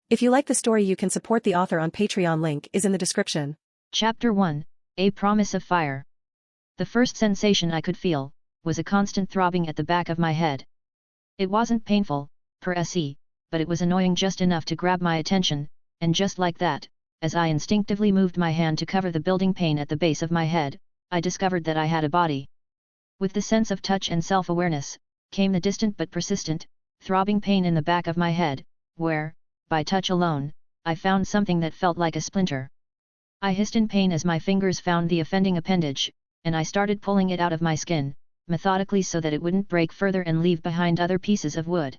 If you like the story, you can support the author on Patreon. Link is in the description. Chapter 1, A Promise of Fire. The first sensation I could feel was a constant throbbing at the back of my head. It wasn't painful, per se, but it was annoying just enough to grab my attention, and just like that, as I instinctively moved my hand to cover the building pain at the base of my head, I discovered that I had a body. With the sense of touch and self-awareness, came the distant but persistent, throbbing pain in the back of my head, where, by touch alone, I found something that felt like a splinter. I hissed in pain as my fingers found the offending appendage, and I started pulling it out of my skin, methodically so that it wouldn't break further and leave behind other pieces of wood.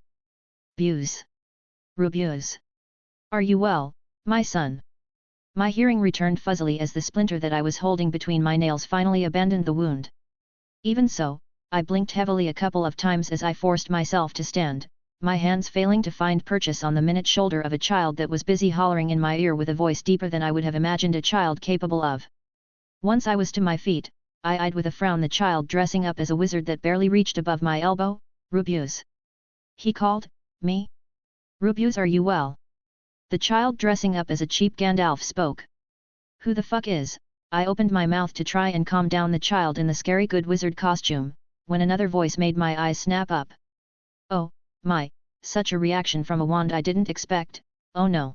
Rubeus. Are you well, my son? My hearing returned fuzzily as the splinter that I was holding between my nails finally abandoned the wound. Even so, I blinked heavily a couple of times as I forced myself to stand, my hands failing to find purchase on the minute shoulder of a child that was busy hollering in my ear with a voice deeper than I would have imagined a child capable of. Once I was to my feet, I eyed with a frown the child dressing up as a wizard that barely reached above my elbow. Rubeus. He called me. Rubeus, are you well? The child dressing up as a cheap Gandalf spoke. Who the fuck is? I opened my mouth to try and calm down the child in the scary good wizard costume, when another voice made my eyes snap up. Oh, my, such a reaction from a wand I didn't expect. Oh no.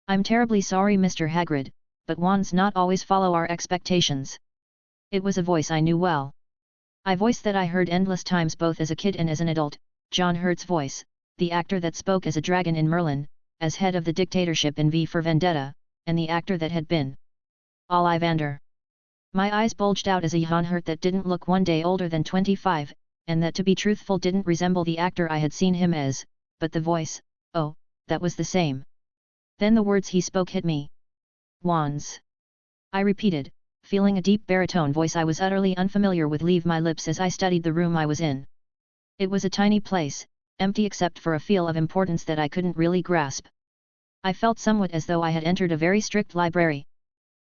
I'm terribly sorry, Mr. Hagrid, but wands not always follow our expectations. It was a voice I knew well. A voice that I heard endless times both as a kid and as an adult, John Hurt's voice, the actor that spoke as a dragon in Merlin, as head of the dictatorship in V for Vendetta, and the actor that had been Ollivander. My eyes bulged out as a John Hurt that didn't look one day older than 25, and that to be truthful didn't resemble the actor I had seen him as, but the voice, oh, that was the same. Then the words he spoke hit me. Wands. I repeated, feeling a deep baritone voice I was utterly unfamiliar with leave my lips as I studied the room I was in. It was a tiny place, empty except for a feel of importance that I couldn't really grasp. I felt somewhat as though I had entered a very strict library.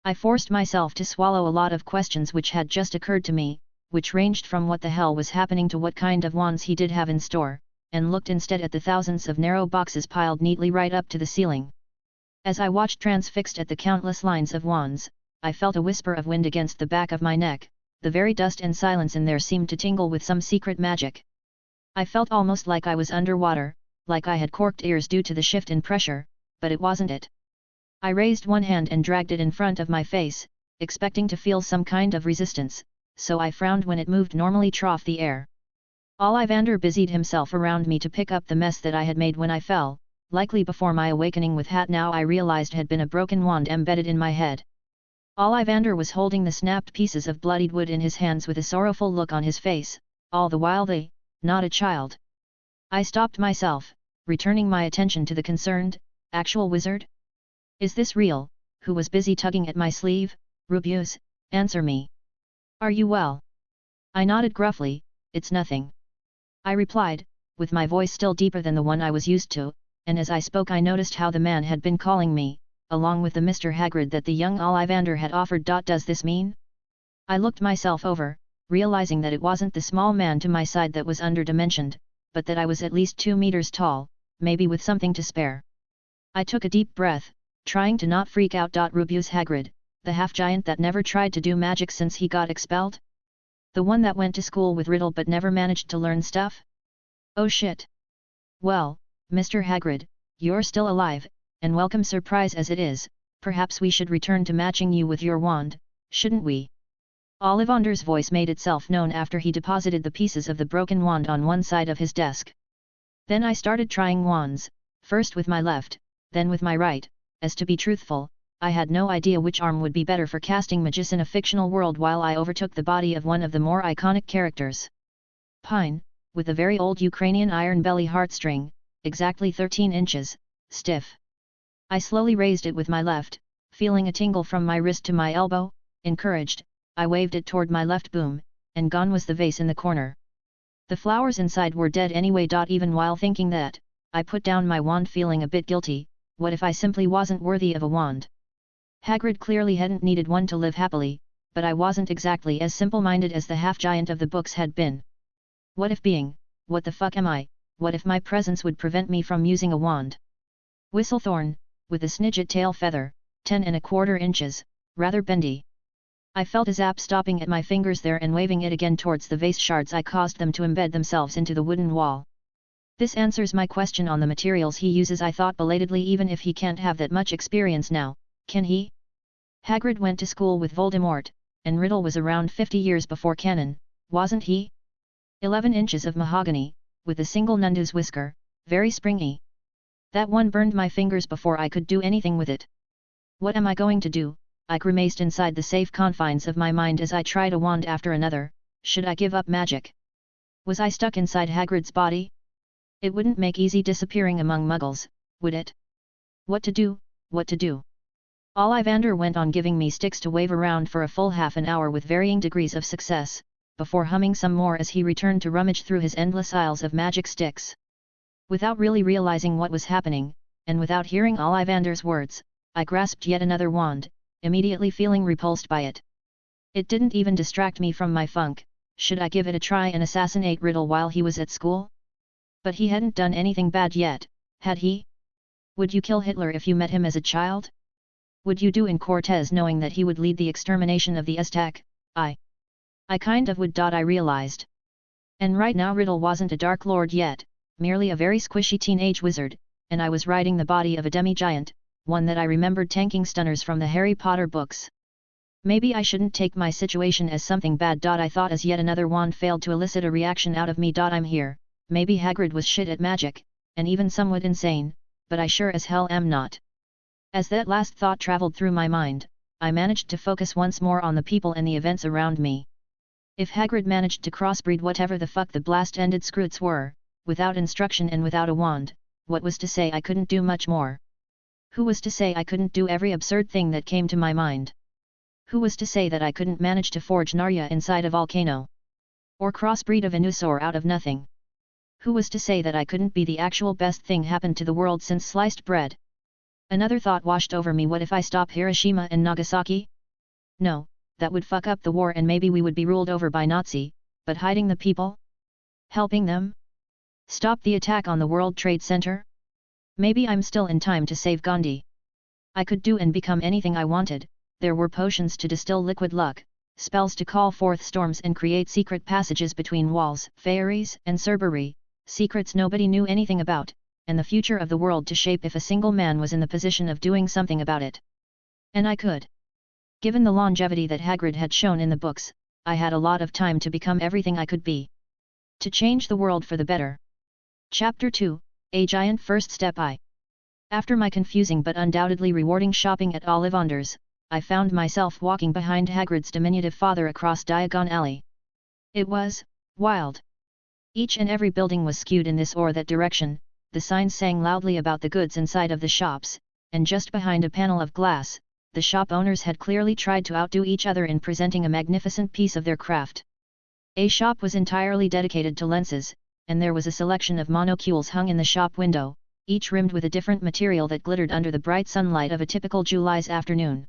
I forced myself to swallow a lot of questions which had just occurred to me, which ranged from what the hell was happening to what kind of wands he did have in store, and looked instead at the thousands of narrow boxes piled neatly right up to the ceiling. As I watched transfixed at the countless lines of wands, I felt a whisper of wind against the back of my neck, the very dust and silence in there seemed to tingle with some secret magic. I felt almost like I was underwater, like I had corked ears due to the shift in pressure, but it wasn't it. I raised one hand and dragged it in front of my face, expecting to feel some kind of resistance, so I frowned when it moved normally trough the air. Ollivander busied himself around me to pick up the mess that I had made when I fell, likely before my awakening with hat now I realized had been a broken wand embedded in my head. Ollivander was holding the snapped pieces of bloodied wood in his hands with a sorrowful look on his face, all the while not a child. I stopped myself, returning my attention to the concerned, actual wizard? Is this real, who was busy tugging at my sleeve? Rubeus, answer me. Are you well? I nodded gruffly, it's nothing. I replied, with my voice still deeper than the one I was used to, and as I spoke I noticed how the man had been calling me, along with the Mr. Hagrid that the young Ollivander had offered. Does this mean? I looked myself over, realizing that it wasn't the small man to my side that was underdimensioned, but that I was at least 2 meters tall, maybe with something to spare. I took a deep breath, trying to not freak out. Rubeus Hagrid, the half-giant that never tried to do magic since he got expelled? The one that went to school with Riddle but never managed to learn stuff? Oh shit. Well, Mr. Hagrid, you're still alive, and welcome surprise as it is, perhaps we should return to matching you with your wand, shouldn't we? Ollivander's voice made itself known after he deposited the pieces of the broken wand on one side of his desk. Then I started trying wands, first with my left, then with my right, as to be truthful, I had no idea which arm would be better for casting magic in a fictional world while I overtook the body of one of the more iconic characters. Pine, with a very old Ukrainian iron belly heartstring, exactly 13 inches, stiff. I slowly raised it with my left, feeling a tingle from my wrist to my elbow. Encouraged, I waved it toward my left boom, and gone was the vase in the corner. The flowers inside were dead anyway. Even while thinking that, I put down my wand feeling a bit guilty. What if I simply wasn't worthy of a wand? Hagrid clearly hadn't needed one to live happily, but I wasn't exactly as simple-minded as the half-giant of the books had been. What if being, what the fuck am I, what if my presence would prevent me from using a wand? Whistlethorn, with a snidget tail feather, 10¼ inches, rather bendy. I felt a zap stopping at my fingers there and waving it again towards the vase shards. I caused them to embed themselves into the wooden wall. This answers my question on the materials he uses, I thought belatedly. Even if he can't have that much experience now, can he? Hagrid went to school with Voldemort, and Riddle was around 50 years before canon, wasn't he? 11 inches of mahogany, with a single Nundu's whisker, very springy. That one burned my fingers before I could do anything with it. What am I going to do? I grimaced inside the safe confines of my mind as I tried a wand after another. Should I give up magic? Was I stuck inside Hagrid's body? It wouldn't make easy disappearing among muggles, would it? What to do, what to do? Ollivander went on giving me sticks to wave around for a full half an hour with varying degrees of success, before humming some more as he returned to rummage through his endless aisles of magic sticks. Without really realizing what was happening, and without hearing Ollivander's words, I grasped yet another wand, immediately feeling repulsed by it. It didn't even distract me from my funk. Should I give it a try and assassinate Riddle while he was at school? But he hadn't done anything bad yet, had he? Would you kill Hitler if you met him as a child? Would you do in Cortez knowing that he would lead the extermination of the Aztec? I kind of would. I realized. And right now Riddle wasn't a Dark Lord yet, merely a very squishy teenage wizard, and I was riding the body of a demi-giant, one that I remembered tanking stunners from the Harry Potter books. Maybe I shouldn't take my situation as something bad. I thought as yet another wand failed to elicit a reaction out of me. I'm here. Maybe Hagrid was shit at magic, and even somewhat insane, but I sure as hell am not. As that last thought traveled through my mind, I managed to focus once more on the people and the events around me. If Hagrid managed to crossbreed whatever the fuck the blast-ended Skrewts were, without instruction and without a wand, what was to say I couldn't do much more? Who was to say I couldn't do every absurd thing that came to my mind? Who was to say that I couldn't manage to forge Narya inside a volcano? Or crossbreed a Venusaur out of nothing? Who was to say that I couldn't be the actual best thing happened to the world since sliced bread? Another thought washed over me. What if I stop Hiroshima and Nagasaki? No, that would fuck up the war and maybe we would be ruled over by Nazi, but hiding the people? Helping them? Stop the attack on the World Trade Center? Maybe I'm still in time to save Gandhi. I could do and become anything I wanted. There were potions to distill liquid luck, spells to call forth storms and create secret passages between walls, fairies and Cerberus, secrets nobody knew anything about, and the future of the world to shape if a single man was in the position of doing something about it. And I could. Given the longevity that Hagrid had shown in the books, I had a lot of time to become everything I could be. To change the world for the better. Chapter 2, A Giant First Step. After my confusing but undoubtedly rewarding shopping at Ollivander's, I found myself walking behind Hagrid's diminutive father across Diagon Alley. It was wild. Each and every building was skewed in this or that direction, the signs sang loudly about the goods inside of the shops, and just behind a panel of glass, the shop owners had clearly tried to outdo each other in presenting a magnificent piece of their craft. A shop was entirely dedicated to lenses, and there was a selection of monocules hung in the shop window, each rimmed with a different material that glittered under the bright sunlight of a typical July's afternoon.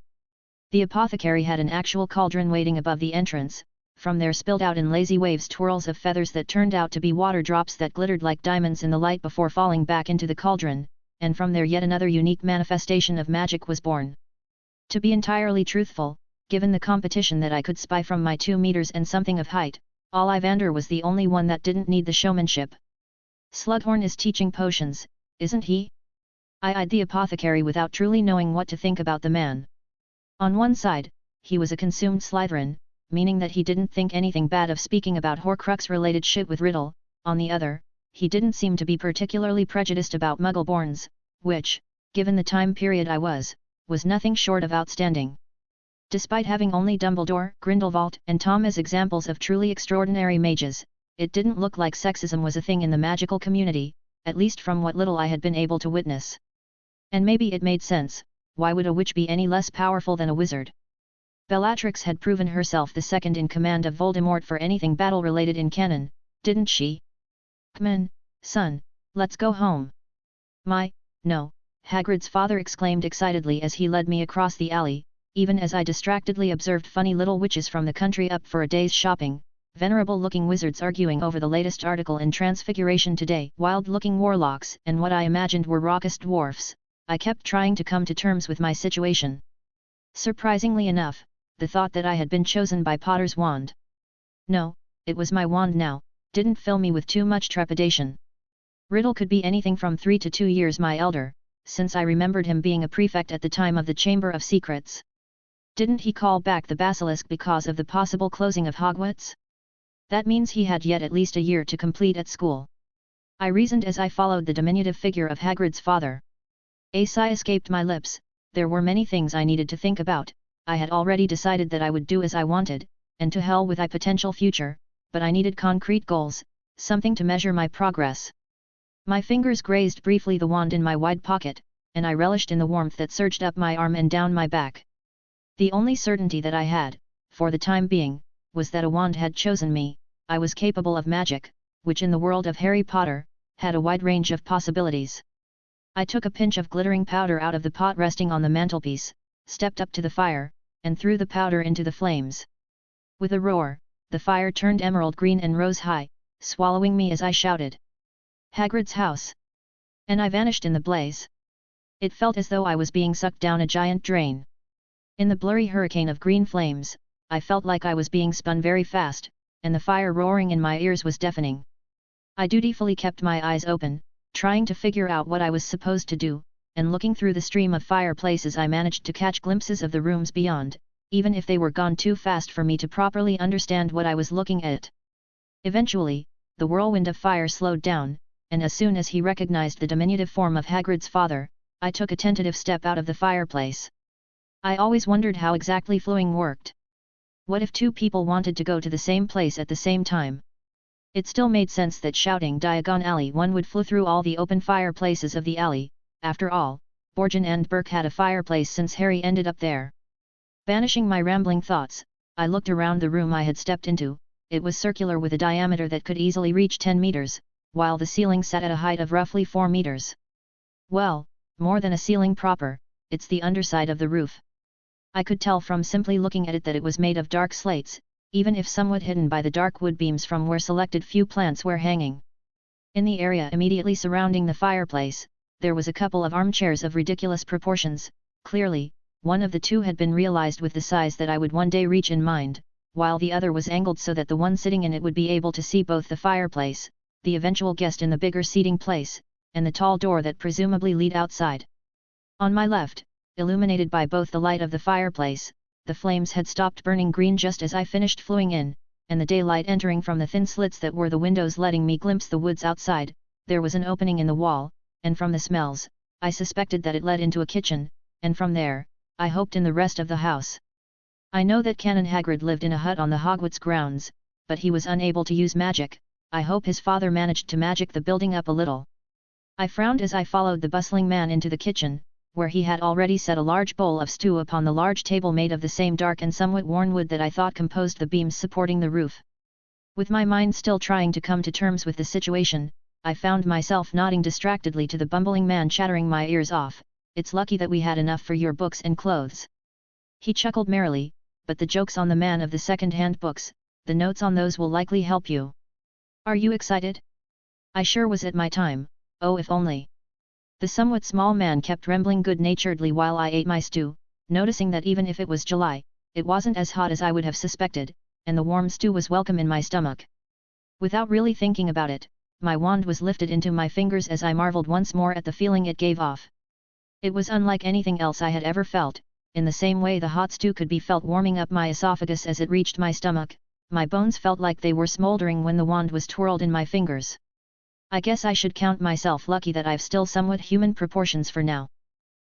The apothecary had an actual cauldron waiting above the entrance. From there spilled out in lazy waves twirls of feathers that turned out to be water drops that glittered like diamonds in the light before falling back into the cauldron, and from there yet another unique manifestation of magic was born. To be entirely truthful, given the competition that I could spy from my 2 meters and something of height, Ollivander was the only one that didn't need the showmanship. Slughorn is teaching potions, isn't he? I eyed the apothecary without truly knowing what to think about the man. On one side, he was a consumed Slytherin, meaning that he didn't think anything bad of speaking about Horcrux-related shit with Riddle. On the other, he didn't seem to be particularly prejudiced about Muggle-borns, which, given the time period I was nothing short of outstanding. Despite having only Dumbledore, Grindelwald, and Tom as examples of truly extraordinary mages, it didn't look like sexism was a thing in the magical community, at least from what little I had been able to witness. And maybe it made sense. Why would a witch be any less powerful than a wizard? Bellatrix had proven herself the second in command of Voldemort for anything battle-related in canon, didn't she? Come on, son, let's go home. No, Hagrid's father exclaimed excitedly as he led me across the alley, even as I distractedly observed funny little witches from the country up for a day's shopping. venerable-looking wizards arguing over the latest article in Transfiguration today, wild-looking warlocks, and what I imagined were raucous dwarfs. I kept trying to come to terms with my situation. Surprisingly enough, the thought that I had been chosen by Potter's wand. No, it was my wand now, didn't fill me with too much trepidation. Riddle could be anything from 3 to 2 years my elder, since I remembered him being a prefect at the time of the Chamber of Secrets. Didn't he call back the basilisk because of the possible closing of Hogwarts? That means he had yet at least a year to complete at school. I reasoned as I followed the diminutive figure of Hagrid's father. A sigh escaped my lips. There were many things I needed to think about. I had already decided that I would do as I wanted, and to hell with my potential future, but I needed concrete goals, something to measure my progress. My fingers grazed briefly the wand in my wide pocket, and I relished in the warmth that surged up my arm and down my back. The only certainty that I had, for the time being, was that a wand had chosen me. I was capable of magic, which in the world of Harry Potter, had a wide range of possibilities. I took a pinch of glittering powder out of the pot resting on the mantelpiece, stepped up to the fire, and threw the powder into the flames. With a roar, the fire turned emerald green and rose high, swallowing me as I shouted, "Hagrid's house!" And I vanished in the blaze. It felt as though I was being sucked down a giant drain. In the blurry hurricane of green flames, I felt like I was being spun very fast, and the fire roaring in my ears was deafening. I dutifully kept my eyes open, trying to figure out what I was supposed to do, and looking through the stream of fireplaces I managed to catch glimpses of the rooms beyond, even if they were gone too fast for me to properly understand what I was looking at. Eventually, the whirlwind of fire slowed down, and as soon as he recognized the diminutive form of Hagrid's father, I took a tentative step out of the fireplace. I always wondered how exactly fluing worked. What if two people wanted to go to the same place at the same time? It still made sense that shouting Diagon Alley one would flew through all the open fireplaces of the alley. After all, Borgin and Burke had a fireplace since Harry ended up there. Banishing my rambling thoughts, I looked around the room I had stepped into. It was circular with a diameter that could easily reach 10 meters, while the ceiling sat at a height of roughly 4 meters. Well, more than a ceiling proper, it's the underside of the roof. I could tell from simply looking at it that it was made of dark slates, even if somewhat hidden by the dark wood beams from where selected few plants were hanging. In the area immediately surrounding the fireplace, there was a couple of armchairs of ridiculous proportions. Clearly, one of the two had been realized with the size that I would one day reach in mind, while the other was angled so that the one sitting in it would be able to see both the fireplace, the eventual guest in the bigger seating place, and the tall door that presumably led outside. On my left, illuminated by both the light of the fireplace, the flames had stopped burning green just as I finished fluing in, and the daylight entering from the thin slits that were the windows letting me glimpse the woods outside. There was an opening in the wall, and from the smells, I suspected that it led into a kitchen, and from there, I hoped in the rest of the house. I know that Canon Hagrid lived in a hut on the Hogwarts grounds, but he was unable to use magic. I hope his father managed to magic the building up a little. I frowned as I followed the bustling man into the kitchen, where he had already set a large bowl of stew upon the large table made of the same dark and somewhat worn wood that I thought composed the beams supporting the roof. With my mind still trying to come to terms with the situation, I found myself nodding distractedly to the bumbling man chattering my ears off. "It's lucky that we had enough for your books and clothes." He chuckled merrily, "But the joke's on the man of the second-hand books, the notes on those will likely help you. Are you excited?" I sure was at my time. Oh, if only. The somewhat small man kept rambling good-naturedly while I ate my stew, noticing that even if it was July, it wasn't as hot as I would have suspected, and the warm stew was welcome in my stomach. Without really thinking about it, my wand was lifted into my fingers as I marveled once more at the feeling it gave off. It was unlike anything else I had ever felt. In the same way the hot stew could be felt warming up my esophagus as it reached my stomach, my bones felt like they were smoldering when the wand was twirled in my fingers. I guess I should count myself lucky that I've still somewhat human proportions for now.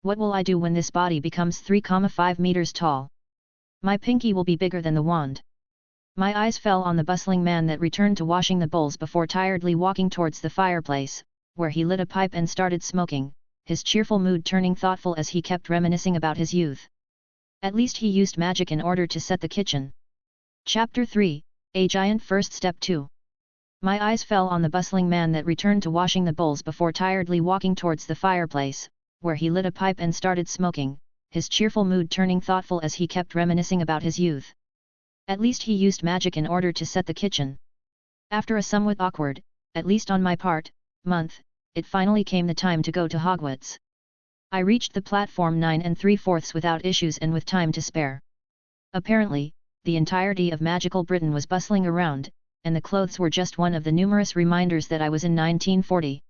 What will I do when this body becomes 3,5 meters tall? My pinky will be bigger than the wand. My eyes fell on the bustling man that returned to washing the bowls before tiredly walking towards the fireplace, where he lit a pipe and started smoking, his cheerful mood turning thoughtful as he kept reminiscing about his youth. At least he used magic in order to set the kitchen. Chapter 3, A Giant First Step 2. My eyes fell on the bustling man that returned to washing the bowls before tiredly walking towards the fireplace, where he lit a pipe and started smoking, his cheerful mood turning thoughtful as he kept reminiscing about his youth. At least he used magic in order to set the kitchen. After a somewhat awkward, at least on my part, month, it finally came the time to go to Hogwarts. I reached the platform 9 3/4 without issues and with time to spare. Apparently, the entirety of magical Britain was bustling around, and the clothes were just one of the numerous reminders that I was in 1940.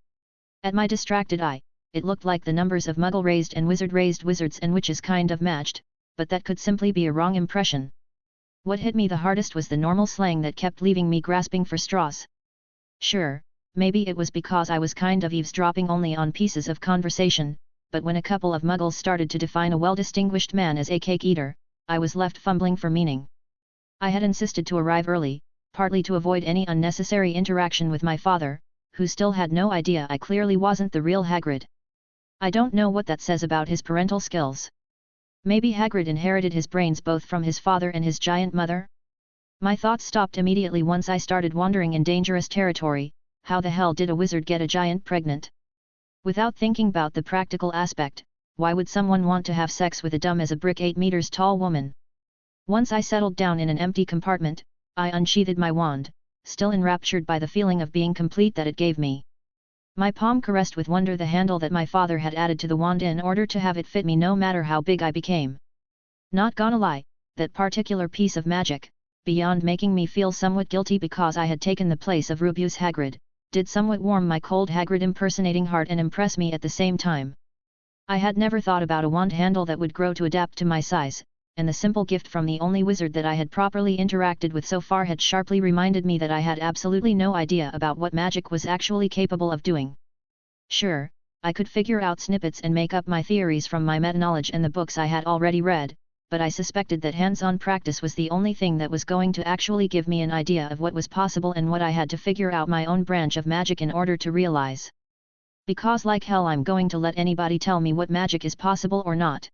At my distracted eye, it looked like the numbers of Muggle-raised and wizard-raised wizards and witches kind of matched, but that could simply be a wrong impression. What hit me the hardest was the normal slang that kept leaving me grasping for straws. Sure, maybe it was because I was kind of eavesdropping only on pieces of conversation, but when a couple of Muggles started to define a well-distinguished man as a cake-eater, I was left fumbling for meaning. I had insisted to arrive early, partly to avoid any unnecessary interaction with my father, who still had no idea I clearly wasn't the real Hagrid. I don't know what that says about his parental skills. Maybe Hagrid inherited his brains both from his father and his giant mother? My thoughts stopped immediately once I started wandering in dangerous territory. How the hell did a wizard get a giant pregnant? Without thinking about the practical aspect, why would someone want to have sex with a dumb as a brick 8 meters tall woman? Once I settled down in an empty compartment, I unsheathed my wand, still enraptured by the feeling of being complete that it gave me. My palm caressed with wonder the handle that my father had added to the wand in order to have it fit me no matter how big I became. Not gonna lie, that particular piece of magic, beyond making me feel somewhat guilty because I had taken the place of Rubeus Hagrid, did somewhat warm my cold Hagrid impersonating heart and impress me at the same time. I had never thought about a wand handle that would grow to adapt to my size, and the simple gift from the only wizard that I had properly interacted with so far had sharply reminded me that I had absolutely no idea about what magic was actually capable of doing. Sure, I could figure out snippets and make up my theories from my meta-knowledge and the books I had already read, but I suspected that hands-on practice was the only thing that was going to actually give me an idea of what was possible and what I had to figure out my own branch of magic in order to realize. Because like hell I'm going to let anybody tell me what magic is possible or not.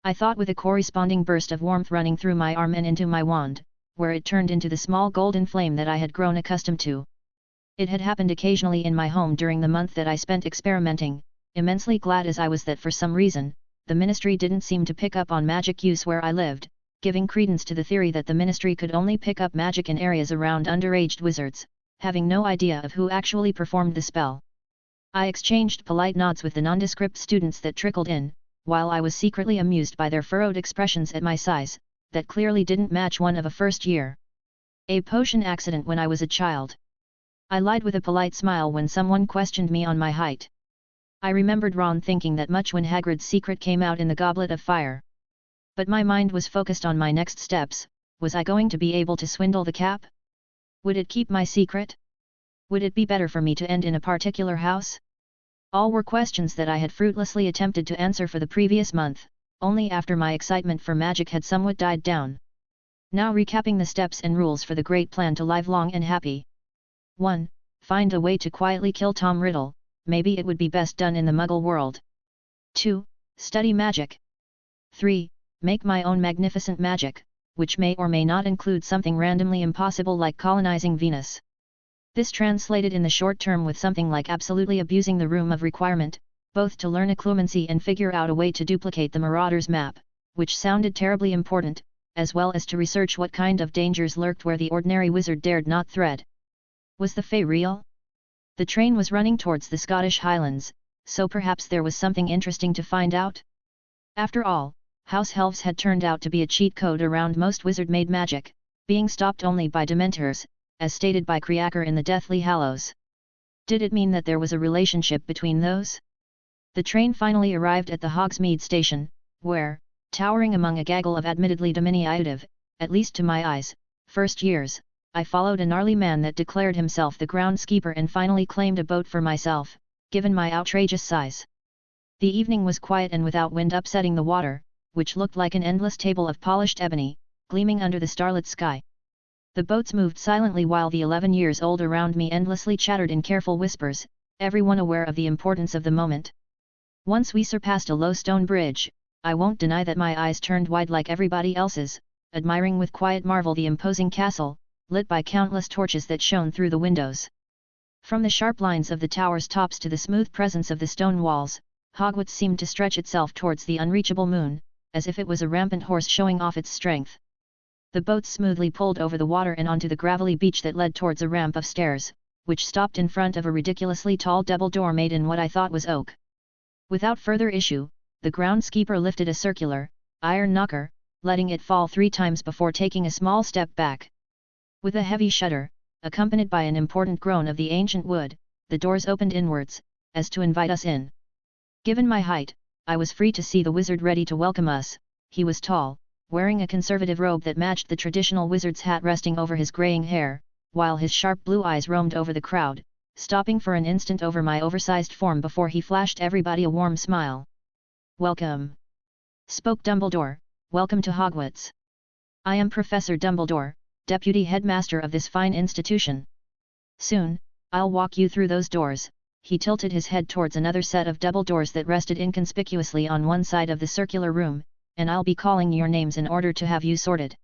I thought with a corresponding burst of warmth running through my arm and into my wand, where it turned into the small golden flame that I had grown accustomed to. It had happened occasionally in my home during the month that I spent experimenting, immensely glad as I was that for some reason, the Ministry didn't seem to pick up on magic use where I lived, giving credence to the theory that the Ministry could only pick up magic in areas around underaged wizards, having no idea of who actually performed the spell. I exchanged polite nods with the nondescript students that trickled in, while I was secretly amused by their furrowed expressions at my size, that clearly didn't match one of a first year. A potion accident when I was a child. I lied with a polite smile when someone questioned me on my height. I remembered Ron thinking that much when Hagrid's secret came out in the Goblet of Fire. But my mind was focused on my next steps. Was I going to be able to swindle the cap? Would it keep my secret? Would it be better for me to end in a particular house? All were questions that I had fruitlessly attempted to answer for the previous month, only after my excitement for magic had somewhat died down. Now recapping the steps and rules for the great plan to live long and happy. 1. Find a way to quietly kill Tom Riddle, maybe it would be best done in the Muggle world. 2. Study magic. 3. Make my own magnificent magic, which may or may not include something randomly impossible like colonizing Venus. This translated in the short term with something like absolutely abusing the Room of Requirement, both to learn occlumency and figure out a way to duplicate the Marauder's map, which sounded terribly important, as well as to research what kind of dangers lurked where the ordinary wizard dared not tread. Was the Fae real? The train was running towards the Scottish Highlands, so perhaps there was something interesting to find out? After all, house elves had turned out to be a cheat code around most wizard-made magic, being stopped only by Dementors, as stated by Creaker in the Deathly Hallows. Did it mean that there was a relationship between those? The train finally arrived at the Hogsmeade station, where, towering among a gaggle of admittedly diminutive, at least to my eyes, first years, I followed a gnarly man that declared himself the groundskeeper and finally claimed a boat for myself, given my outrageous size. The evening was quiet and without wind upsetting the water, which looked like an endless table of polished ebony, gleaming under the starlit sky. The boats moved silently while the 11 years old around me endlessly chattered in careful whispers, everyone aware of the importance of the moment. Once we surpassed a low stone bridge, I won't deny that my eyes turned wide like everybody else's, admiring with quiet marvel the imposing castle, lit by countless torches that shone through the windows. From the sharp lines of the tower's tops to the smooth presence of the stone walls, Hogwarts seemed to stretch itself towards the unreachable moon, as if it was a rampant horse showing off its strength. The boat smoothly pulled over the water and onto the gravelly beach that led towards a ramp of stairs, which stopped in front of a ridiculously tall double door made in what I thought was oak. Without further issue, the groundskeeper lifted a circular, iron knocker, letting it fall 3 times before taking a small step back. With a heavy shudder, accompanied by an important groan of the ancient wood, the doors opened inwards, as to invite us in. Given my height, I was free to see the wizard ready to welcome us. He was tall, wearing a conservative robe that matched the traditional wizard's hat resting over his graying hair, while his sharp blue eyes roamed over the crowd, stopping for an instant over my oversized form before he flashed everybody a warm smile. "Welcome," spoke Dumbledore, "welcome to Hogwarts. I am Professor Dumbledore, Deputy Headmaster of this fine institution. Soon, I'll walk you through those doors." He tilted his head towards another set of double doors that rested inconspicuously on one side of the circular room, "and I'll be calling your names in order to have you sorted."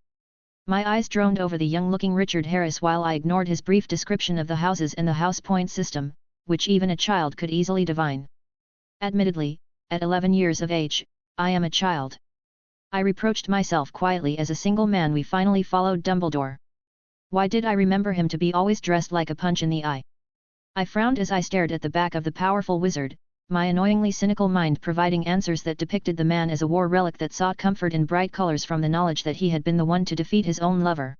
My eyes droned over the young-looking Richard Harris while I ignored his brief description of the houses and the house point system, which even a child could easily divine. Admittedly, at 11 years of age, I am a child. I reproached myself quietly as a single man we finally followed Dumbledore. Why did I remember him to be always dressed like a punch in the eye? I frowned as I stared at the back of the powerful wizard, my annoyingly cynical mind providing answers that depicted the man as a war relic that sought comfort in bright colors from the knowledge that he had been the one to defeat his own lover.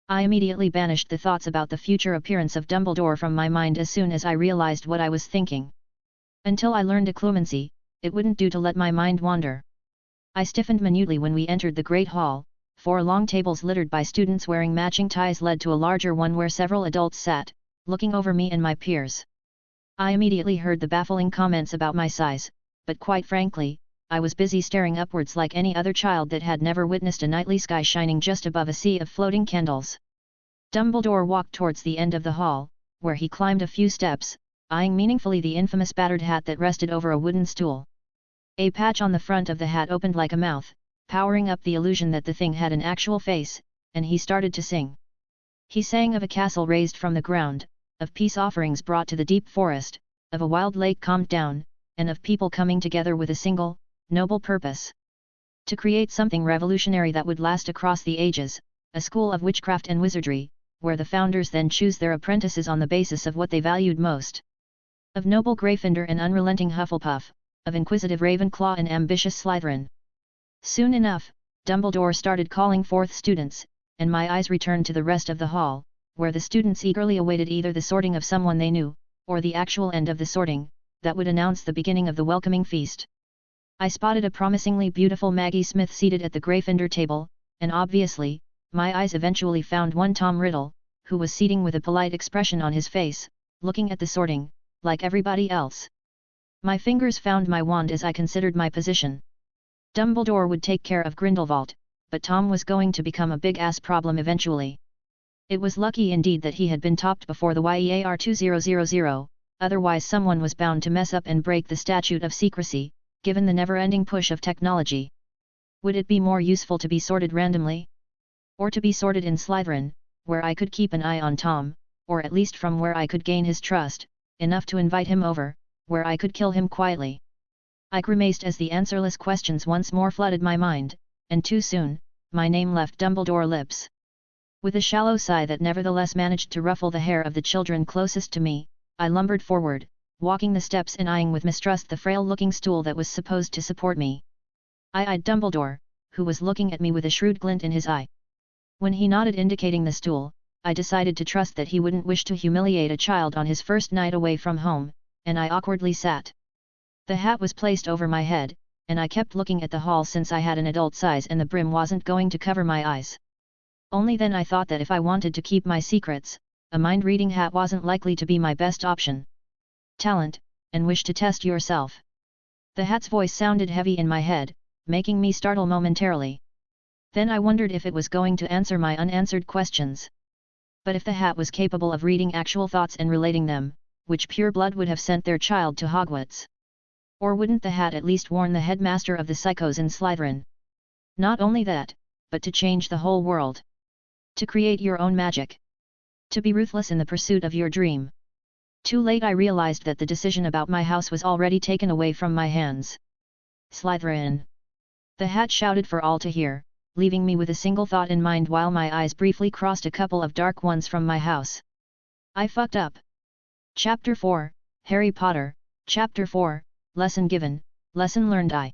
I immediately banished the thoughts about the future appearance of Dumbledore from my mind as soon as I realized what I was thinking. Until I learned occlumency, it wouldn't do to let my mind wander. I stiffened minutely when we entered the Great Hall. 4 long tables littered by students wearing matching ties led to a larger one where several adults sat, looking over me and my peers. I immediately heard the baffling comments about my size, but quite frankly, I was busy staring upwards like any other child that had never witnessed a nightly sky shining just above a sea of floating candles. Dumbledore walked towards the end of the hall, where he climbed a few steps, eyeing meaningfully the infamous battered hat that rested over a wooden stool. A patch on the front of the hat opened like a mouth, powering up the illusion that the thing had an actual face, and he started to sing. He sang of a castle raised from the ground, of peace offerings brought to the deep forest, of a wild lake calmed down, and of people coming together with a single, noble purpose. To create something revolutionary that would last across the ages, a school of witchcraft and wizardry, where the founders then choose their apprentices on the basis of what they valued most. Of noble Gryffindor and unrelenting Hufflepuff, of inquisitive Ravenclaw and ambitious Slytherin. Soon enough, Dumbledore started calling forth students, and my eyes returned to the rest of the hall, where the students eagerly awaited either the sorting of someone they knew, or the actual end of the sorting, that would announce the beginning of the welcoming feast. I spotted a promisingly beautiful Maggie Smith seated at the Gryffindor table, and obviously, my eyes eventually found one Tom Riddle, who was seating with a polite expression on his face, looking at the sorting, like everybody else. My fingers found my wand as I considered my position. Dumbledore would take care of Grindelwald, but Tom was going to become a big-ass problem eventually. It was lucky indeed that he had been topped before the YEAR 2000, otherwise someone was bound to mess up and break the statute of secrecy, given the never-ending push of technology. Would it be more useful to be sorted randomly? Or to be sorted in Slytherin, where I could keep an eye on Tom, or at least from where I could gain his trust, enough to invite him over, where I could kill him quietly? I grimaced as the answerless questions once more flooded my mind, and too soon, my name left Dumbledore's lips. With a shallow sigh that nevertheless managed to ruffle the hair of the children closest to me, I lumbered forward, walking the steps and eyeing with mistrust the frail-looking stool that was supposed to support me. I eyed Dumbledore, who was looking at me with a shrewd glint in his eye. When he nodded indicating the stool, I decided to trust that he wouldn't wish to humiliate a child on his first night away from home, and I awkwardly sat. The hat was placed over my head, and I kept looking at the hall since I had an adult size and the brim wasn't going to cover my eyes. Only then I thought that if I wanted to keep my secrets, a mind-reading hat wasn't likely to be my best option. Talent, and wish to test yourself. The hat's voice sounded heavy in my head, making me startle momentarily. Then I wondered if it was going to answer my unanswered questions. But if the hat was capable of reading actual thoughts and relating them, which pure blood would have sent their child to Hogwarts? Or wouldn't the hat at least warn the headmaster of the psychos in Slytherin? Not only that, but to change the whole world. To create your own magic. To be ruthless in the pursuit of your dream. Too late I realized that the decision about my house was already taken away from my hands. Slytherin! The hat shouted for all to hear, leaving me with a single thought in mind while my eyes briefly crossed a couple of dark ones from my house. I fucked up. Chapter 4, Harry Potter, Chapter 4, Lesson Given, Lesson Learned.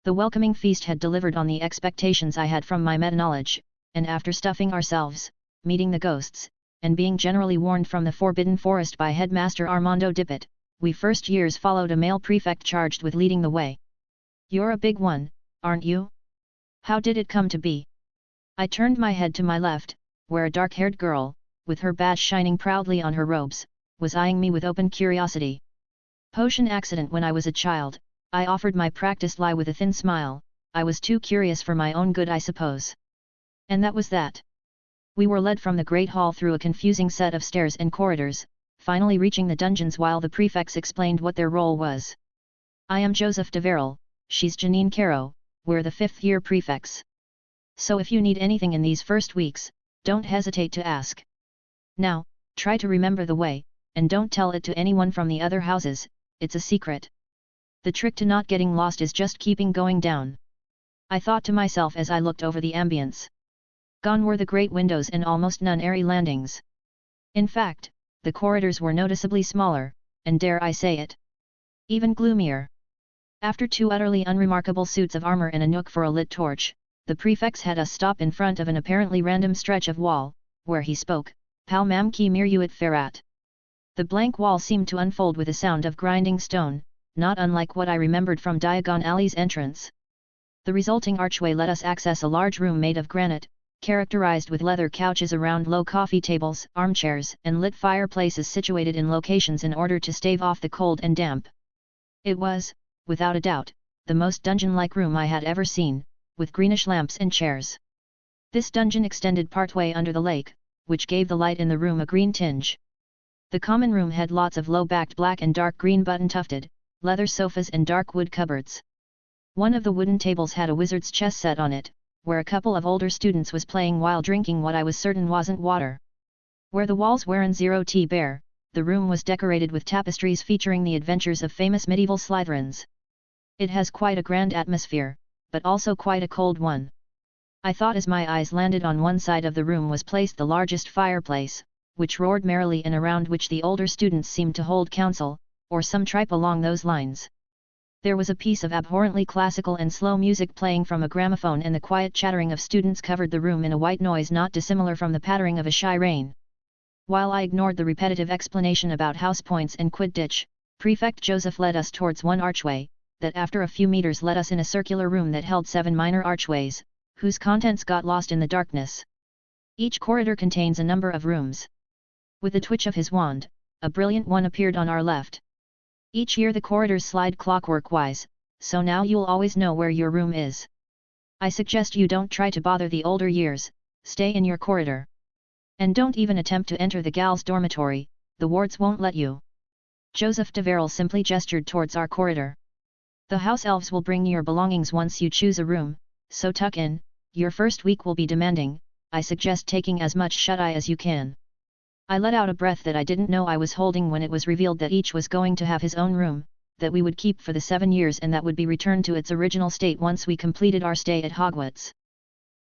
The welcoming feast had delivered on the expectations I had from my meta-knowledge, and after stuffing ourselves, meeting the ghosts, and being generally warned from the Forbidden Forest by Headmaster Armando Dippet, we first years followed a male prefect charged with leading the way. "You're a big one, aren't you? How did it come to be?" I turned my head to my left, where a dark-haired girl, with her badge shining proudly on her robes, was eyeing me with open curiosity. "Potion accident when I was a child," I offered my practiced lie with a thin smile. "I was too curious for my own good, I suppose." And that was that. We were led from the Great Hall through a confusing set of stairs and corridors, finally reaching the dungeons while the prefects explained what their role was. "I am Joseph Deverell, she's Janine Caro, we're the 5th-year prefects. So if you need anything in these first weeks, don't hesitate to ask. Now, try to remember the way, and don't tell it to anyone from the other houses, it's a secret. The trick to not getting lost is just keeping going down." I thought to myself as I looked over the ambience. Gone were the great windows and almost none airy landings. In fact, the corridors were noticeably smaller, and dare I say it, even gloomier. After 2 utterly unremarkable suits of armor and a nook for a lit torch, the prefects had us stop in front of an apparently random stretch of wall, where he spoke, "Pal mam ki miruit ferat." The blank wall seemed to unfold with a sound of grinding stone, not unlike what I remembered from Diagon Alley's entrance. The resulting archway let us access a large room made of granite, characterized with leather couches around low coffee tables, armchairs, and lit fireplaces situated in locations in order to stave off the cold and damp. It was, without a doubt, the most dungeon-like room I had ever seen, with greenish lamps and chairs. This dungeon extended partway under the lake, which gave the light in the room a green tinge. The common room had lots of low-backed black and dark green button-tufted, leather sofas and dark wood cupboards. One of the wooden tables had a wizard's chess set on it, where a couple of older students was playing while drinking what I was certain wasn't water. Where the walls weren't zero tea bare, the room was decorated with tapestries featuring the adventures of famous medieval Slytherins. It has quite a grand atmosphere, but also quite a cold one. I thought as my eyes landed on one side of the room was placed the largest fireplace, which roared merrily and around which the older students seemed to hold council, or some tripe along those lines. There was a piece of abhorrently classical and slow music playing from a gramophone, and the quiet chattering of students covered the room in a white noise not dissimilar from the pattering of a shy rain. While I ignored the repetitive explanation about house points and Quidditch, Prefect Joseph led us towards one archway, that after a few meters led us in a circular room that held 7 minor archways, whose contents got lost in the darkness. Each corridor contains a number of rooms. With a twitch of his wand, a brilliant one appeared on our left. Each year the corridors slide clockwork-wise, so now you'll always know where your room is. I suggest you don't try to bother the older years, stay in your corridor. And don't even attempt to enter the gals' dormitory, the wards won't let you. Joseph Deverell simply gestured towards our corridor. The house elves will bring your belongings once you choose a room, so tuck in, your first week will be demanding, I suggest taking as much shut-eye as you can. I let out a breath that I didn't know I was holding when it was revealed that each was going to have his own room, that we would keep for the 7 years and that would be returned to its original state once we completed our stay at Hogwarts.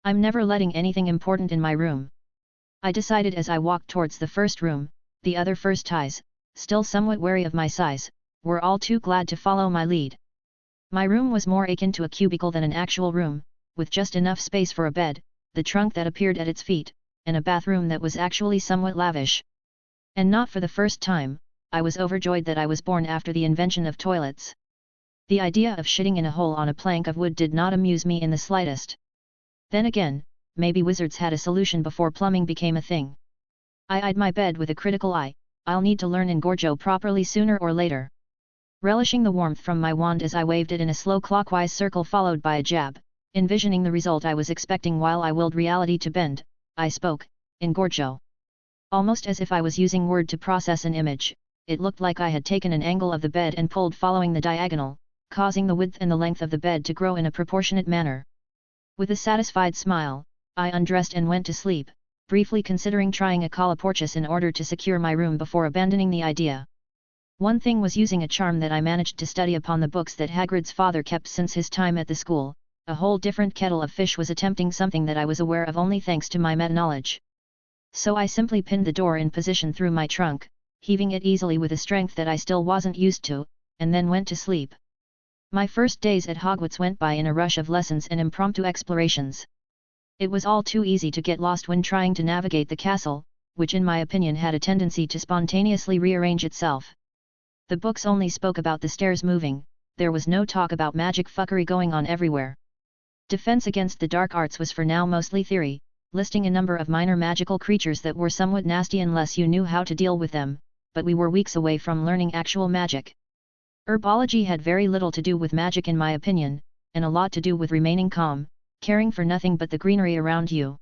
I'm never letting anything important in my room, I decided as I walked towards the first room. The other first ties, still somewhat wary of my size, were all too glad to follow my lead. My room was more akin to a cubicle than an actual room, with just enough space for a bed, the trunk that appeared at its feet, and a bathroom that was actually somewhat lavish. And not for the first time, I was overjoyed that I was born after the invention of toilets. The idea of shitting in a hole on a plank of wood did not amuse me in the slightest. Then again, maybe wizards had a solution before plumbing became a thing. I eyed my bed with a critical eye. I'll need to learn Engorgio properly sooner or later. Relishing the warmth from my wand as I waved it in a slow clockwise circle followed by a jab, envisioning the result I was expecting while I willed reality to bend, I spoke, Engorgio. Almost as if I was using word to process an image, it looked like I had taken an angle of the bed and pulled following the diagonal, causing the width and the length of the bed to grow in a proportionate manner. With a satisfied smile, I undressed and went to sleep, briefly considering trying a colloporchus in order to secure my room before abandoning the idea. One thing was using a charm that I managed to study upon the books that Hagrid's father kept since his time at the school. a whole different kettle of fish was attempting something that I was aware of only thanks to my meta-knowledge. So I simply pinned the door in position through my trunk, heaving it easily with a strength that I still wasn't used to, and then went to sleep. My first days at Hogwarts went by in a rush of lessons and impromptu explorations. It was all too easy to get lost when trying to navigate the castle, which in my opinion had a tendency to spontaneously rearrange itself. The books only spoke about the stairs moving, there was no talk about magic fuckery going on everywhere. Defense against the dark arts was for now mostly theory, listing a number of minor magical creatures that were somewhat nasty unless you knew how to deal with them, but we were weeks away from learning actual magic. Herbology had very little to do with magic in my opinion, and a lot to do with remaining calm, caring for nothing but the greenery around you.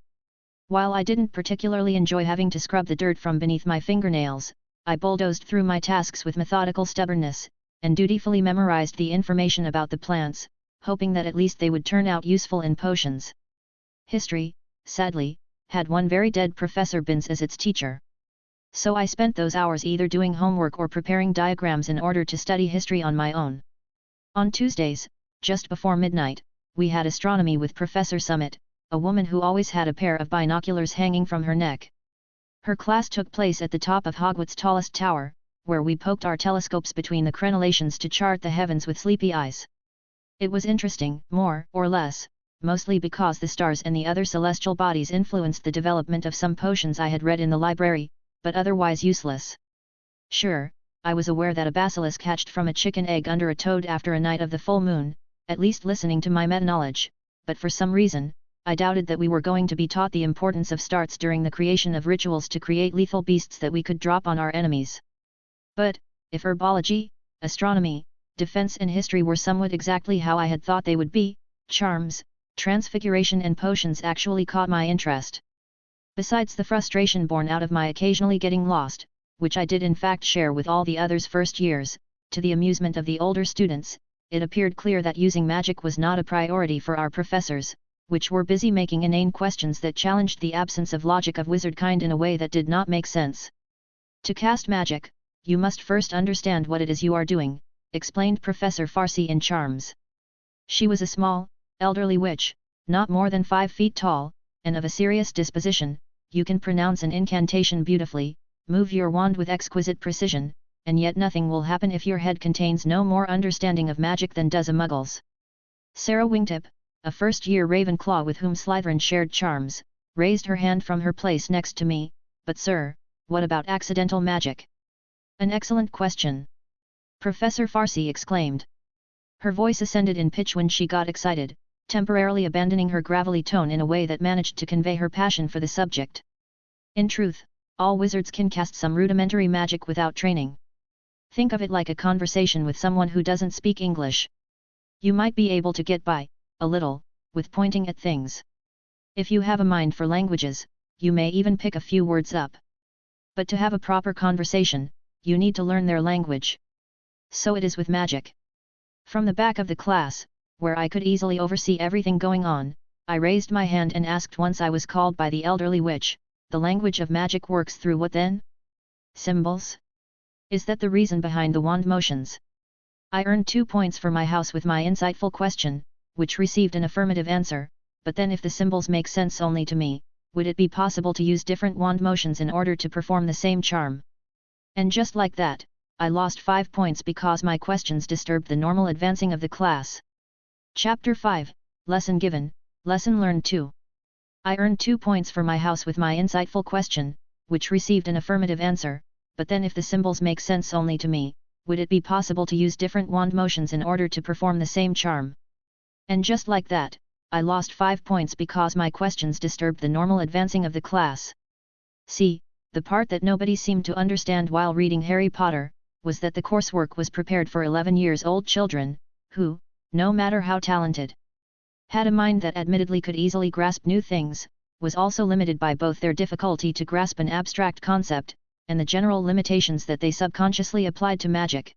While I didn't particularly enjoy having to scrub the dirt from beneath my fingernails, I bulldozed through my tasks with methodical stubbornness, and dutifully memorized the information about the plants, hoping that at least they would turn out useful in potions. History, sadly, had one very dead Professor Binns as its teacher. So I spent those hours either doing homework or preparing diagrams in order to study history on my own. On Tuesdays, just before midnight, we had astronomy with Professor Summit, a woman who always had a pair of binoculars hanging from her neck. Her class took place at the top of Hogwarts' tallest tower, where we poked our telescopes between the crenellations to chart the heavens with sleepy eyes. It was interesting, more or less, mostly because the stars and the other celestial bodies influenced the development of some potions I had read in the library, but otherwise useless. Sure, I was aware that a basilisk hatched from a chicken egg under a toad after a night of the full moon, at least listening to my meta-knowledge, but for some reason, I doubted that we were going to be taught the importance of starts during the creation of rituals to create lethal beasts that we could drop on our enemies. But, if herbology, astronomy, defense and history were somewhat exactly how I had thought they would be, charms, transfiguration and potions actually caught my interest. Besides the frustration born out of my occasionally getting lost, which I did in fact share with all the others first years, to the amusement of the older students, it appeared clear that using magic was not a priority for our professors, which were busy making inane questions that challenged the absence of logic of wizard kind in a way that did not make sense. To cast magic, you must first understand what it is you are doing, explained Professor Farsi in Charms. She was a small, elderly witch, not more than 5 feet tall, and of a serious disposition. You can pronounce an incantation beautifully, move your wand with exquisite precision, and yet nothing will happen if your head contains no more understanding of magic than does a muggle's. Sarah Wingtip, a first-year Ravenclaw with whom Slytherin shared charms, raised her hand from her place next to me. But sir, what about accidental magic? An excellent question. Professor Farsi exclaimed. Her voice ascended in pitch when she got excited, temporarily abandoning her gravelly tone in a way that managed to convey her passion for the subject. In truth, all wizards can cast some rudimentary magic without training. Think of it like a conversation with someone who doesn't speak English. You might be able to get by, a little, with pointing at things. If you have a mind for languages, you may even pick a few words up. But to have a proper conversation, you need to learn their language. So it is with magic. From the back of the class, where I could easily oversee everything going on, I raised my hand and asked once I was called by the elderly witch, the language of magic works through what then? Symbols? Is that the reason behind the wand motions? I earned 2 points for my house with my insightful question, which received an affirmative answer, but then if the symbols make sense only to me, would it be possible to use different wand motions in order to perform the same charm? And just like that, I lost 5 points because my questions disturbed the normal advancing of the class. Chapter 5, Lesson Given, Lesson Learned 2. I earned 2 points for my house with my insightful question, which received an affirmative answer, but then if the symbols make sense only to me, would it be possible to use different wand motions in order to perform the same charm? And just like that, I lost 5 points because my questions disturbed the normal advancing of the class. See, the part that nobody seemed to understand while reading Harry Potter, was that the coursework was prepared for 11-year-old children, who, no matter how talented, had a mind that admittedly could easily grasp new things, was also limited by both their difficulty to grasp an abstract concept, and the general limitations that they subconsciously applied to magic.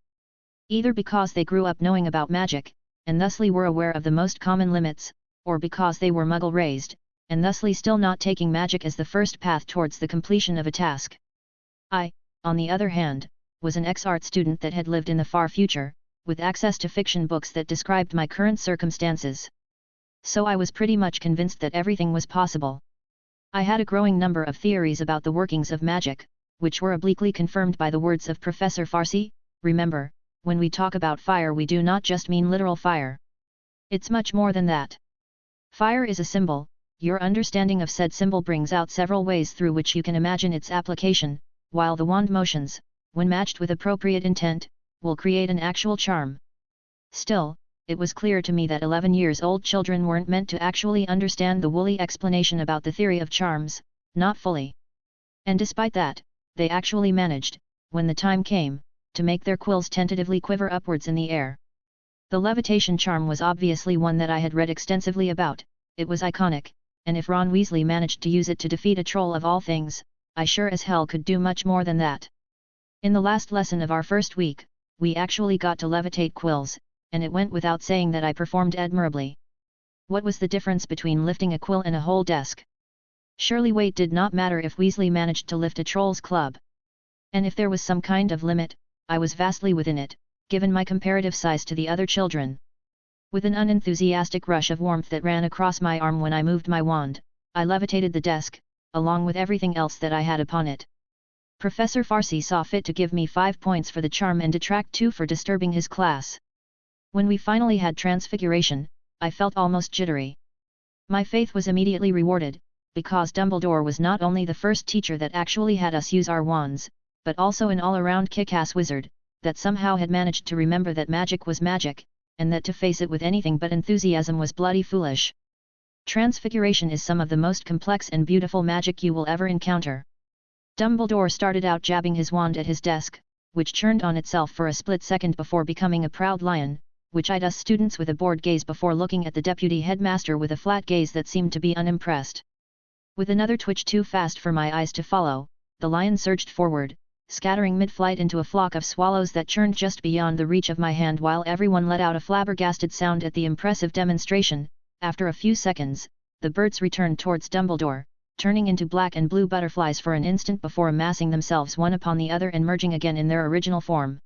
Either because they grew up knowing about magic, and thusly were aware of the most common limits, or because they were muggle-raised, and thusly still not taking magic as the first path towards the completion of a task. I, on the other hand, was an ex-art student that had lived in the far future, with access to fiction books that described my current circumstances. So I was pretty much convinced that everything was possible. I had a growing number of theories about the workings of magic, which were obliquely confirmed by the words of Professor Farsi. Remember, when we talk about fire we do not just mean literal fire. It's much more than that. Fire is a symbol. Your understanding of said symbol brings out several ways through which you can imagine its application, while the wand motions, when matched with appropriate intent, will create an actual charm. Still, it was clear to me that 11-year-old children weren't meant to actually understand the woolly explanation about the theory of charms, not fully. And despite that, they actually managed, when the time came, to make their quills tentatively quiver upwards in the air. The levitation charm was obviously one that I had read extensively about. It was iconic, and if Ron Weasley managed to use it to defeat a troll of all things, I sure as hell could do much more than that. In the last lesson of our first week, we actually got to levitate quills, and it went without saying that I performed admirably. What was the difference between lifting a quill and a whole desk? Surely weight did not matter if Weasley managed to lift a troll's club. And if there was some kind of limit, I was vastly within it, given my comparative size to the other children. With an unenthusiastic rush of warmth that ran across my arm when I moved my wand, I levitated the desk, along with everything else that I had upon it. Professor Farsi saw fit to give me 5 points for the charm and detract 2 for disturbing his class. When we finally had transfiguration, I felt almost jittery. My faith was immediately rewarded, because Dumbledore was not only the first teacher that actually had us use our wands, but also an all-around kick-ass wizard, that somehow had managed to remember that magic was magic, and that to face it with anything but enthusiasm was bloody foolish. Transfiguration is some of the most complex and beautiful magic you will ever encounter. Dumbledore started out jabbing his wand at his desk, which churned on itself for a split second before becoming a proud lion, which eyed us students with a bored gaze before looking at the deputy headmaster with a flat gaze that seemed to be unimpressed. With another twitch too fast for my eyes to follow, the lion surged forward, scattering mid-flight into a flock of swallows that churned just beyond the reach of my hand while everyone let out a flabbergasted sound at the impressive demonstration. After a few seconds, the birds returned towards Dumbledore, turning into black and blue butterflies for an instant before amassing themselves one upon the other and merging again in their original form.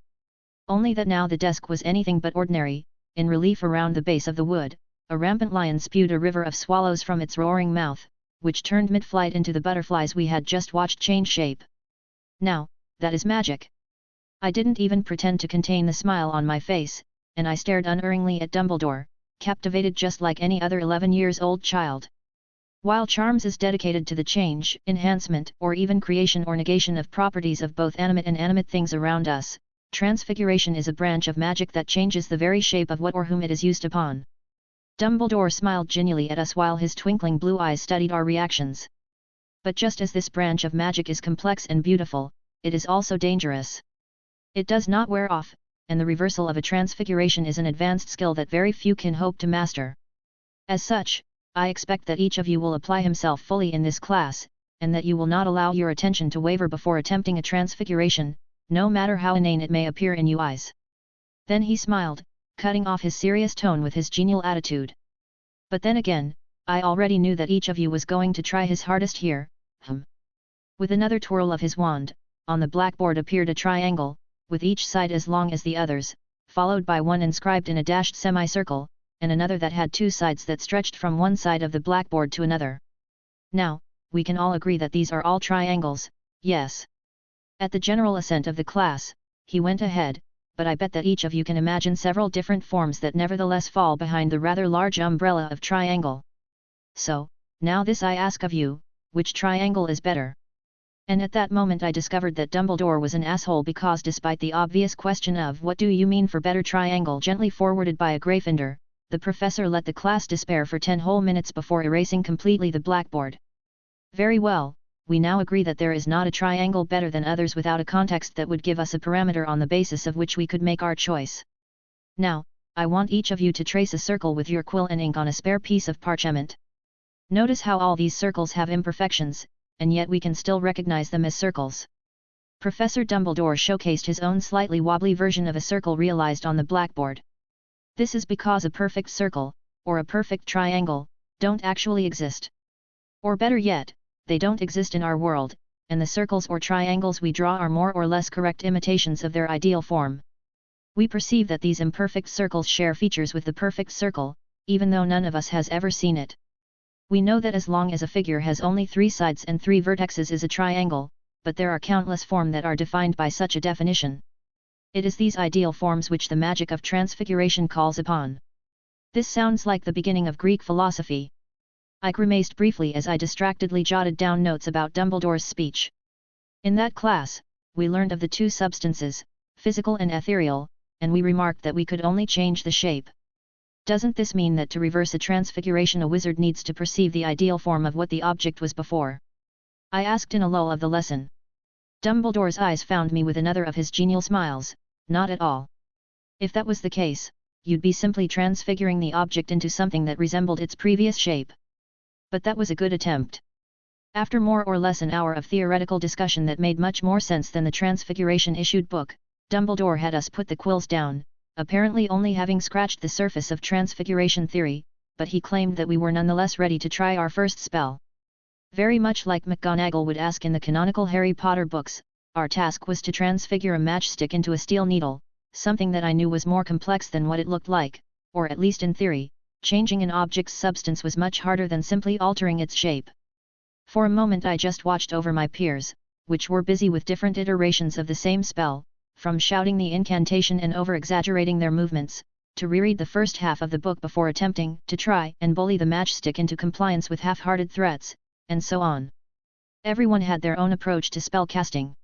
Only that now the desk was anything but ordinary. In relief around the base of the wood, a rampant lion spewed a river of swallows from its roaring mouth, which turned mid-flight into the butterflies we had just watched change shape. Now, that is magic. I didn't even pretend to contain the smile on my face, and I stared unerringly at Dumbledore, captivated just like any other 11-year-old child. While charms is dedicated to the change, enhancement, or even creation or negation of properties of both animate and inanimate things around us, transfiguration is a branch of magic that changes the very shape of what or whom it is used upon. Dumbledore smiled genially at us while his twinkling blue eyes studied our reactions. But just as this branch of magic is complex and beautiful, it is also dangerous. It does not wear off, and the reversal of a transfiguration is an advanced skill that very few can hope to master. As such, I expect that each of you will apply himself fully in this class, and that you will not allow your attention to waver before attempting a transfiguration, no matter how inane it may appear in you eyes. Then he smiled, cutting off his serious tone with his genial attitude. But then again, I already knew that each of you was going to try his hardest here. With another twirl of his wand, on the blackboard appeared a triangle, with each side as long as the others, followed by one inscribed in a dashed semicircle, and another that had 2 sides that stretched from one side of the blackboard to another. Now, we can all agree that these are all triangles, yes. At the general assent of the class, he went ahead, but I bet that each of you can imagine several different forms that nevertheless fall behind the rather large umbrella of triangle. So, now this I ask of you, which triangle is better? And at that moment I discovered that Dumbledore was an asshole because despite the obvious question of what do you mean for better triangle gently forwarded by a Gryffindor, the professor let the class despair for 10 whole minutes before erasing completely the blackboard. Very well, we now agree that there is not a triangle better than others without a context that would give us a parameter on the basis of which we could make our choice. Now, I want each of you to trace a circle with your quill and ink on a spare piece of parchment. Notice how all these circles have imperfections, and yet we can still recognize them as circles. Professor Dumbledore showcased his own slightly wobbly version of a circle realized on the blackboard. This is because a perfect circle, or a perfect triangle, don't actually exist. Or better yet, they don't exist in our world, and the circles or triangles we draw are more or less correct imitations of their ideal form. We perceive that these imperfect circles share features with the perfect circle, even though none of us has ever seen it. We know that as long as a figure has only 3 sides and 3 vertexes is a triangle, but there are countless forms that are defined by such a definition. It is these ideal forms which the magic of transfiguration calls upon. This sounds like the beginning of Greek philosophy. I grimaced briefly as I distractedly jotted down notes about Dumbledore's speech. In that class, we learned of the 2 substances, physical and ethereal, and we remarked that we could only change the shape. Doesn't this mean that to reverse a transfiguration a wizard needs to perceive the ideal form of what the object was before? I asked in a lull of the lesson. Dumbledore's eyes found me with another of his genial smiles. Not at all. If that was the case, you'd be simply transfiguring the object into something that resembled its previous shape. But that was a good attempt. After more or less an hour of theoretical discussion that made much more sense than the Transfiguration-issued book, Dumbledore had us put the quills down, apparently only having scratched the surface of Transfiguration theory, but he claimed that we were nonetheless ready to try our first spell. Very much like McGonagall would ask in the canonical Harry Potter books, our task was to transfigure a matchstick into a steel needle, something that I knew was more complex than what it looked like, or at least in theory, changing an object's substance was much harder than simply altering its shape. For a moment I just watched over my peers, which were busy with different iterations of the same spell, from shouting the incantation and over-exaggerating their movements, to reread the first half of the book before attempting to try and bully the matchstick into compliance with half-hearted threats, and so on. Everyone had their own approach to spell casting.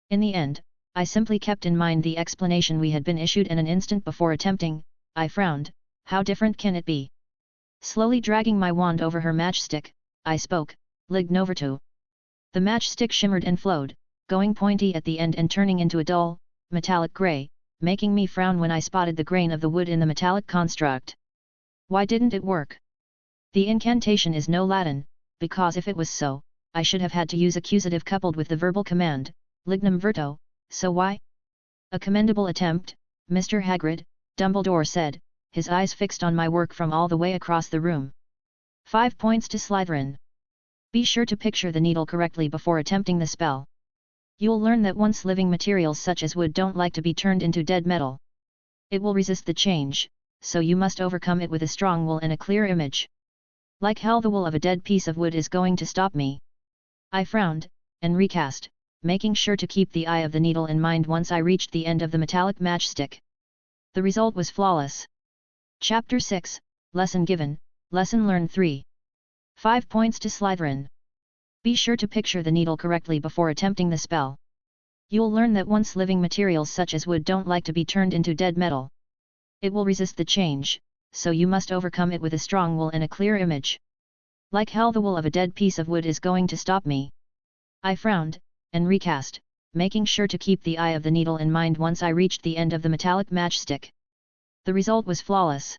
In the end, I simply kept in mind the explanation we had been issued, and an instant before attempting, I frowned. How different can it be? Slowly dragging my wand over her matchstick, I spoke, Lignovertu. The matchstick shimmered and flowed, going pointy at the end and turning into a dull, metallic grey, making me frown when I spotted the grain of the wood in the metallic construct. Why didn't it work? The incantation is no Latin, because if it was so, I should have had to use accusative coupled with the verbal command, Lignum verto, so why? A commendable attempt, Mr. Hagrid, Dumbledore said, his eyes fixed on my work from all the way across the room. 5 points to Slytherin. Be sure to picture the needle correctly before attempting the spell. You'll learn that once living materials such as wood don't like to be turned into dead metal. It will resist the change, so you must overcome it with a strong will and a clear image. Like hell, the will of a dead piece of wood is going to stop me. I frowned, and recast, making sure to keep the eye of the needle in mind once I reached the end of the metallic matchstick. The result was flawless. Chapter 6, Lesson Given, Lesson Learned 3. 5 points to Slytherin. Be sure to picture the needle correctly before attempting the spell. You'll learn that once living materials such as wood don't like to be turned into dead metal. It will resist the change, so you must overcome it with a strong will and a clear image. Like hell, the will of a dead piece of wood is going to stop me. I frowned, and recast, making sure to keep the eye of the needle in mind once I reached the end of the metallic matchstick. The result was flawless.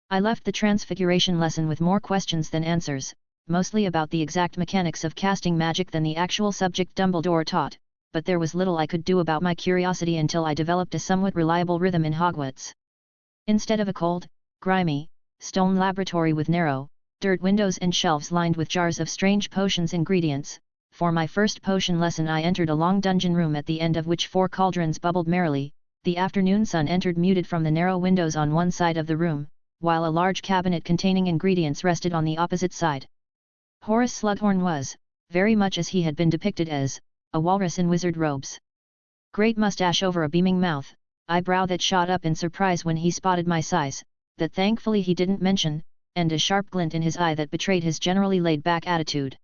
I left the Transfiguration lesson with more questions than answers, mostly about the exact mechanics of casting magic than the actual subject Dumbledore taught, but there was little I could do about my curiosity until I developed a somewhat reliable rhythm in Hogwarts. Instead of a cold, grimy, stone laboratory with narrow, dirt windows and shelves lined with jars of strange potions ingredients, for my first potion lesson I entered a long dungeon room at the end of which 4 cauldrons bubbled merrily. The afternoon sun entered muted from the narrow windows on one side of the room, while a large cabinet containing ingredients rested on the opposite side. Horace Slughorn was, very much as he had been depicted as, a walrus in wizard robes. Great mustache over a beaming mouth, eyebrow that shot up in surprise when he spotted my size, that thankfully he didn't mention, and a sharp glint in his eye that betrayed his generally laid-back attitude.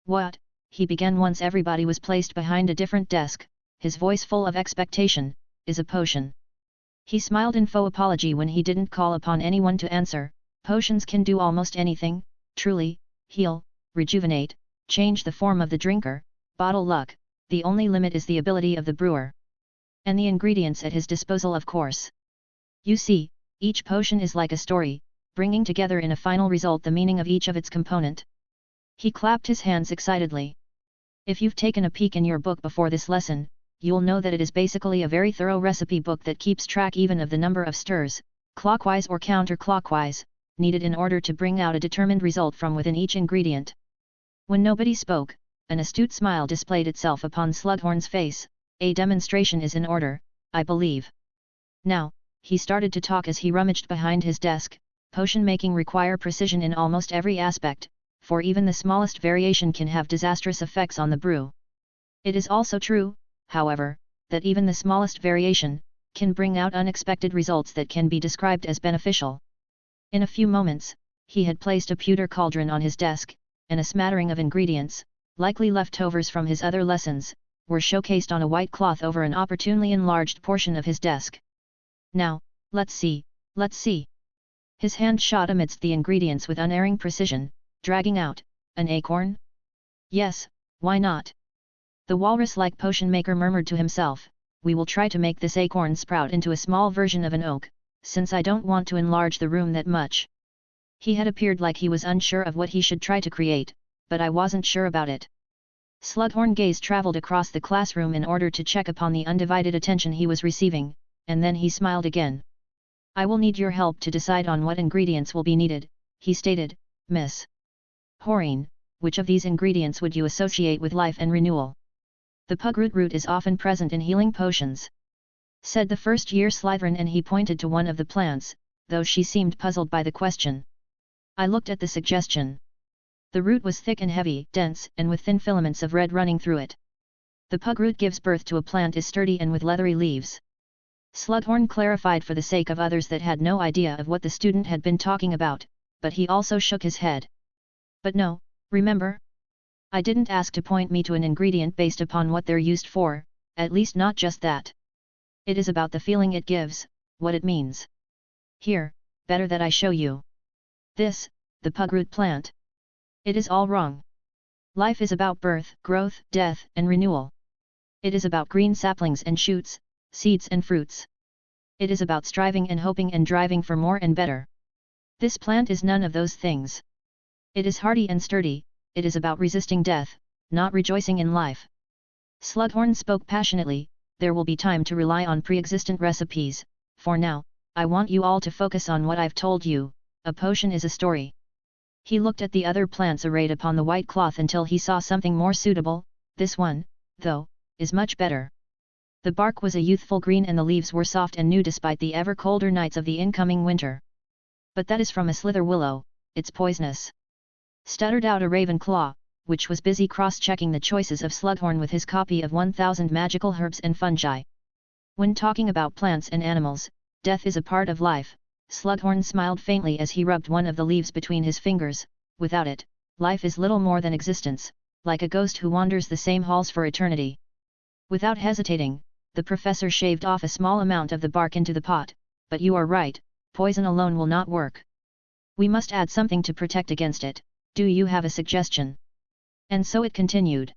What? He began once everybody was placed behind a different desk, his voice full of expectation, is a potion. He smiled in faux apology when he didn't call upon anyone to answer. Potions can do almost anything, truly, heal, rejuvenate, change the form of the drinker, bottle luck, the only limit is the ability of the brewer. And the ingredients at his disposal, of course. You see, each potion is like a story, bringing together in a final result the meaning of each of its component. He clapped his hands excitedly. If you've taken a peek in your book before this lesson, you'll know that it is basically a very thorough recipe book that keeps track even of the number of stirs, clockwise or counterclockwise, needed in order to bring out a determined result from within each ingredient. When nobody spoke, an astute smile displayed itself upon Slughorn's face. A demonstration is in order, I believe. Now, he started to talk as he rummaged behind his desk. potion making require precision in almost every aspect, for even the smallest variation can have disastrous effects on the brew. It is also true, however, that even the smallest variation can bring out unexpected results that can be described as beneficial. In a few moments, he had placed a pewter cauldron on his desk, and a smattering of ingredients, likely leftovers from his other lessons, were showcased on a white cloth over an opportunely enlarged portion of his desk. Now, let's see, let's see. His hand shot amidst the ingredients with unerring precision, dragging out an acorn? Yes, why not? The walrus-like potion maker murmured to himself, we will try to make this acorn sprout into a small version of an oak, since I don't want to enlarge the room that much. He had appeared like he was unsure of what he should try to create, but I wasn't sure about it. Slughorn's gaze traveled across the classroom in order to check upon the undivided attention he was receiving, and then he smiled again. I will need your help to decide on what ingredients will be needed, he stated, Miss Horine, which of these ingredients would you associate with life and renewal? The pugroot root is often present in healing potions, said the first-year Slytherin, and he pointed to one of the plants, though she seemed puzzled by the question. I looked at the suggestion. The root was thick and heavy, dense, and with thin filaments of red running through it. The pugroot gives birth to a plant is sturdy and with leathery leaves. Slughorn clarified for the sake of others that had no idea of what the student had been talking about, but he also shook his head. But no, remember? I didn't ask to point me to an ingredient based upon what they're used for, at least not just that. It is about the feeling it gives, what it means. Here, better that I show you. This, the pugroot plant. It is all wrong. Life is about birth, growth, death, and renewal. It is about green saplings and shoots, seeds and fruits. It is about striving and hoping and driving for more and better. This plant is none of those things. It is hardy and sturdy, it is about resisting death, not rejoicing in life. Slughorn spoke passionately, there will be time to rely on pre-existent recipes, for now, I want you all to focus on what I've told you, a potion is a story. He looked at the other plants arrayed upon the white cloth until he saw something more suitable. This one, though, is much better. The bark was a youthful green and the leaves were soft and new despite the ever colder nights of the incoming winter. But that is from a slither willow, it's poisonous, stuttered out a Ravenclaw, which was busy cross-checking the choices of Slughorn with his copy of 1000 Magical Herbs and Fungi. When talking about plants and animals, death is a part of life. Slughorn smiled faintly as he rubbed one of the leaves between his fingers. Without it, life is little more than existence, like a ghost who wanders the same halls for eternity. Without hesitating, the professor shaved off a small amount of the bark into the pot, but you are right, poison alone will not work. We must add something to protect against it. Do you have a suggestion? And so it continued.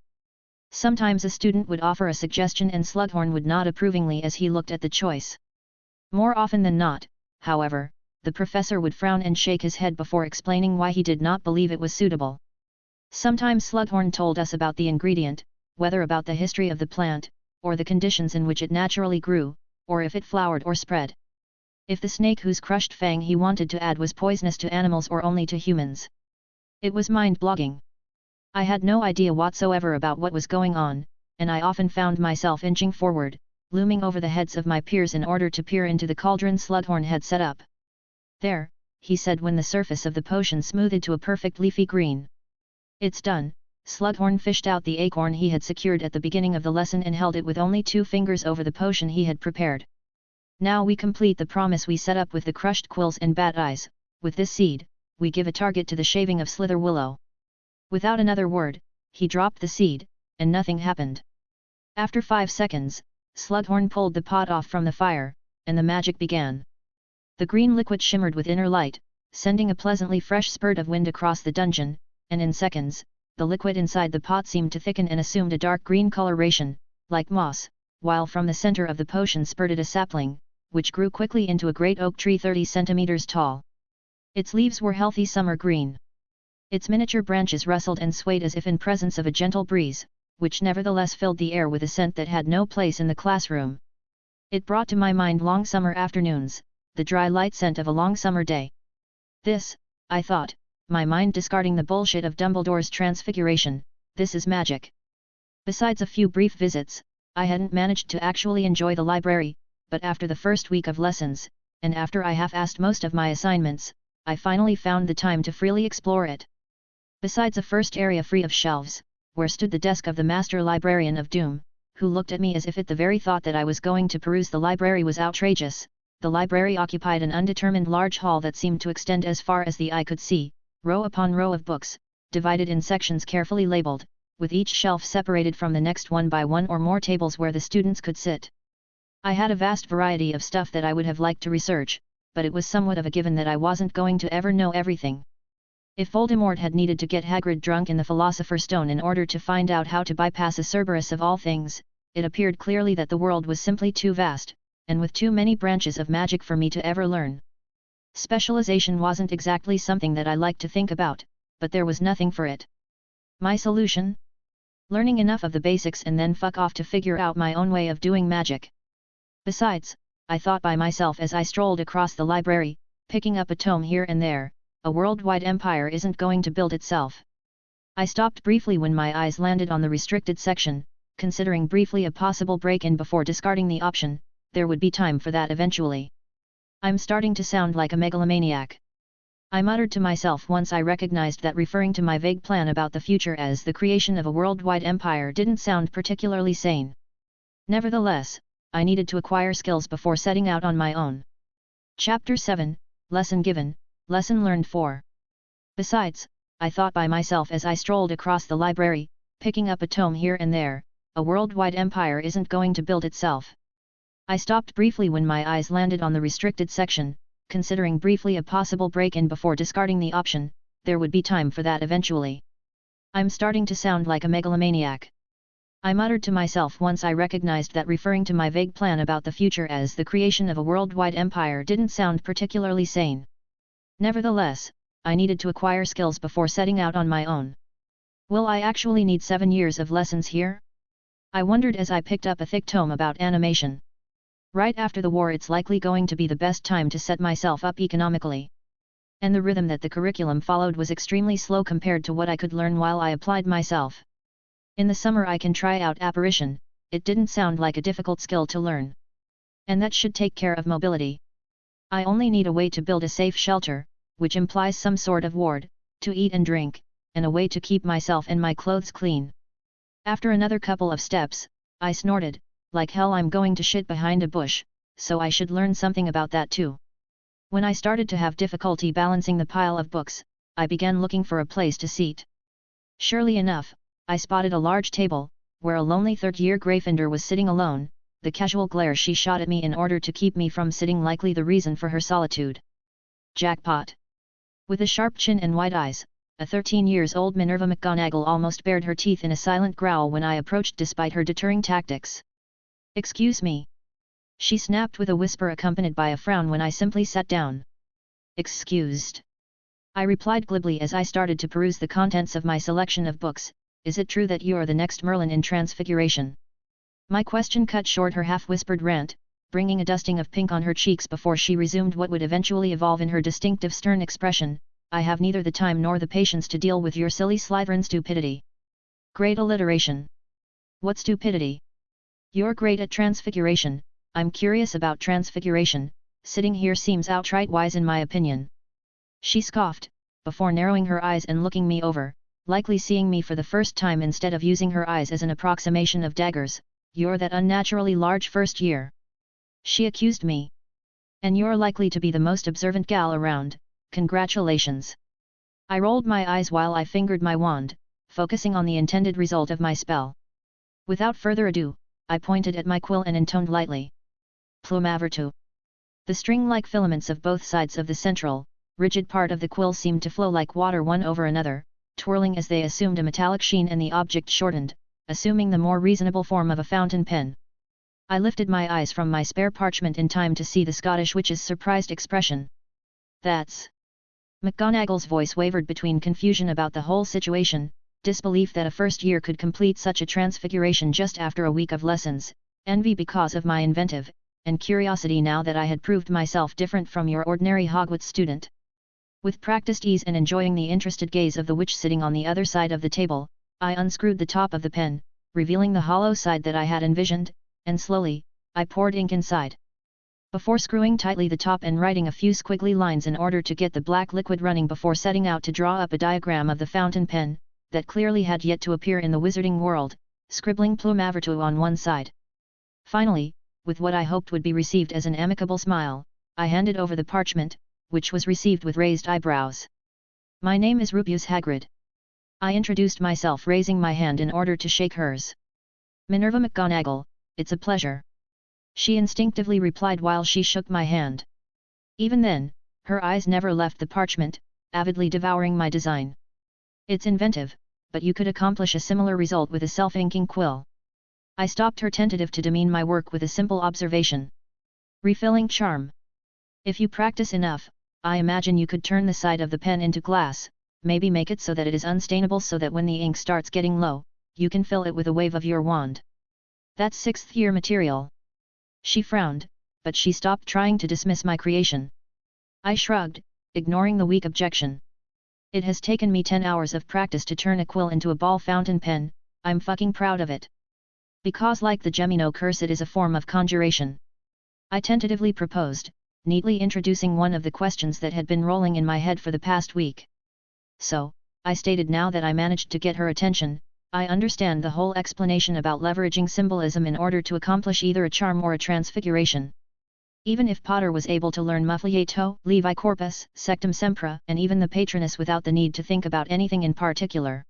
Sometimes a student would offer a suggestion and Slughorn would nod approvingly as he looked at the choice. More often than not, however, the professor would frown and shake his head before explaining why he did not believe it was suitable. Sometimes Slughorn told us about the ingredient, whether about the history of the plant, or the conditions in which it naturally grew, or if it flowered or spread. If the snake whose crushed fang he wanted to add was poisonous to animals or only to humans. It was mind-blogging. I had no idea whatsoever about what was going on, and I often found myself inching forward, looming over the heads of my peers in order to peer into the cauldron Slughorn had set up. There, he said when the surface of the potion smoothed to a perfect leafy green. It's done. Slughorn fished out the acorn he had secured at the beginning of the lesson and held it with only 2 fingers over the potion he had prepared. Now we complete the promise we set up with the crushed quills and bat eyes. With this seed, we give a target to the shaving of Slither Willow. Without another word, he dropped the seed, and nothing happened. After 5 seconds, Slughorn pulled the pot off from the fire, and the magic began. The green liquid shimmered with inner light, sending a pleasantly fresh spurt of wind across the dungeon, and in seconds, the liquid inside the pot seemed to thicken and assumed a dark green coloration, like moss, while from the center of the potion spurted a sapling, which grew quickly into a great oak tree 30 centimeters tall. Its leaves were healthy summer green. Its miniature branches rustled and swayed as if in presence of a gentle breeze, which nevertheless filled the air with a scent that had no place in the classroom. It brought to my mind long summer afternoons, the dry light scent of a long summer day. This, I thought, my mind discarding the bullshit of Dumbledore's transfiguration, this is magic. Besides a few brief visits, I hadn't managed to actually enjoy the library, but after the first week of lessons, and after I half-assed most of my assignments, I finally found the time to freely explore it. Besides a first area free of shelves, where stood the desk of the Master Librarian of Doom, who looked at me as if at the very thought that I was going to peruse the library was outrageous, the library occupied an undetermined large hall that seemed to extend as far as the eye could see, row upon row of books, divided in sections carefully labeled, with each shelf separated from the next one by one or more tables where the students could sit. I had a vast variety of stuff that I would have liked to research, but it was somewhat of a given that I wasn't going to ever know everything. If Voldemort had needed to get Hagrid drunk in the Philosopher's Stone in order to find out how to bypass a Cerberus of all things, it appeared clearly that the world was simply too vast, and with too many branches of magic for me to ever learn. Specialization wasn't exactly something that I liked to think about, but there was nothing for it. My solution? Learning enough of the basics and then fuck off to figure out my own way of doing magic. Besides, I thought by myself as I strolled across the library, picking up a tome here and there, a worldwide empire isn't going to build itself. I stopped briefly when my eyes landed on the restricted section, considering briefly a possible break-in before discarding the option. There would be time for that eventually. I'm starting to sound like a megalomaniac. I muttered to myself once I recognized that referring to my vague plan about the future as the creation of a worldwide empire didn't sound particularly sane. Nevertheless, I needed to acquire skills before setting out on my own. Chapter 7, Lesson Given, Lesson Learned 4. Besides, I thought by myself as I strolled across the library, picking up a tome here and there, a worldwide empire isn't going to build itself. I stopped briefly when my eyes landed on the restricted section, considering briefly a possible break-in before discarding the option. There would be time for that eventually. I'm starting to sound like a megalomaniac. I muttered to myself once I recognized that referring to my vague plan about the future as the creation of a worldwide empire didn't sound particularly sane. Nevertheless, I needed to acquire skills before setting out on my own. Will I actually need 7 years of lessons here? I wondered as I picked up a thick tome about animation. Right after the war it's likely going to be the best time to set myself up economically. And the rhythm that the curriculum followed was extremely slow compared to what I could learn while I applied myself. In the summer I can try out apparition, it didn't sound like a difficult skill to learn. And that should take care of mobility. I only need a way to build a safe shelter, which implies some sort of ward, to eat and drink, and a way to keep myself and my clothes clean. After another couple of steps, I snorted, like hell I'm going to shit behind a bush, so I should learn something about that too. When I started to have difficulty balancing the pile of books, I began looking for a place to seat. Surely enough, I spotted a large table, where a lonely third-year Gryffindor was sitting alone, the casual glare she shot at me in order to keep me from sitting likely the reason for her solitude. Jackpot! With a sharp chin and wide eyes, a 13-years-old Minerva McGonagall almost bared her teeth in a silent growl when I approached despite her deterring tactics. Excuse me. She snapped with a whisper accompanied by a frown when I simply sat down. Excused. I replied glibly as I started to peruse the contents of my selection of books. Is it true that you're the next Merlin in Transfiguration? My question cut short her half-whispered rant, bringing a dusting of pink on her cheeks before she resumed what would eventually evolve in her distinctive stern expression. I have neither the time nor the patience to deal with your silly Slytherin stupidity. Great alliteration. What stupidity? You're great at Transfiguration. I'm curious about Transfiguration. Sitting here seems outright wise in my opinion. She scoffed, before narrowing her eyes and looking me over, likely seeing me for the first time instead of using her eyes as an approximation of daggers. You're that unnaturally large first year. She accused me. And you're likely to be the most observant gal around. Congratulations. I rolled my eyes while I fingered my wand, focusing on the intended result of my spell. Without further ado, I pointed at my quill and intoned lightly. Plumavertu. The string-like filaments of both sides of the central, rigid part of the quill seemed to flow like water one over another, twirling as they assumed a metallic sheen and the object shortened, assuming the more reasonable form of a fountain pen. I lifted my eyes from my spare parchment in time to see the Scottish witch's surprised expression. That's... McGonagall's voice wavered between confusion about the whole situation, disbelief that a first year could complete such a transfiguration just after a week of lessons, envy because of my inventive, and curiosity now that I had proved myself different from your ordinary Hogwarts student. With practiced ease and enjoying the interested gaze of the witch sitting on the other side of the table, I unscrewed the top of the pen, revealing the hollow side that I had envisioned, and slowly, I poured ink inside. Before screwing tightly the top and writing a few squiggly lines in order to get the black liquid running before setting out to draw up a diagram of the fountain pen, that clearly had yet to appear in the wizarding world, scribbling plume avertu on one side. Finally, with what I hoped would be received as an amicable smile, I handed over the parchment, which was received with raised eyebrows. My name is Rubeus Hagrid. I introduced myself, raising my hand in order to shake hers. Minerva McGonagall, it's a pleasure. She instinctively replied while she shook my hand. Even then, her eyes never left the parchment, avidly devouring my design. It's inventive, but you could accomplish a similar result with a self-inking quill. I stopped her tentative to demean my work with a simple observation. Refilling charm. If you practice enough, I imagine you could turn the side of the pen into glass, maybe make it so that it is unstainable so that when the ink starts getting low, you can fill it with a wave of your wand. That's 6th year material. She frowned, but she stopped trying to dismiss my creation. I shrugged, ignoring the weak objection. It has taken me 10 hours of practice to turn a quill into a ball fountain pen, I'm fucking proud of it. Because like the Gemino curse, it is a form of conjuration. I tentatively proposed, neatly introducing one of the questions that had been rolling in my head for the past week. So, I stated now that I managed to get her attention, I understand the whole explanation about leveraging symbolism in order to accomplish either a charm or a transfiguration. Even if Potter was able to learn Muffliato, Levi Corpus, Sectum Sempra, and even the Patronus without the need to think about anything in particular.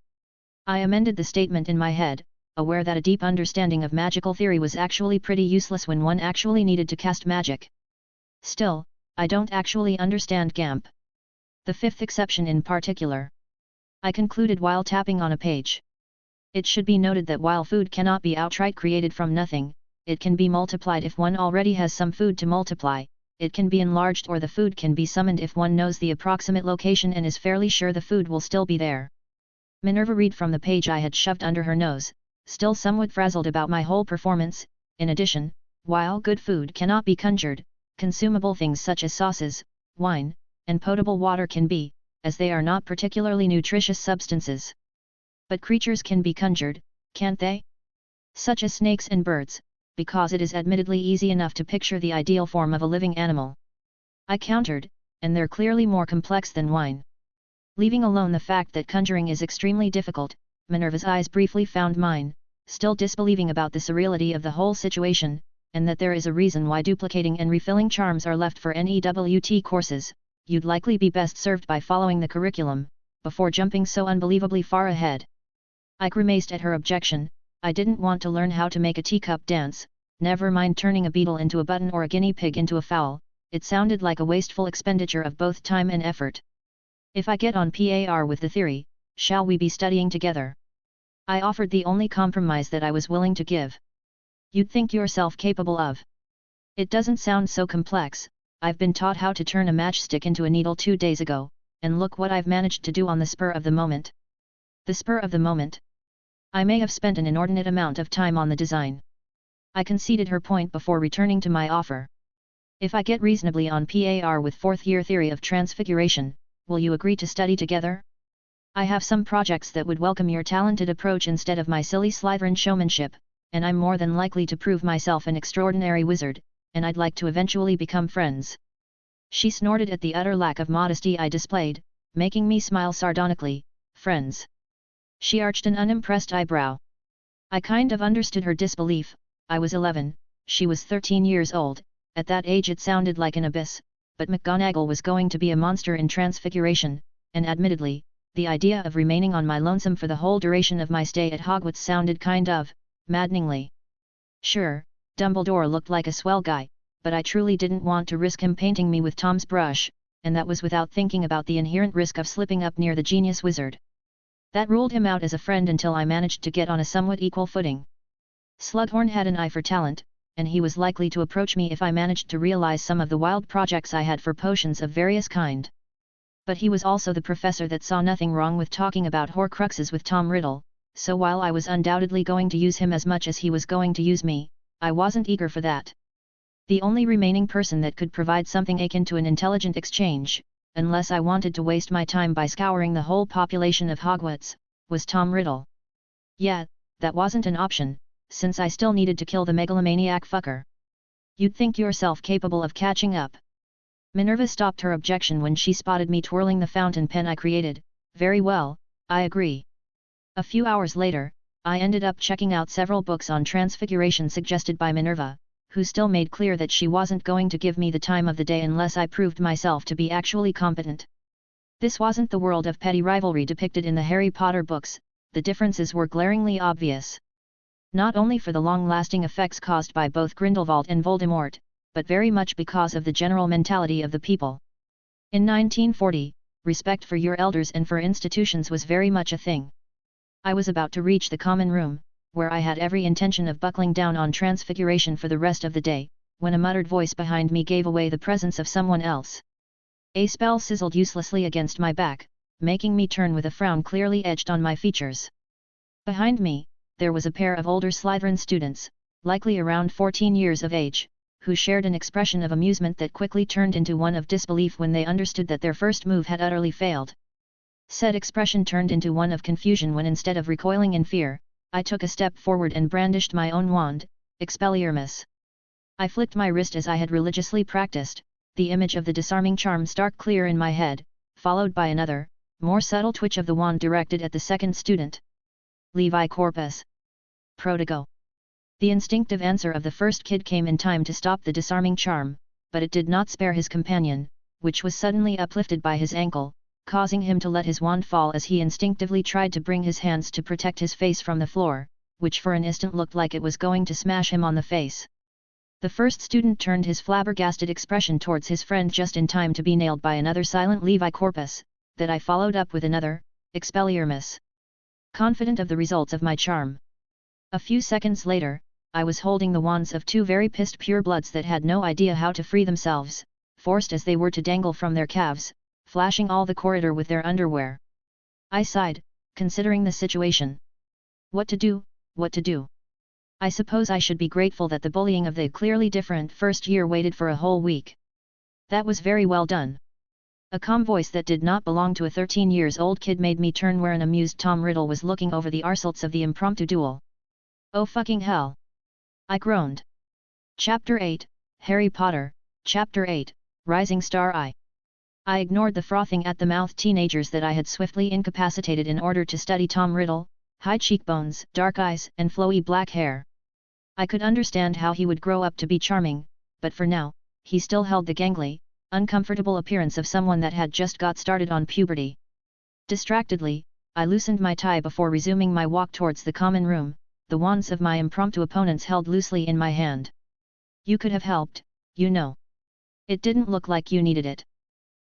I amended the statement in my head, aware that a deep understanding of magical theory was actually pretty useless when one actually needed to cast magic. Still, I don't actually understand GAMP. The fifth exception in particular. I concluded while tapping on a page. It should be noted that while food cannot be outright created from nothing, it can be multiplied if one already has some food to multiply, it can be enlarged or the food can be summoned if one knows the approximate location and is fairly sure the food will still be there. Minerva read from the page I had shoved under her nose, still somewhat frazzled about my whole performance. In addition, while good food cannot be conjured, consumable things such as sauces, wine, and potable water can be, as they are not particularly nutritious substances. But creatures can be conjured, can't they? Such as snakes and birds, because it is admittedly easy enough to picture the ideal form of a living animal. I countered, and they're clearly more complex than wine. Leaving alone the fact that conjuring is extremely difficult, Minerva's eyes briefly found mine, still disbelieving about the surreality of the whole situation, and that there is a reason why duplicating and refilling charms are left for NEWT courses. You'd likely be best served by following the curriculum, before jumping so unbelievably far ahead. I grimaced at her objection. I didn't want to learn how to make a teacup dance, never mind turning a beetle into a button or a guinea pig into a fowl. It sounded like a wasteful expenditure of both time and effort. If I get on par with the theory, shall we be studying together? I offered the only compromise that I was willing to give. You'd think yourself capable of. It doesn't sound so complex. I've been taught how to turn a matchstick into a needle 2 days ago, and look what I've managed to do on the spur of the moment. The spur of the moment. I may have spent an inordinate amount of time on the design. I conceded her point before returning to my offer. If I get reasonably on par with 4th year theory of transfiguration, will you agree to study together? I have some projects that would welcome your talented approach instead of my silly Slytherin showmanship, and I'm more than likely to prove myself an extraordinary wizard, and I'd like to eventually become friends. She snorted at the utter lack of modesty I displayed, making me smile sardonically. Friends. She arched an unimpressed eyebrow. I kind of understood her disbelief. I was 11, she was 13 years old, at that age it sounded like an abyss, but McGonagall was going to be a monster in transfiguration, and admittedly, the idea of remaining on my lonesome for the whole duration of my stay at Hogwarts sounded kind of maddeningly. Sure, Dumbledore looked like a swell guy, but I truly didn't want to risk him painting me with Tom's brush, and that was without thinking about the inherent risk of slipping up near the genius wizard. That ruled him out as a friend until I managed to get on a somewhat equal footing. Slughorn had an eye for talent, and he was likely to approach me if I managed to realize some of the wild projects I had for potions of various kind. But he was also the professor that saw nothing wrong with talking about Horcruxes with Tom Riddle, so while I was undoubtedly going to use him as much as he was going to use me, I wasn't eager for that. The only remaining person that could provide something akin to an intelligent exchange, unless I wanted to waste my time by scouring the whole population of Hogwarts, was Tom Riddle. Yeah, that wasn't an option, since I still needed to kill the megalomaniac fucker. You'd think yourself capable of catching up. Minerva stopped her objection when she spotted me twirling the fountain pen I created. Very well, I agree. A few hours later, I ended up checking out several books on transfiguration suggested by Minerva, who still made clear that she wasn't going to give me the time of the day unless I proved myself to be actually competent. This wasn't the world of petty rivalry depicted in the Harry Potter books. The differences were glaringly obvious. Not only for the long-lasting effects caused by both Grindelwald and Voldemort, but very much because of the general mentality of the people. In 1940, respect for your elders and for institutions was very much a thing. I was about to reach the common room, where I had every intention of buckling down on transfiguration for the rest of the day, when a muttered voice behind me gave away the presence of someone else. A spell sizzled uselessly against my back, making me turn with a frown clearly etched on my features. Behind me, there was a pair of older Slytherin students, likely around 14 years of age, who shared an expression of amusement that quickly turned into one of disbelief when they understood that their first move had utterly failed. Said expression turned into one of confusion when instead of recoiling in fear, I took a step forward and brandished my own wand, Expelliarmus. I flicked my wrist as I had religiously practiced, the image of the disarming charm stark clear in my head, followed by another, more subtle twitch of the wand directed at the second student. Levi Corpus. Protego. The instinctive answer of the first kid came in time to stop the disarming charm, but it did not spare his companion, which was suddenly uplifted by his ankle, causing him to let his wand fall as he instinctively tried to bring his hands to protect his face from the floor, which for an instant looked like it was going to smash him on the face. The first student turned his flabbergasted expression towards his friend just in time to be nailed by another silent Levi Corpus, that I followed up with another, Expelliarmus. Confident of the results of my charm. A few seconds later, I was holding the wands of two very pissed purebloods that had no idea how to free themselves, forced as they were to dangle from their calves, flashing all the corridor with their underwear. I sighed, considering the situation. What to do, what to do? I suppose I should be grateful that the bullying of the clearly different first year waited for a whole week. That was very well done. A calm voice that did not belong to a 13-year-old kid made me turn where an amused Tom Riddle was looking over the results of the impromptu duel. Oh fucking hell! I groaned. Chapter 8, Harry Potter, Chapter 8, Rising Star I ignored the frothing at the mouth teenagers that I had swiftly incapacitated in order to study Tom Riddle, high cheekbones, dark eyes, and flowy black hair. I could understand how he would grow up to be charming, but for now, he still held the gangly, uncomfortable appearance of someone that had just got started on puberty. Distractedly, I loosened my tie before resuming my walk towards the common room, the wands of my impromptu opponents held loosely in my hand. You could have helped, you know. It didn't look like you needed it.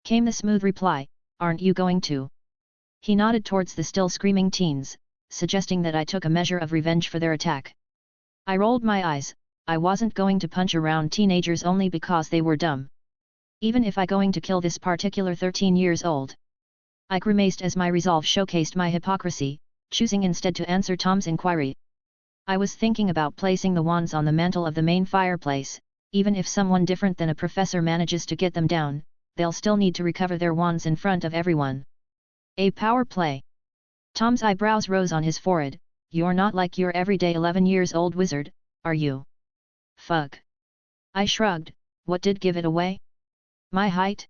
Came the smooth reply, aren't you going to? He nodded towards the still screaming teens, suggesting that I took a measure of revenge for their attack. I rolled my eyes. I wasn't going to punch around teenagers only because they were dumb. Even if I going to kill this particular 13-year-old. I grimaced as my resolve showcased my hypocrisy, choosing instead to answer Tom's inquiry. I was thinking about placing the wands on the mantle of the main fireplace. Even if someone different than a professor manages to get them down, they'll still need to recover their wands in front of everyone. A power play. Tom's eyebrows rose on his forehead. You're not like your everyday 11-year-old wizard, are you? Fuck. I shrugged. What did give it away? My height?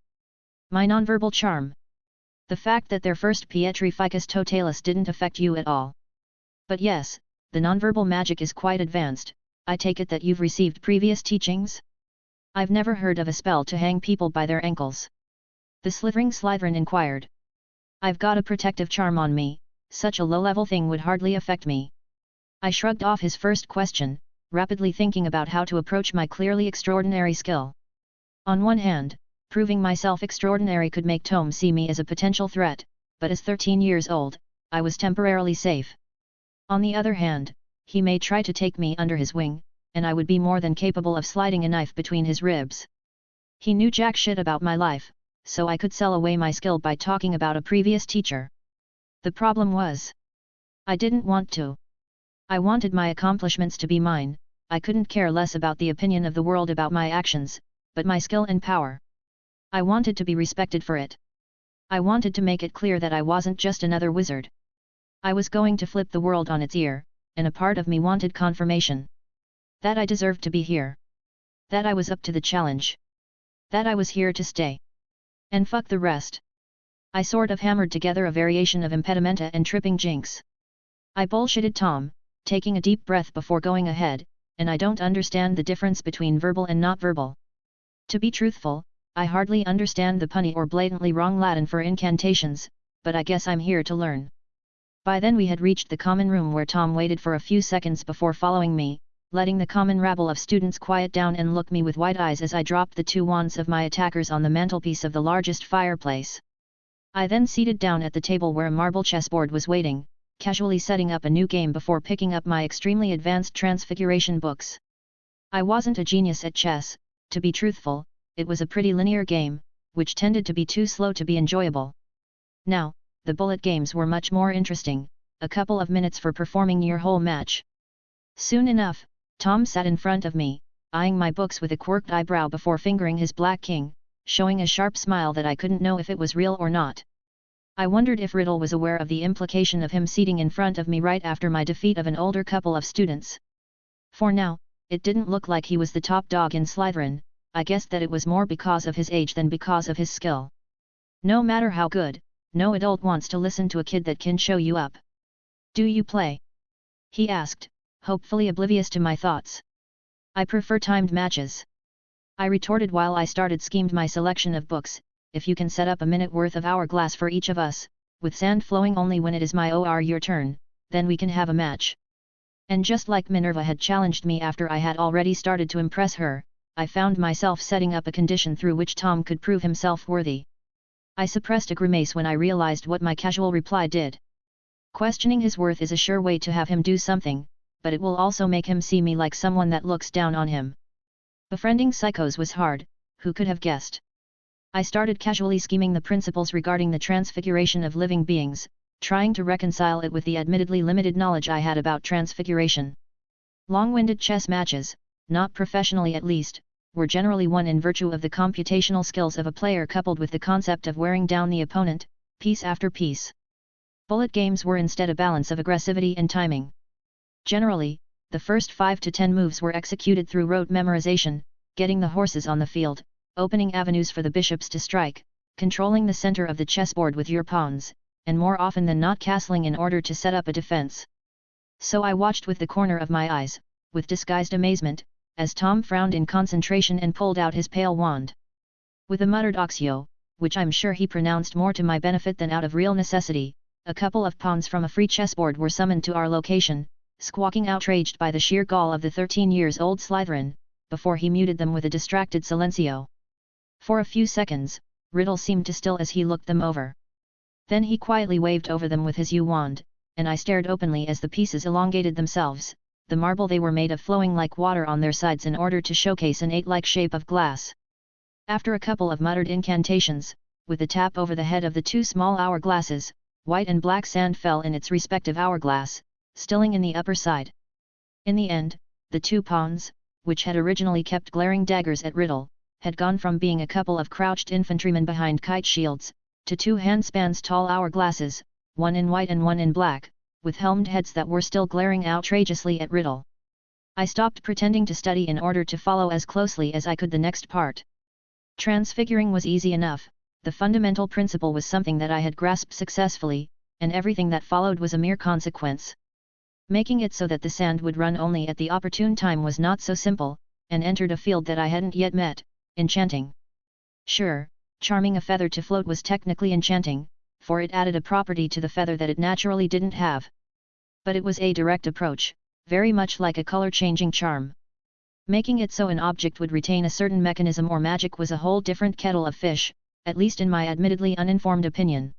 My nonverbal charm? The fact that their first Pietrificus Totalis didn't affect you at all. But yes, the nonverbal magic is quite advanced. I take it that you've received previous teachings? I've never heard of a spell to hang people by their ankles. The slithering Slytherin inquired. I've got a protective charm on me, such a low-level thing would hardly affect me. I shrugged off his first question, rapidly thinking about how to approach my clearly extraordinary skill. On one hand, proving myself extraordinary could make Tom see me as a potential threat, but as 13 years old, I was temporarily safe. On the other hand, he may try to take me under his wing, and I would be more than capable of sliding a knife between his ribs. He knew jack shit about my life, so I could sell away my skill by talking about a previous teacher. The problem was, I didn't want to. I wanted my accomplishments to be mine. I couldn't care less about the opinion of the world about my actions, but my skill and power. I wanted to be respected for it. I wanted to make it clear that I wasn't just another wizard. I was going to flip the world on its ear, and a part of me wanted confirmation that I deserved to be here. That I was up to the challenge. That I was here to stay. And fuck the rest. I sort of hammered together a variation of impedimenta and tripping jinx. I bullshitted Tom, taking a deep breath before going ahead, and I don't understand the difference between verbal and not verbal. To be truthful, I hardly understand the punny or blatantly wrong Latin for incantations, but I guess I'm here to learn. By then we had reached the common room where Tom waited for a few seconds before following me, letting the common rabble of students quiet down and look me with wide eyes as I dropped the 2 wands of my attackers on the mantelpiece of the largest fireplace. I then seated down at the table where a marble chessboard was waiting, casually setting up a new game before picking up my extremely advanced transfiguration books. I wasn't a genius at chess, to be truthful, it was a pretty linear game, which tended to be too slow to be enjoyable. Now, the bullet games were much more interesting, a couple of minutes for performing your whole match. Soon enough, Tom sat in front of me, eyeing my books with a quirked eyebrow before fingering his black king, showing a sharp smile that I couldn't know if it was real or not. I wondered if Riddle was aware of the implication of him seating in front of me right after my defeat of an older couple of students. For now, it didn't look like he was the top dog in Slytherin. I guessed that it was more because of his age than because of his skill. No matter how good, no adult wants to listen to a kid that can show you up. Do you play? He asked, hopefully oblivious to my thoughts. I prefer timed matches. I retorted while I schemed my selection of books. If you can set up a minute worth of hourglass for each of us, with sand flowing only when it is my or your turn, then we can have a match. And just like Minerva had challenged me after I had already started to impress her, I found myself setting up a condition through which Tom could prove himself worthy. I suppressed a grimace when I realized what my casual reply did. Questioning his worth is a sure way to have him do something, but it will also make him see me like someone that looks down on him. Befriending psychos was hard, who could have guessed? I started casually scheming the principles regarding the transfiguration of living beings, trying to reconcile it with the admittedly limited knowledge I had about transfiguration. Long-winded chess matches, not professionally at least, were generally won in virtue of the computational skills of a player coupled with the concept of wearing down the opponent, piece after piece. Bullet games were instead a balance of aggressivity and timing. Generally, the first 5 to 10 moves were executed through rote memorization, getting the horses on the field, opening avenues for the bishops to strike, controlling the center of the chessboard with your pawns, and more often than not castling in order to set up a defense. So I watched with the corner of my eyes, with disguised amazement, as Tom frowned in concentration and pulled out his pale wand. With a muttered oxio, which I'm sure he pronounced more to my benefit than out of real necessity, a couple of pawns from a free chessboard were summoned to our location, squawking outraged by the sheer gall of the 13-year-old Slytherin, before he muted them with a distracted silencio. For a few seconds, Riddle seemed to still as he looked them over. Then he quietly waved over them with his U-wand, and I stared openly as the pieces elongated themselves, the marble they were made of flowing like water on their sides in order to showcase an 8-like shape of glass. After a couple of muttered incantations, with a tap over the head of the 2 small hourglasses, white and black sand fell in its respective hourglass, stilling in the upper side. In the end, the 2 pawns, which had originally kept glaring daggers at Riddle, had gone from being a couple of crouched infantrymen behind kite shields, to 2 handspans tall hourglasses, one in white and one in black, with helmed heads that were still glaring outrageously at Riddle. I stopped pretending to study in order to follow as closely as I could the next part. Transfiguring was easy enough, the fundamental principle was something that I had grasped successfully, and everything that followed was a mere consequence. Making it so that the sand would run only at the opportune time was not so simple, and entered a field that I hadn't yet met. Enchanting. Sure, charming a feather to float was technically enchanting, for it added a property to the feather that it naturally didn't have. But it was a direct approach, very much like a color-changing charm. Making it so an object would retain a certain mechanism or magic was a whole different kettle of fish, at least in my admittedly uninformed opinion.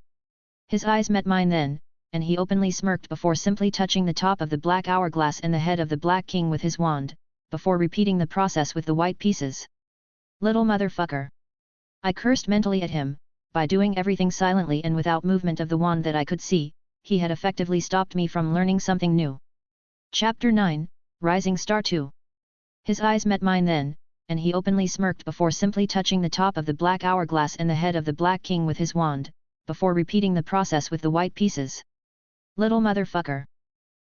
His eyes met mine then, and he openly smirked before simply touching the top of the black hourglass and the head of the Black King with his wand, before repeating the process with the white pieces. Little motherfucker. I cursed mentally at him. By doing everything silently and without movement of the wand that I could see, he had effectively stopped me from learning something new. Chapter 9, Rising Star 2. His eyes met mine then, and he openly smirked before simply touching the top of the black hourglass and the head of the Black King with his wand, before repeating the process with the white pieces. Little motherfucker.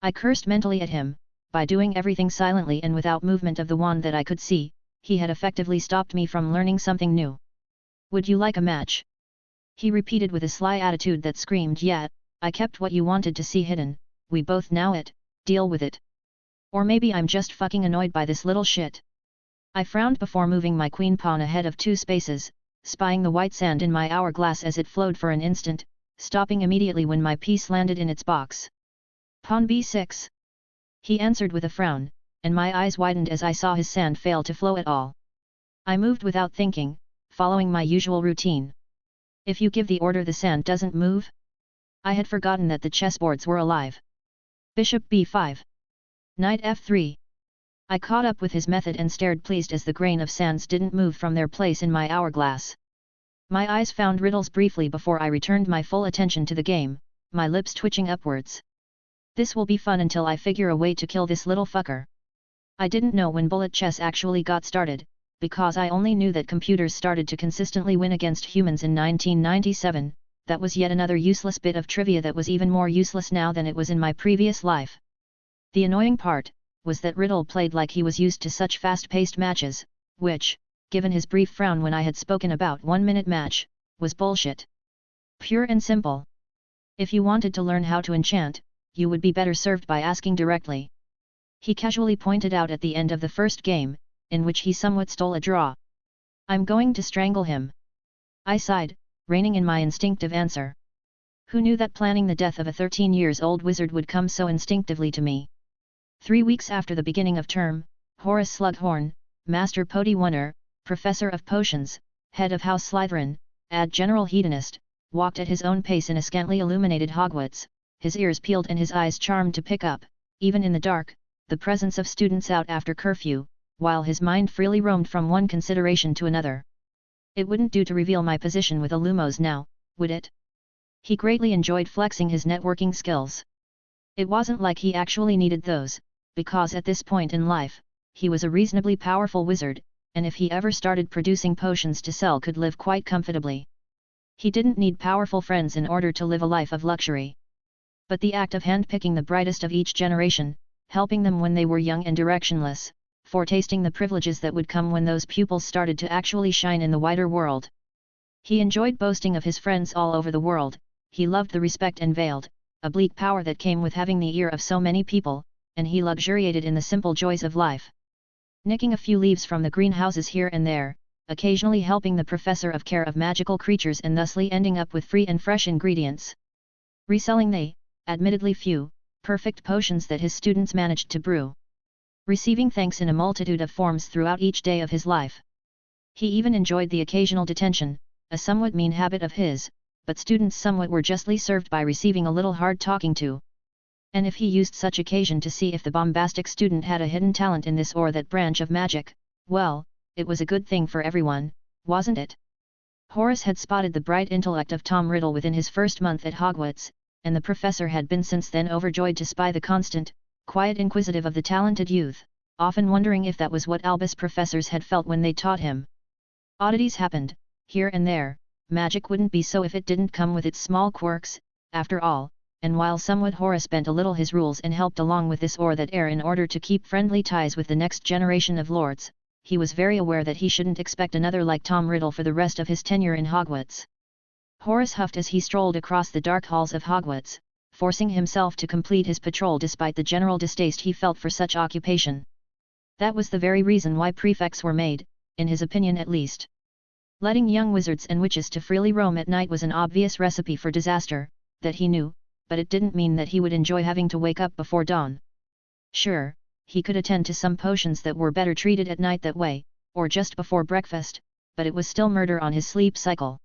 I cursed mentally at him. By doing everything silently and without movement of the wand that I could see, he had effectively stopped me from learning something new. "Would you like a match?" he repeated with a sly attitude that screamed, "Yeah, I kept what you wanted to see hidden, we both know it, deal with it. Or maybe I'm just fucking annoyed by this little shit." I frowned before moving my queen pawn ahead of 2 spaces, spying the white sand in my hourglass as it flowed for an instant, stopping immediately when my piece landed in its box. "Pawn b6. He answered with a frown, and my eyes widened as I saw his sand fail to flow at all. I moved without thinking, following my usual routine. "If you give the order the sand doesn't move?" I had forgotten that the chessboards were alive. "Bishop b5. Knight f3. I caught up with his method and stared pleased as the grain of sands didn't move from their place in my hourglass. My eyes found riddles briefly before I returned my full attention to the game, my lips twitching upwards. This will be fun until I figure a way to kill this little fucker. I didn't know when bullet chess actually got started, because I only knew that computers started to consistently win against humans in 1997, that was yet another useless bit of trivia that was even more useless now than it was in my previous life. The annoying part was that Riddle played like he was used to such fast-paced matches, which, given his brief frown when I had spoken about 1-minute match, was bullshit. Pure and simple. If you wanted to learn how to enchant, you would be better served by asking directly. He casually pointed out at the end of the first game, in which he somewhat stole a draw. "I'm going to strangle him." I sighed, reining in my instinctive answer. Who knew that planning the death of a 13-year-old wizard would come so instinctively to me? 3 weeks after the beginning of term, Horace Slughorn, Master Podiwunner, Professor of Potions, Head of House Slytherin, General Hedonist, walked at his own pace in a scantily illuminated Hogwarts, his ears peeled and his eyes charmed to pick up, even in the dark, the presence of students out after curfew, while his mind freely roamed from one consideration to another. It wouldn't do to reveal my position with Illumos now, would it? He greatly enjoyed flexing his networking skills. It wasn't like he actually needed those, because at this point in life, he was a reasonably powerful wizard, and if he ever started producing potions to sell could live quite comfortably. He didn't need powerful friends in order to live a life of luxury. But the act of handpicking the brightest of each generation, helping them when they were young and directionless, foretasting the privileges that would come when those pupils started to actually shine in the wider world. He enjoyed boasting of his friends all over the world, he loved the respect and veiled, oblique power that came with having the ear of so many people, and he luxuriated in the simple joys of life. Nicking a few leaves from the greenhouses here and there, occasionally helping the professor of care of magical creatures and thusly ending up with free and fresh ingredients. Reselling the, admittedly few, perfect potions that his students managed to brew. Receiving thanks in a multitude of forms throughout each day of his life. He even enjoyed the occasional detention, a somewhat mean habit of his, but students somewhat were justly served by receiving a little hard talking to. And if he used such occasion to see if the bombastic student had a hidden talent in this or that branch of magic, well, it was a good thing for everyone, wasn't it? Horace had spotted the bright intellect of Tom Riddle within his first month at Hogwarts, and the professor had been since then overjoyed to spy the constant, quiet inquisitive of the talented youth, often wondering if that was what Albus professors had felt when they taught him. Oddities happened, here and there, magic wouldn't be so if it didn't come with its small quirks, after all, and while somewhat Horace bent a little his rules and helped along with this or that air in order to keep friendly ties with the next generation of lords, he was very aware that he shouldn't expect another like Tom Riddle for the rest of his tenure in Hogwarts. Horace huffed as he strolled across the dark halls of Hogwarts, forcing himself to complete his patrol despite the general distaste he felt for such occupation. That was the very reason why prefects were made, in his opinion at least. Letting young wizards and witches to freely roam at night was an obvious recipe for disaster, that he knew, but it didn't mean that he would enjoy having to wake up before dawn. Sure, he could attend to some potions that were better treated at night that way, or just before breakfast, but it was still murder on his sleep cycle.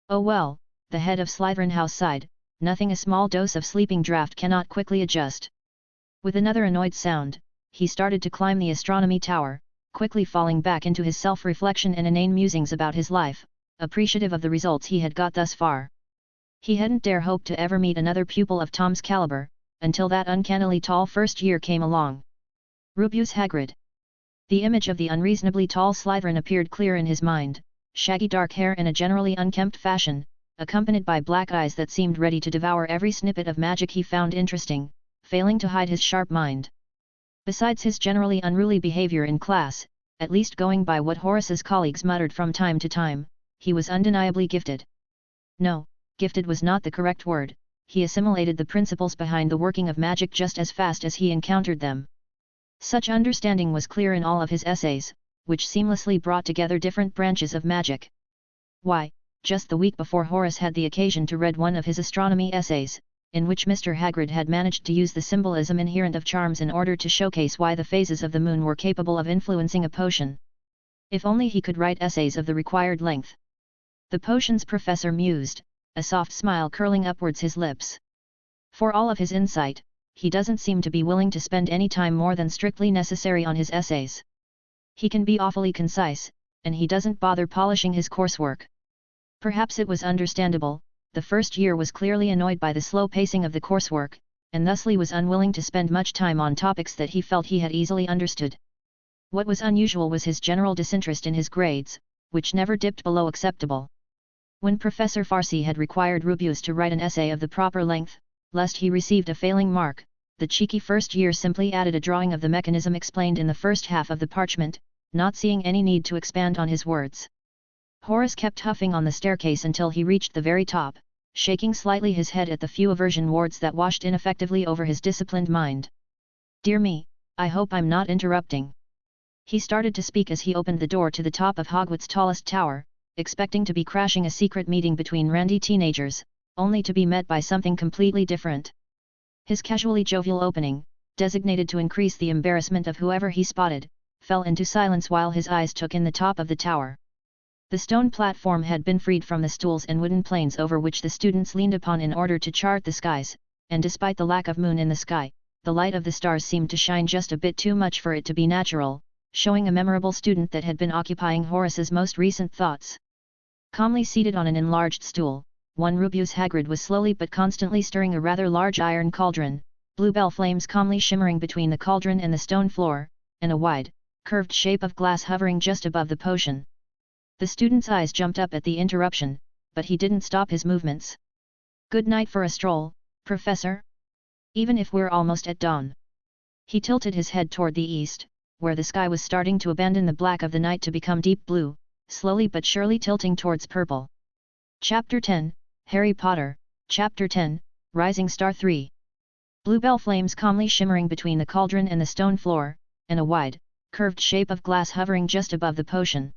Oh well, the head of Slytherin House sighed, nothing a small dose of sleeping draught cannot quickly adjust. With another annoyed sound, he started to climb the astronomy tower, quickly falling back into his self-reflection and inane musings about his life, appreciative of the results he had got thus far. He hadn't dare hope to ever meet another pupil of Tom's caliber, until that uncannily tall first year came along. Rubeus Hagrid. The image of the unreasonably tall Slytherin appeared clear in his mind, shaggy dark hair in a generally unkempt fashion, accompanied by black eyes that seemed ready to devour every snippet of magic he found interesting, failing to hide his sharp mind. Besides his generally unruly behavior in class, at least going by what Horace's colleagues muttered from time to time, he was undeniably gifted. No, gifted was not the correct word, he assimilated the principles behind the working of magic just as fast as he encountered them. Such understanding was clear in all of his essays, which seamlessly brought together different branches of magic. Why, just the week before Horace had the occasion to read one of his astronomy essays, in which Mr. Hagrid had managed to use the symbolism inherent of charms in order to showcase why the phases of the moon were capable of influencing a potion. If only he could write essays of the required length. The potions professor mused, a soft smile curling upwards his lips. For all of his insight, he doesn't seem to be willing to spend any time more than strictly necessary on his essays. He can be awfully concise, and he doesn't bother polishing his coursework. Perhaps it was understandable, the first year was clearly annoyed by the slow pacing of the coursework, and thusly was unwilling to spend much time on topics that he felt he had easily understood. What was unusual was his general disinterest in his grades, which never dipped below acceptable. When Professor Farcy had required Rubeus to write an essay of the proper length, lest he received a failing mark, the cheeky first year simply added a drawing of the mechanism explained in the first half of the parchment, not seeing any need to expand on his words. Horace kept huffing on the staircase until he reached the very top, shaking slightly his head at the few aversion wards that washed ineffectively over his disciplined mind. "Dear me, I hope I'm not interrupting." He started to speak as he opened the door to the top of Hogwarts' tallest tower, expecting to be crashing a secret meeting between randy teenagers, only to be met by something completely different. His casually jovial opening, designated to increase the embarrassment of whoever he spotted, fell into silence while his eyes took in the top of the tower. The stone platform had been freed from the stools and wooden planes over which the students leaned upon in order to chart the skies, and despite the lack of moon in the sky, the light of the stars seemed to shine just a bit too much for it to be natural, showing a memorable student that had been occupying Horace's most recent thoughts. Calmly seated on an enlarged stool, one Rubeus Hagrid was slowly but constantly stirring a rather large iron cauldron, bluebell flames calmly shimmering between the cauldron and the stone floor, and a wide, curved shape of glass hovering just above the potion. The student's eyes jumped up at the interruption, but he didn't stop his movements. "Good night for a stroll, Professor? Even if we're almost at dawn." He tilted his head toward the east, where the sky was starting to abandon the black of the night to become deep blue, slowly but surely tilting towards purple. Chapter 10, Harry Potter, Chapter 10, Rising Star 3. Bluebell flames calmly shimmering between the cauldron and the stone floor, and a wide, curved shape of glass hovering just above the potion.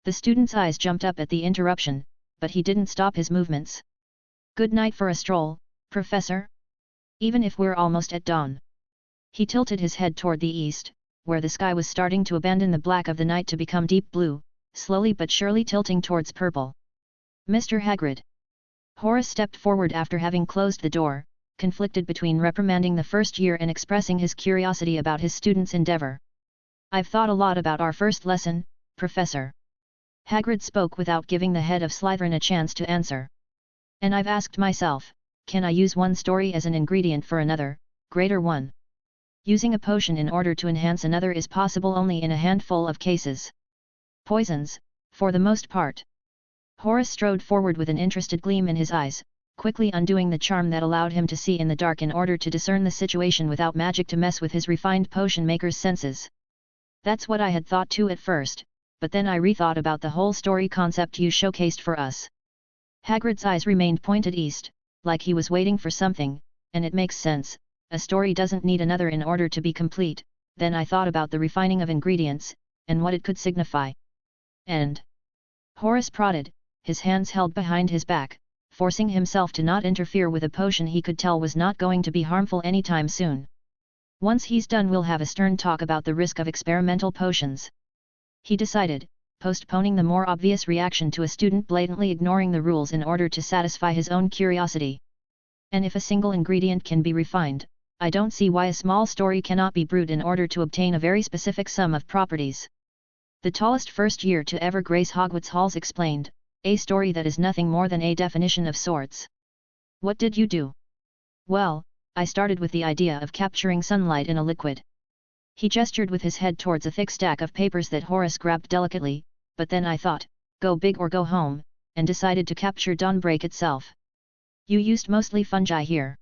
The student's eyes jumped up at the interruption, but he didn't stop his movements. "Good night for a stroll, Professor? Even if we're almost at dawn." He tilted his head toward the east, where the sky was starting to abandon the black of the night to become deep blue, slowly but surely tilting towards purple. "Mr. Hagrid." Horace stepped forward after having closed the door, conflicted between reprimanding the first year and expressing his curiosity about his student's endeavor. "I've thought a lot about our first lesson, Professor." Hagrid spoke without giving the head of Slytherin a chance to answer. "And I've asked myself, can I use one story as an ingredient for another, greater one? Using a potion in order to enhance another is possible only in a handful of cases. Poisons, for the most part." Horace strode forward with an interested gleam in his eyes, quickly undoing the charm that allowed him to see in the dark in order to discern the situation without magic to mess with his refined potion maker's senses. "That's what I had thought too at first, but then I rethought about the whole story concept you showcased for us." Hagrid's eyes remained pointed east, like he was waiting for something, "and it makes sense, a story doesn't need another in order to be complete. Then I thought about the refining of ingredients, and what it could signify." "And?" Horace prodded, his hands held behind his back, forcing himself to not interfere with a potion he could tell was not going to be harmful anytime soon. "Once he's done we'll have a stern talk about the risk of experimental potions," he decided, postponing the more obvious reaction to a student blatantly ignoring the rules in order to satisfy his own curiosity. "And if a single ingredient can be refined, I don't see why a small story cannot be brewed in order to obtain a very specific sum of properties." The tallest first year to ever grace Hogwarts halls explained, "A story that is nothing more than a definition of sorts." "What did you do?" "Well, I started with the idea of capturing sunlight in a liquid." He gestured with his head towards a thick stack of papers that Horace grabbed delicately, "but then I thought, go big or go home, and decided to capture Dawnbreak itself." "You used mostly fungi here,"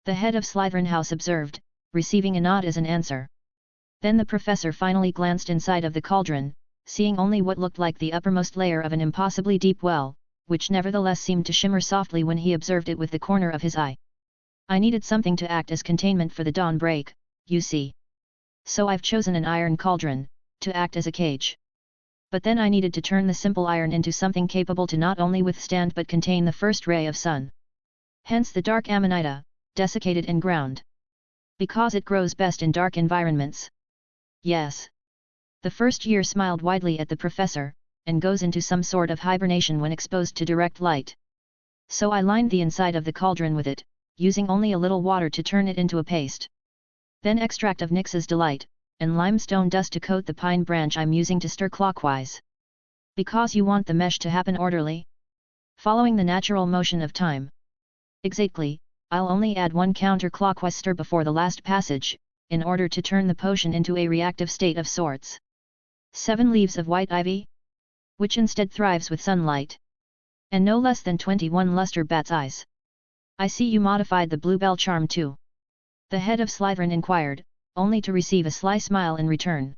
the head of Slytherin House observed, receiving a nod as an answer. Then the professor finally glanced inside of the cauldron, seeing only what looked like the uppermost layer of an impossibly deep well, which nevertheless seemed to shimmer softly when he observed it with the corner of his eye. I needed something to act as containment for the dawn break, you see. So I've chosen an iron cauldron, to act as a cage. But then I needed to turn the simple iron into something capable to not only withstand but contain the first ray of sun. Hence the dark amanita, desiccated and ground. Because it grows best in dark environments. Yes. The first year smiled widely at the professor, and goes into some sort of hibernation when exposed to direct light. So I lined the inside of the cauldron with it, using only a little water to turn it into a paste. Then extract of Nyx's delight, and limestone dust to coat the pine branch I'm using to stir clockwise. Because you want the mesh to happen orderly? Following the natural motion of time. Exactly, I'll only add one counterclockwise stir before the last passage, in order to turn the potion into a reactive state of sorts. 7 leaves of white ivy? Which instead thrives with sunlight. And no less than 21 luster bat's eyes. I see you modified the bluebell charm too. The head of Slytherin inquired, only to receive a sly smile in return.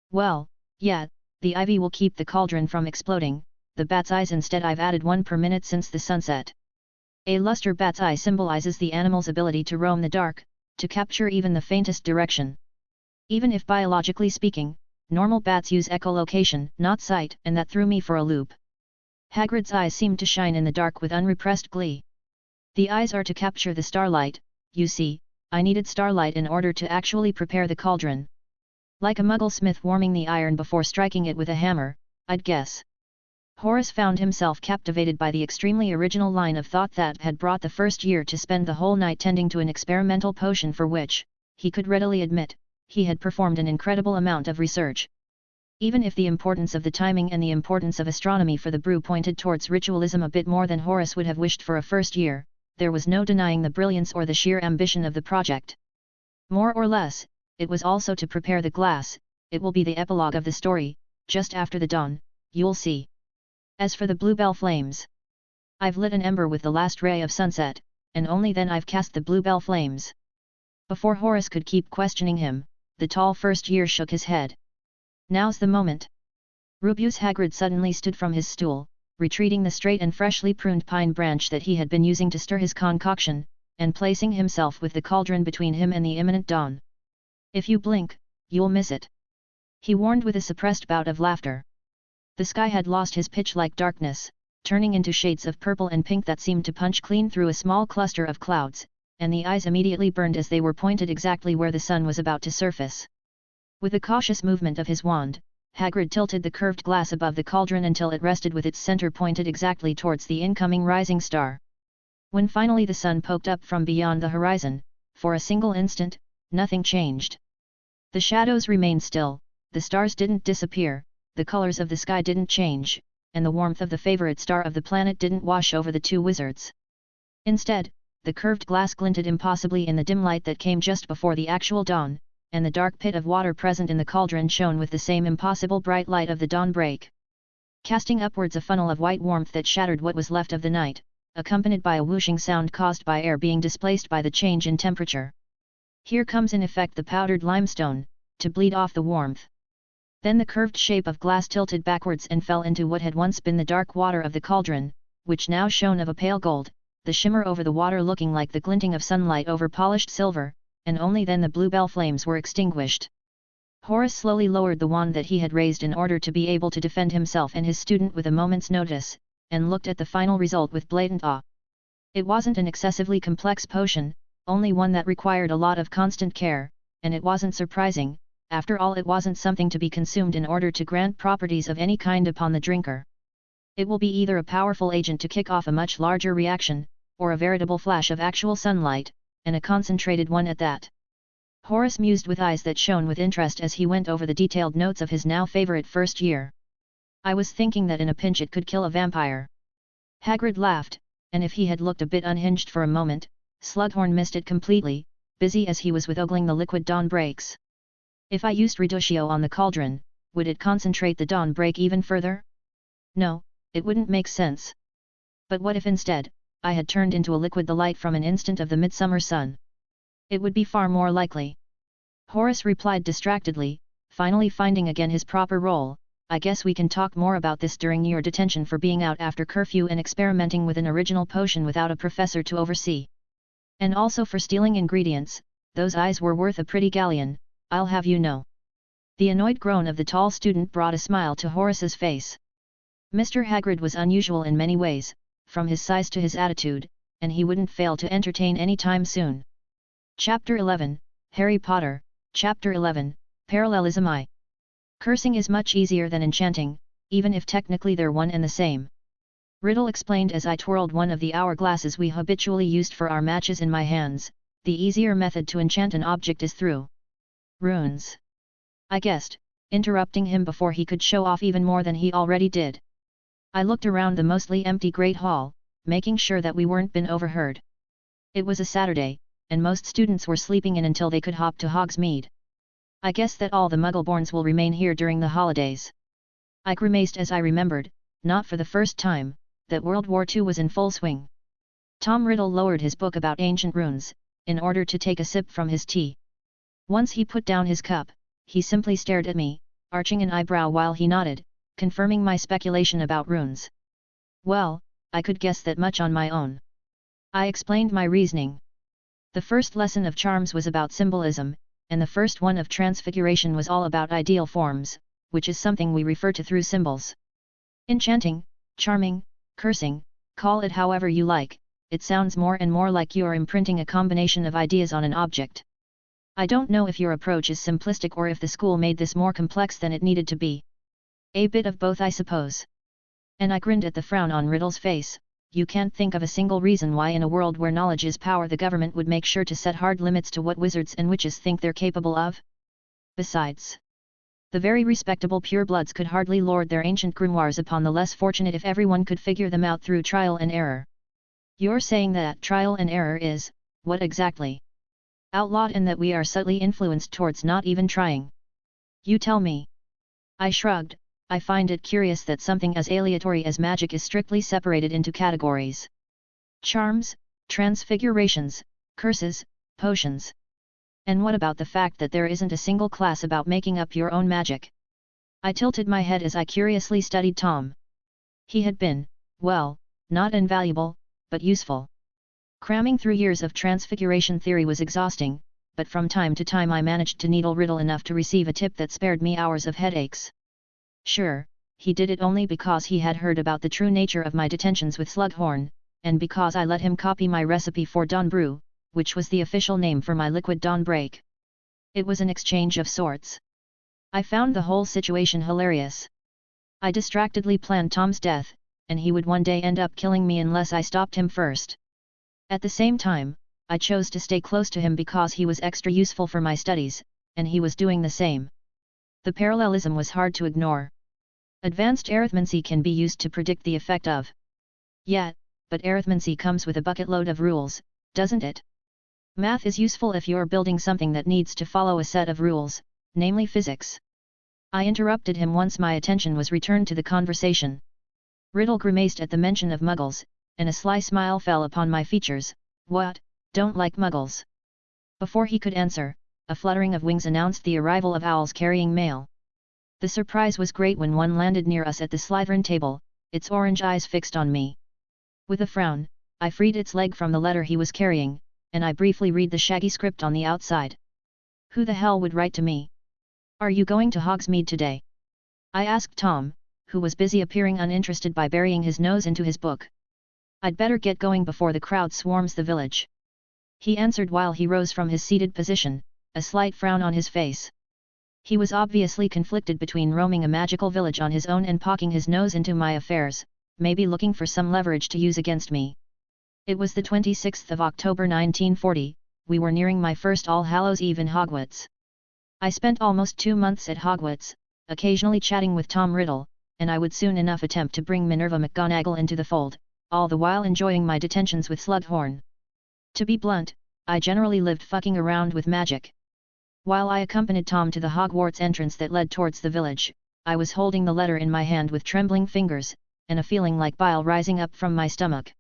Well, yeah, the ivy will keep the cauldron from exploding, the bat's eyes instead I've added 1 per minute since the sunset. A luster bat's eye symbolizes the animal's ability to roam the dark, to capture even the faintest direction. Even if biologically speaking, normal bats use echolocation, not sight, and that threw me for a loop. Hagrid's eyes seemed to shine in the dark with unrepressed glee. The eyes are to capture the starlight, you see. I needed starlight in order to actually prepare the cauldron. Like a muggle smith warming the iron before striking it with a hammer, I'd guess. Horace found himself captivated by the extremely original line of thought that had brought the first year to spend the whole night tending to an experimental potion for which, he could readily admit, he had performed an incredible amount of research. Even if the importance of the timing and the importance of astronomy for the brew pointed towards ritualism a bit more than Horace would have wished for a first year, there was no denying the brilliance or the sheer ambition of the project. More or less, it was also to prepare the glass. It will be the epilogue of the story, just after the dawn, you'll see. As for the bluebell flames, I've lit an ember with the last ray of sunset, and only then I've cast the bluebell flames. Before Horace could keep questioning him, the tall first year shook his head. Now's the moment. Rubeus Hagrid suddenly stood from his stool, retreating the straight and freshly pruned pine branch that he had been using to stir his concoction, and placing himself with the cauldron between him and the imminent dawn. If you blink, you'll miss it. He warned with a suppressed bout of laughter. The sky had lost his pitch-like darkness, turning into shades of purple and pink that seemed to punch clean through a small cluster of clouds, and the eyes immediately burned as they were pointed exactly where the sun was about to surface. With a cautious movement of his wand, Hagrid tilted the curved glass above the cauldron until it rested with its center pointed exactly towards the incoming rising star. When finally the sun poked up from beyond the horizon, for a single instant, nothing changed. The shadows remained still, the stars didn't disappear, the colors of the sky didn't change, and the warmth of the favorite star of the planet didn't wash over the two wizards. Instead, the curved glass glinted impossibly in the dim light that came just before the actual dawn, and the dark pit of water present in the cauldron shone with the same impossible bright light of the dawn break, casting upwards a funnel of white warmth that shattered what was left of the night, accompanied by a whooshing sound caused by air being displaced by the change in temperature. Here comes in effect the powdered limestone, to bleed off the warmth. Then the curved shape of glass tilted backwards and fell into what had once been the dark water of the cauldron, which now shone of a pale gold, the shimmer over the water looking like the glinting of sunlight over polished silver, and only then the bluebell flames were extinguished. Horace slowly lowered the wand that he had raised in order to be able to defend himself and his student with a moment's notice, and looked at the final result with blatant awe. It wasn't an excessively complex potion, only one that required a lot of constant care, and it wasn't surprising, after all it wasn't something to be consumed in order to grant properties of any kind upon the drinker. It will be either a powerful agent to kick off a much larger reaction, or a veritable flash of actual sunlight, and a concentrated one at that. Horace mused with eyes that shone with interest as he went over the detailed notes of his now favorite first year. I was thinking that in a pinch it could kill a vampire. Hagrid laughed, and if he had looked a bit unhinged for a moment, Slughorn missed it completely, busy as he was with ogling the liquid dawn breaks. If I used reductio on the cauldron, would it concentrate the dawn break even further? No, it wouldn't make sense. But what if instead, I had turned into a liquid the light from an instant of the midsummer sun? It would be far more likely. Horace replied distractedly, finally finding again his proper role. I guess we can talk more about this during your detention for being out after curfew and experimenting with an original potion without a professor to oversee. And also for stealing ingredients, those eyes were worth a pretty galleon, I'll have you know. The annoyed groan of the tall student brought a smile to Horace's face. Mr. Hagrid was unusual in many ways, from his size to his attitude, and he wouldn't fail to entertain any time soon. Chapter 11, Harry Potter, Chapter 11, Parallelism I. Cursing is much easier than enchanting, even if technically they're one and the same. Riddle explained as I twirled one of the hourglasses we habitually used for our matches in my hands. The easier method to enchant an object is through runes. I guessed, interrupting him before he could show off even more than he already did. I looked around the mostly empty Great Hall, making sure that we weren't been overheard. It was a Saturday, and most students were sleeping in until they could hop to Hogsmeade. I guess that all the Muggleborns will remain here during the holidays. I grimaced as I remembered, not for the first time, that World War II was in full swing. Tom Riddle lowered his book about ancient runes, in order to take a sip from his tea. Once he put down his cup, he simply stared at me, arching an eyebrow while he nodded, confirming my speculation about runes. Well, I could guess that much on my own. I explained my reasoning. The first lesson of charms was about symbolism, and the first one of transfiguration was all about ideal forms, which is something we refer to through symbols. Enchanting, charming, cursing, call it however you like, it sounds more and more like you are imprinting a combination of ideas on an object. I don't know if your approach is simplistic or if the school made this more complex than it needed to be. A bit of both, I suppose. And I grinned at the frown on Riddle's face. You can't think of a single reason why in a world where knowledge is power the government would make sure to set hard limits to what wizards and witches think they're capable of? Besides, the very respectable purebloods could hardly lord their ancient grimoires upon the less fortunate if everyone could figure them out through trial and error. You're saying that trial and error is, what exactly? Outlawed, and that we are subtly influenced towards not even trying. You tell me. I shrugged. I find it curious that something as aleatory as magic is strictly separated into categories. Charms, transfigurations, curses, potions. And what about the fact that there isn't a single class about making up your own magic? I tilted my head as I curiously studied Tom. He had been, well, not invaluable, but useful. Cramming through years of transfiguration theory was exhausting, but from time to time I managed to needle Riddle enough to receive a tip that spared me hours of headaches. Sure, he did it only because he had heard about the true nature of my detentions with Slughorn, and because I let him copy my recipe for Dawn Brew, which was the official name for my liquid dawn break. It was an exchange of sorts. I found the whole situation hilarious. I distractedly planned Tom's death, and he would one day end up killing me unless I stopped him first. At the same time, I chose to stay close to him because he was extra useful for my studies, and he was doing the same. The parallelism was hard to ignore. Advanced arithmancy can be used to predict the effect of. Yeah, but arithmancy comes with a bucket load of rules, doesn't it? Math is useful if you're building something that needs to follow a set of rules, namely physics. I interrupted him once my attention was returned to the conversation. Riddle grimaced at the mention of muggles, and a sly smile fell upon my features. What, don't like muggles? Before he could answer, a fluttering of wings announced the arrival of owls carrying mail. The surprise was great when one landed near us at the Slytherin table, its orange eyes fixed on me. With a frown, I freed its leg from the letter he was carrying, and I briefly read the shaggy script on the outside. Who the hell would write to me? Are you going to Hogsmeade today? I asked Tom, who was busy appearing uninterested by burying his nose into his book. I'd better get going before the crowd swarms the village. He answered while he rose from his seated position, a slight frown on his face. He was obviously conflicted between roaming a magical village on his own and poking his nose into my affairs, maybe looking for some leverage to use against me. It was the 26th of October 1940, we were nearing my first All Hallows Eve in Hogwarts. I spent almost 2 months at Hogwarts, occasionally chatting with Tom Riddle, and I would soon enough attempt to bring Minerva McGonagall into the fold, all the while enjoying my detentions with Slughorn. To be blunt, I generally lived fucking around with magic. While I accompanied Tom to the Hogwarts entrance that led towards the village, I was holding the letter in my hand with trembling fingers, and a feeling like bile rising up from my stomach.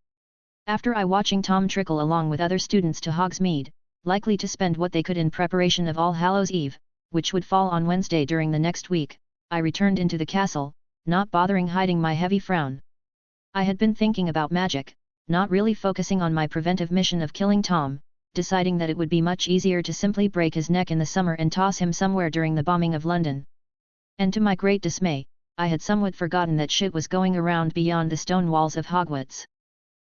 After watching Tom trickle along with other students to Hogsmeade, likely to spend what they could in preparation of All Hallows' Eve, which would fall on Wednesday during the next week. I returned into the castle, not bothering hiding my heavy frown. I had been thinking about magic, not really focusing on my preventive mission of killing Tom, deciding that it would be much easier to simply break his neck in the summer and toss him somewhere during the bombing of London. And to my great dismay, I had somewhat forgotten that shit was going around beyond the stone walls of Hogwarts.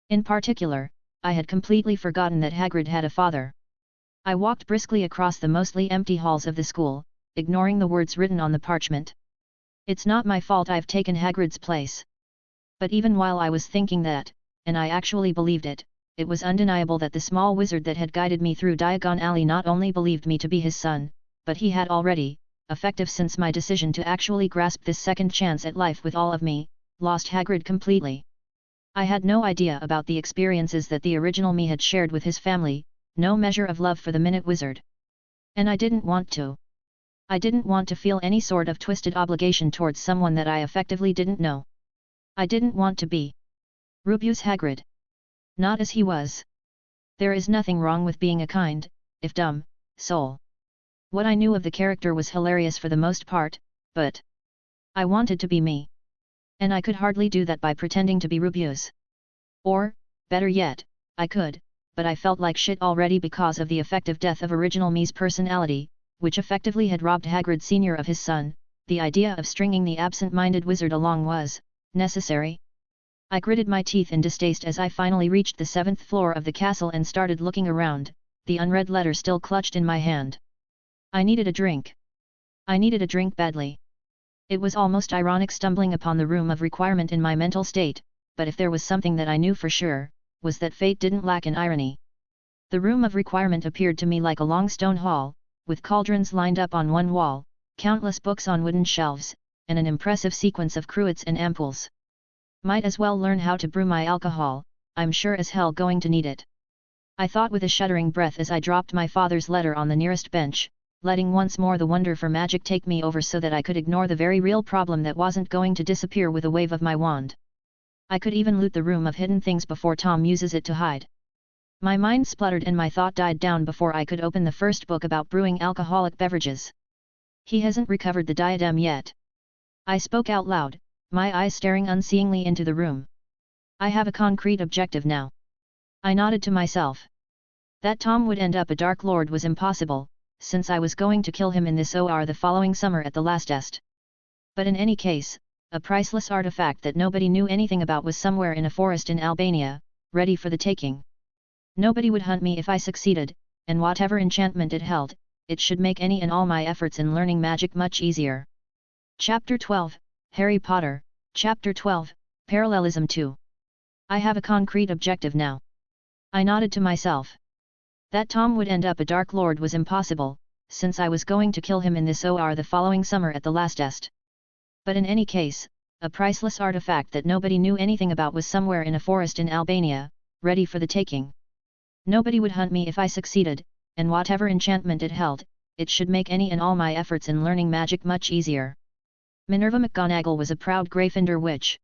In particular, I had completely forgotten that Hagrid had a father. I walked briskly across the mostly empty halls of the school, ignoring the words written on the parchment. It's not my fault I've taken Hagrid's place. But even while I was thinking that, and I actually believed it, it was undeniable that the small wizard that had guided me through Diagon Alley not only believed me to be his son, but he had already, effective since my decision to actually grasp this second chance at life with all of me, lost Hagrid completely. I had no idea about the experiences that the original me had shared with his family, no measure of love for the Minute Wizard. And I didn't want to. I didn't want to feel any sort of twisted obligation towards someone that I effectively didn't know. I didn't want to be Rubeus Hagrid. Not as he was. There is nothing wrong with being a kind, if dumb, soul. What I knew of the character was hilarious for the most part, but I wanted to be me. And I could hardly do that by pretending to be Rubeus. Or, better yet, I could, but I felt like shit already because of the effective death of original me's personality, which effectively had robbed Hagrid Sr. of his son. The idea of stringing the absent-minded wizard along was necessary. I gritted my teeth in distaste as I finally reached the 7th floor of the castle and started looking around, the unread letter still clutched in my hand. I needed a drink. I needed a drink badly. It was almost ironic stumbling upon the room of requirement in my mental state, but if there was something that I knew for sure, was that fate didn't lack in irony. The room of requirement appeared to me like a long stone hall, with cauldrons lined up on one wall, countless books on wooden shelves, and an impressive sequence of cruets and ampoules. Might as well learn how to brew my alcohol, I'm sure as hell going to need it. I thought with a shuddering breath as I dropped my father's letter on the nearest bench, letting once more the wonder for magic take me over so that I could ignore the very real problem that wasn't going to disappear with a wave of my wand. I could even loot the room of hidden things before Tom uses it to hide. My mind spluttered and my thought died down before I could open the first book about brewing alcoholic beverages. He hasn't recovered the diadem yet. I spoke out loud, my eyes staring unseeingly into the room. I have a concrete objective now. I nodded to myself. That Tom would end up a Dark Lord was impossible, since I was going to kill him in this OR the following summer at the last est. But in any case, a priceless artifact that nobody knew anything about was somewhere in a forest in Albania, ready for the taking. Nobody would hunt me if I succeeded, and whatever enchantment it held, it should make any and all my efforts in learning magic much easier. Chapter 12, Harry Potter, Chapter 12, Parallelism 2. I have a concrete objective now. I nodded to myself. That Tom would end up a Dark Lord was impossible, since I was going to kill him in this OR the following summer at the last est. But in any case, a priceless artifact that nobody knew anything about was somewhere in a forest in Albania, ready for the taking. Nobody would hunt me if I succeeded, and whatever enchantment it held, it should make any and all my efforts in learning magic much easier. Minerva McGonagall was a proud Gryffindor witch.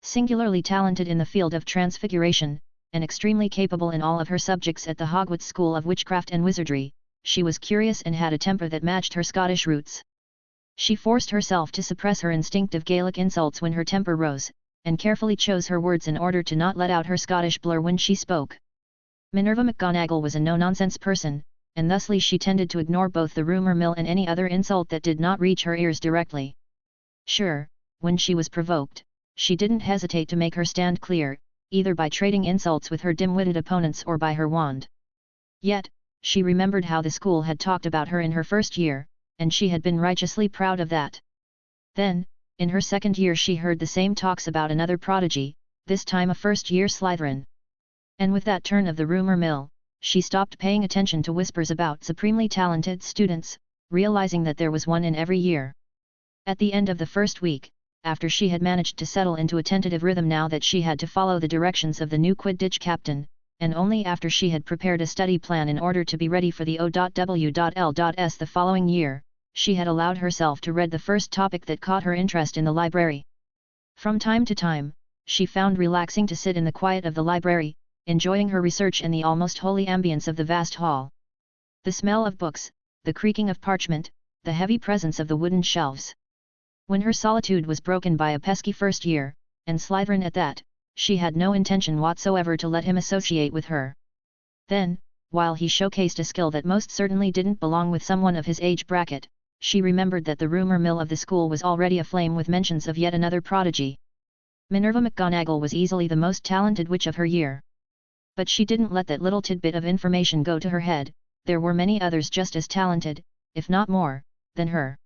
Singularly talented in the field of transfiguration, and extremely capable in all of her subjects at the Hogwarts School of Witchcraft and Wizardry, she was curious and had a temper that matched her Scottish roots. She forced herself to suppress her instinctive Gaelic insults when her temper rose, and carefully chose her words in order to not let out her Scottish blur when she spoke. Minerva McGonagall was a no-nonsense person, and thusly she tended to ignore both the rumour mill and any other insult that did not reach her ears directly. Sure, when she was provoked, she didn't hesitate to make her stand clear, either by trading insults with her dim-witted opponents or by her wand. Yet, she remembered how the school had talked about her in her first year, and she had been righteously proud of that. Then, in her second year she heard the same talks about another prodigy, this time a first-year Slytherin. And with that turn of the rumour mill, she stopped paying attention to whispers about supremely talented students, realizing that there was one in every year. At the end of the first week, after she had managed to settle into a tentative rhythm now that she had to follow the directions of the new Quidditch captain, and only after she had prepared a study plan in order to be ready for the O.W.L.S. the following year, she had allowed herself to read the first topic that caught her interest in the library. From time to time, she found relaxing to sit in the quiet of the library, enjoying her research and the almost holy ambience of the vast hall. The smell of books, the creaking of parchment, the heavy presence of the wooden shelves. When her solitude was broken by a pesky first year, and Slytherin at that, she had no intention whatsoever to let him associate with her. Then, while he showcased a skill that most certainly didn't belong with someone of his age bracket, she remembered that the rumour mill of the school was already aflame with mentions of yet another prodigy. Minerva McGonagall was easily the most talented witch of her year. But she didn't let that little tidbit of information go to her head. There were many others just as talented, if not more, than her.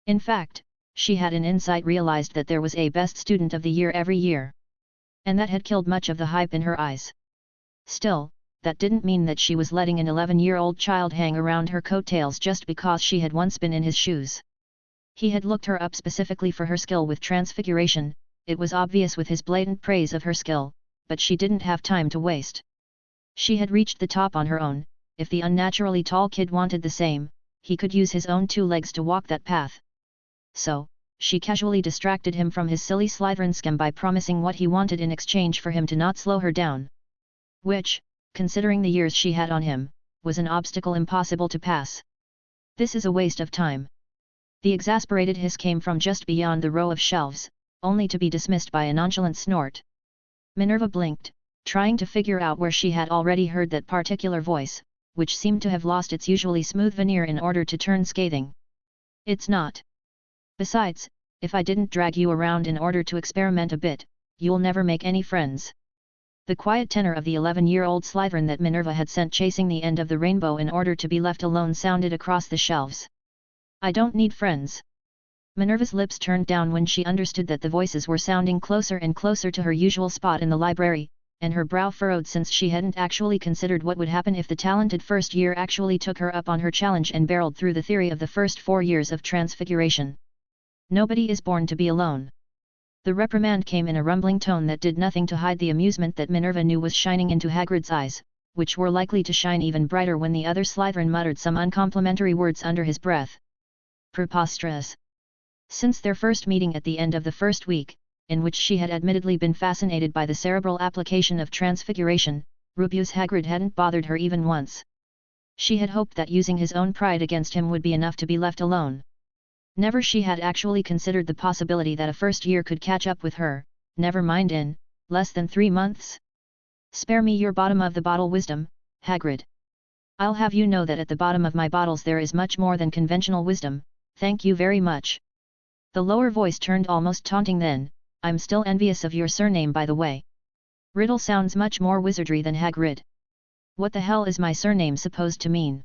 In fact, she had in insight realized that there was a best student of the year every year. And that had killed much of the hype in her eyes. Still, that didn't mean that she was letting an 11-year-old child hang around her coattails just because she had once been in his shoes. He had looked her up specifically for her skill with transfiguration. It was obvious with his blatant praise of her skill, but she didn't have time to waste. She had reached the top on her own. If the unnaturally tall kid wanted the same, he could use his own 2 legs to walk that path. So, she casually distracted him from his silly Slytherin scam by promising what he wanted in exchange for him to not slow her down. Which, considering the years she had on him, was an obstacle impossible to pass. This is a waste of time. The exasperated hiss came from just beyond the row of shelves, only to be dismissed by a nonchalant snort. Minerva blinked, trying to figure out where she had already heard that particular voice, which seemed to have lost its usually smooth veneer in order to turn scathing. It's not. Besides, if I didn't drag you around in order to experiment a bit, you'll never make any friends. The quiet tenor of the 11-year-old Slytherin that Minerva had sent chasing the end of the rainbow in order to be left alone sounded across the shelves. I don't need friends. Minerva's lips turned down when she understood that the voices were sounding closer and closer to her usual spot in the library, and her brow furrowed since she hadn't actually considered what would happen if the talented first year actually took her up on her challenge and barreled through the theory of the first 4 years of transfiguration. Nobody is born to be alone. The reprimand came in a rumbling tone that did nothing to hide the amusement that Minerva knew was shining into Hagrid's eyes, which were likely to shine even brighter when the other Slytherin muttered some uncomplimentary words under his breath. Preposterous. Since their first meeting at the end of the first week, in which she had admittedly been fascinated by the cerebral application of transfiguration, Rubeus Hagrid hadn't bothered her even once. She had hoped that using his own pride against him would be enough to be left alone. Never she had actually considered the possibility that a first year could catch up with her, never mind in less than 3 months. Spare me your bottom of the bottle wisdom, Hagrid. I'll have you know that at the bottom of my bottles there is much more than conventional wisdom, thank you very much. The lower voice turned almost taunting then. I'm still envious of your surname by the way. Riddle sounds much more wizardry than Hagrid. What the hell is my surname supposed to mean?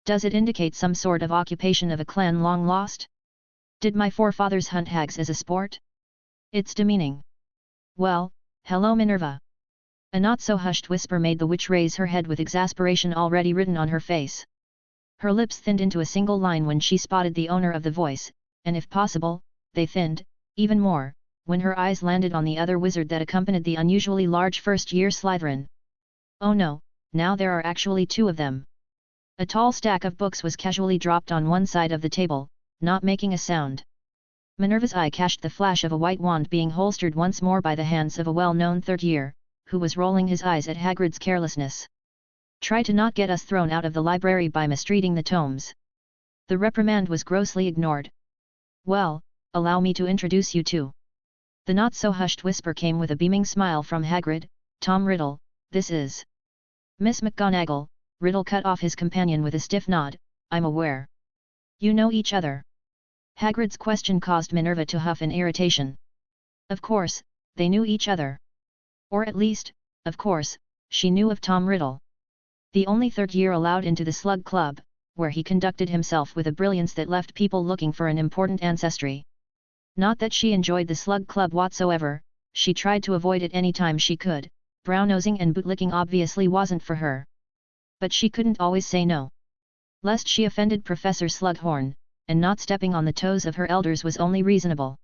Does it indicate some sort of occupation of a clan long lost? Did my forefathers hunt hags as a sport? It's demeaning. Well, hello Minerva. A not-so-hushed whisper made the witch raise her head with exasperation already written on her face. Her lips thinned into a single line when she spotted the owner of the voice, and if possible, they thinned, even more, when her eyes landed on the other wizard that accompanied the unusually large first-year Slytherin. Oh no, now there are actually 2 of them. A tall stack of books was casually dropped on one side of the table, not making a sound. Minerva's eye catched the flash of a white wand being holstered once more by the hands of a well-known third year, who was rolling his eyes at Hagrid's carelessness. Try to not get us thrown out of the library by mistreating the tomes. The reprimand was grossly ignored. Well, allow me to introduce you to. The not-so-hushed whisper came with a beaming smile from Hagrid. Tom Riddle, this is Miss McGonagall. Riddle cut off his companion with a stiff nod. I'm aware. You know each other. Hagrid's question caused Minerva to huff in irritation. Of course, they knew each other. Or at least, of course, she knew of Tom Riddle. The only third year allowed into the Slug Club, where he conducted himself with a brilliance that left people looking for an important ancestry. Not that she enjoyed the Slug Club whatsoever, she tried to avoid it any time she could. Brown-nosing and bootlicking obviously wasn't for her. But she couldn't always say no. Lest she offended Professor Slughorn, and not stepping on the toes of her elders was only reasonable.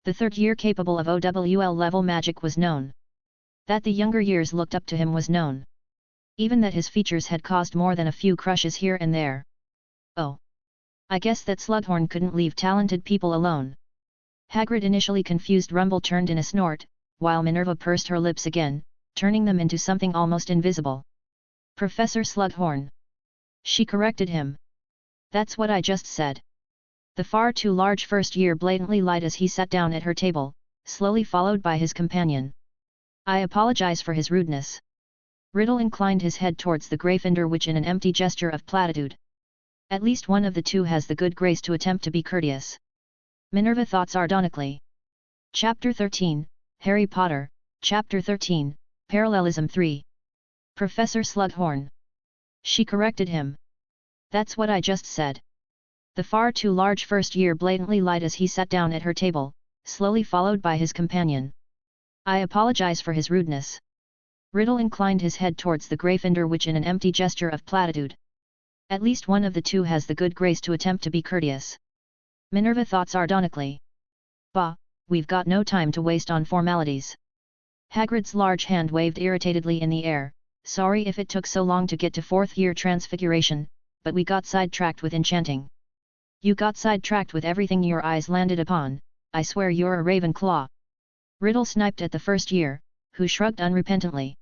The third year capable of OWL-level magic was known. That the younger years looked up to him was known. Even that his features had caused more than a few crushes here and there. Oh. I guess that Slughorn couldn't leave talented people alone. Hagrid initially confused rumble turned in a snort, while Minerva pursed her lips again, turning them into something almost invisible. Professor Slughorn. She corrected him. That's what I just said. The far too large first year blatantly lied as he sat down at her table, slowly followed by his companion. I apologize for his rudeness. Riddle inclined his head towards the Gryffindor witch in an empty gesture of platitude. At least one of the two has the good grace to attempt to be courteous. Minerva thought sardonically. Chapter 13, Harry Potter, Chapter 13, Parallelism 3. Professor Slughorn. She corrected him. That's what I just said. The far too large first year blatantly lied as he sat down at her table, slowly followed by his companion. I apologize for his rudeness. Riddle inclined his head towards the Gryffindor witch in an empty gesture of platitude. At least one of the two has the good grace to attempt to be courteous. Minerva thought sardonically. Bah, we've got no time to waste on formalities. Hagrid's large hand waved irritatedly in the air. Sorry if it took so long to get to fourth year transfiguration, but we got sidetracked with enchanting. You got sidetracked with everything your eyes landed upon. I swear you're a Ravenclaw. Riddle sniped at the first year, who shrugged unrepentantly.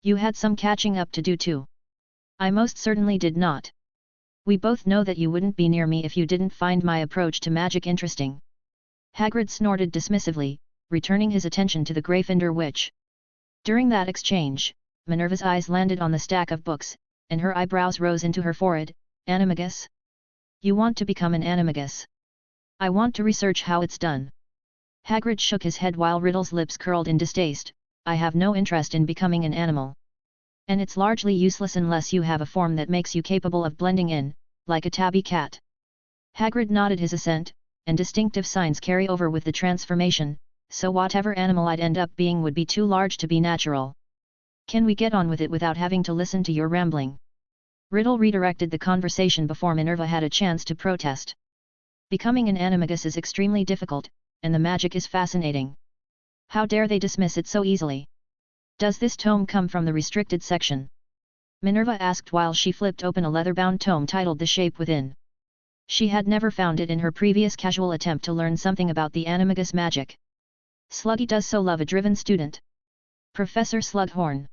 You had some catching up to do too. I most certainly did not. We both know that you wouldn't be near me if you didn't find my approach to magic interesting. Hagrid snorted dismissively, returning his attention to the Gryffindor witch. During that exchange, Minerva's eyes landed on the stack of books, and her eyebrows rose into her forehead. Animagus? You want to become an animagus? I want to research how it's done. Hagrid shook his head while Riddle's lips curled in distaste. I have no interest in becoming an animal. And it's largely useless unless you have a form that makes you capable of blending in, like a tabby cat. Hagrid nodded his assent, and distinctive signs carry over with the transformation, so whatever animal I'd end up being would be too large to be natural. Can we get on with it without having to listen to your rambling? Riddle redirected the conversation before Minerva had a chance to protest. Becoming an animagus is extremely difficult, and the magic is fascinating. How dare they dismiss it so easily? Does this tome come from the restricted section? Minerva asked while she flipped open a leather-bound tome titled The Shape Within. She had never found it in her previous casual attempt to learn something about the animagus magic. Sluggy does so love a driven student. Professor Slughorn.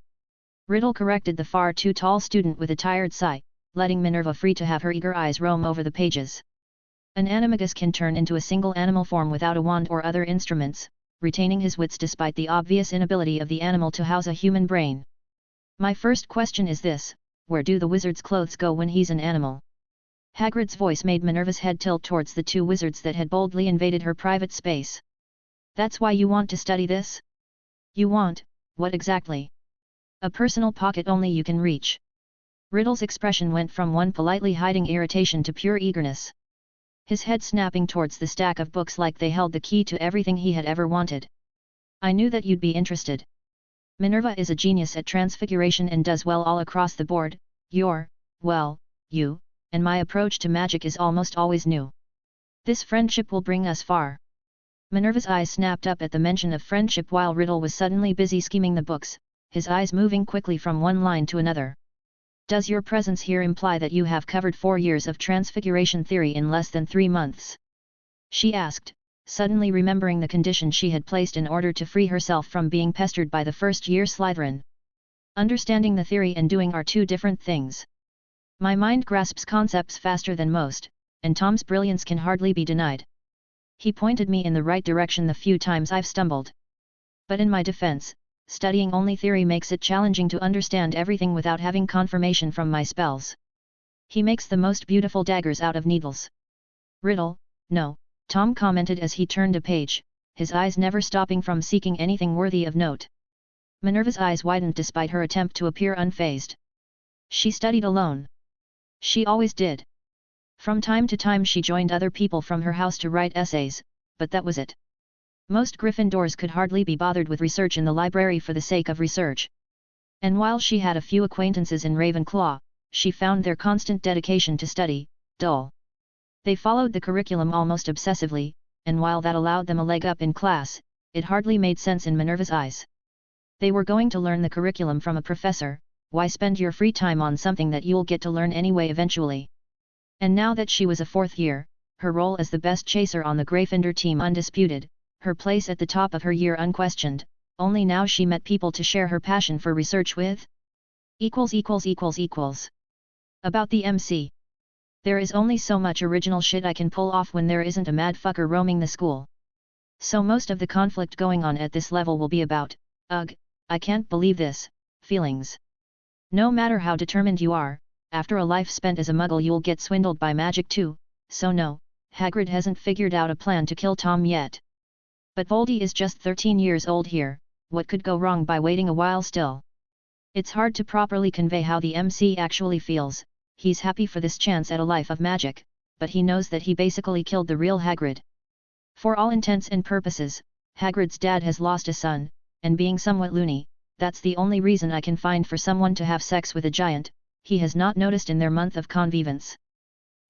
Riddle corrected the far too tall student with a tired sigh, letting Minerva free to have her eager eyes roam over the pages. An animagus can turn into a single animal form without a wand or other instruments, retaining his wits despite the obvious inability of the animal to house a human brain. My first question is this: where do the wizard's clothes go when he's an animal? Hagrid's voice made Minerva's head tilt towards the two wizards that had boldly invaded her private space. That's why you want to study this? You want, what exactly? A personal pocket only you can reach. Riddle's expression went from one politely hiding irritation to pure eagerness. His head snapping towards the stack of books like they held the key to everything he had ever wanted. I knew that you'd be interested. Minerva is a genius at transfiguration and does well all across the board. You, and my approach to magic is almost always new. This friendship will bring us far. Minerva's eyes snapped up at the mention of friendship while Riddle was suddenly busy skimming the books, his eyes moving quickly from one line to another. Does your presence here imply that you have covered 4 years of transfiguration theory in less than 3 months? She asked, suddenly remembering the condition she had placed in order to free herself from being pestered by the first-year Slytherin. Understanding the theory and doing are two different things. My mind grasps concepts faster than most, and Tom's brilliance can hardly be denied. He pointed me in the right direction the few times I've stumbled. But in my defense, studying only theory makes it challenging to understand everything without having confirmation from my spells. He makes the most beautiful daggers out of needles. Riddle, no, Tom commented as he turned a page, his eyes never stopping from seeking anything worthy of note. Minerva's eyes widened despite her attempt to appear unfazed. She studied alone. She always did. From time to time she joined other people from her house to write essays, but that was it. Most Gryffindors could hardly be bothered with research in the library for the sake of research. And while she had a few acquaintances in Ravenclaw, she found their constant dedication to study dull. They followed the curriculum almost obsessively, and while that allowed them a leg up in class, it hardly made sense in Minerva's eyes. They were going to learn the curriculum from a professor, why spend your free time on something that you'll get to learn anyway eventually? And now that she was a 4th year, her role as the best chaser on the Gryffindor team undisputed, her place at the top of her year unquestioned, only now she met people to share her passion for research with? About the MC. There is only so much original shit I can pull off when there isn't a mad fucker roaming the school. So most of the conflict going on at this level will be about, ugh, I can't believe this, feelings. No matter how determined you are, after a life spent as a muggle you'll get swindled by magic too, so no, Hagrid hasn't figured out a plan to kill Tom yet. But Voldy is just 13 years old here, what could go wrong by waiting a while still? It's hard to properly convey how the MC actually feels. He's happy for this chance at a life of magic, but he knows that he basically killed the real Hagrid. For all intents and purposes, Hagrid's dad has lost a son, and being somewhat loony, that's the only reason I can find for someone to have sex with a giant, he has not noticed in their month of convivence.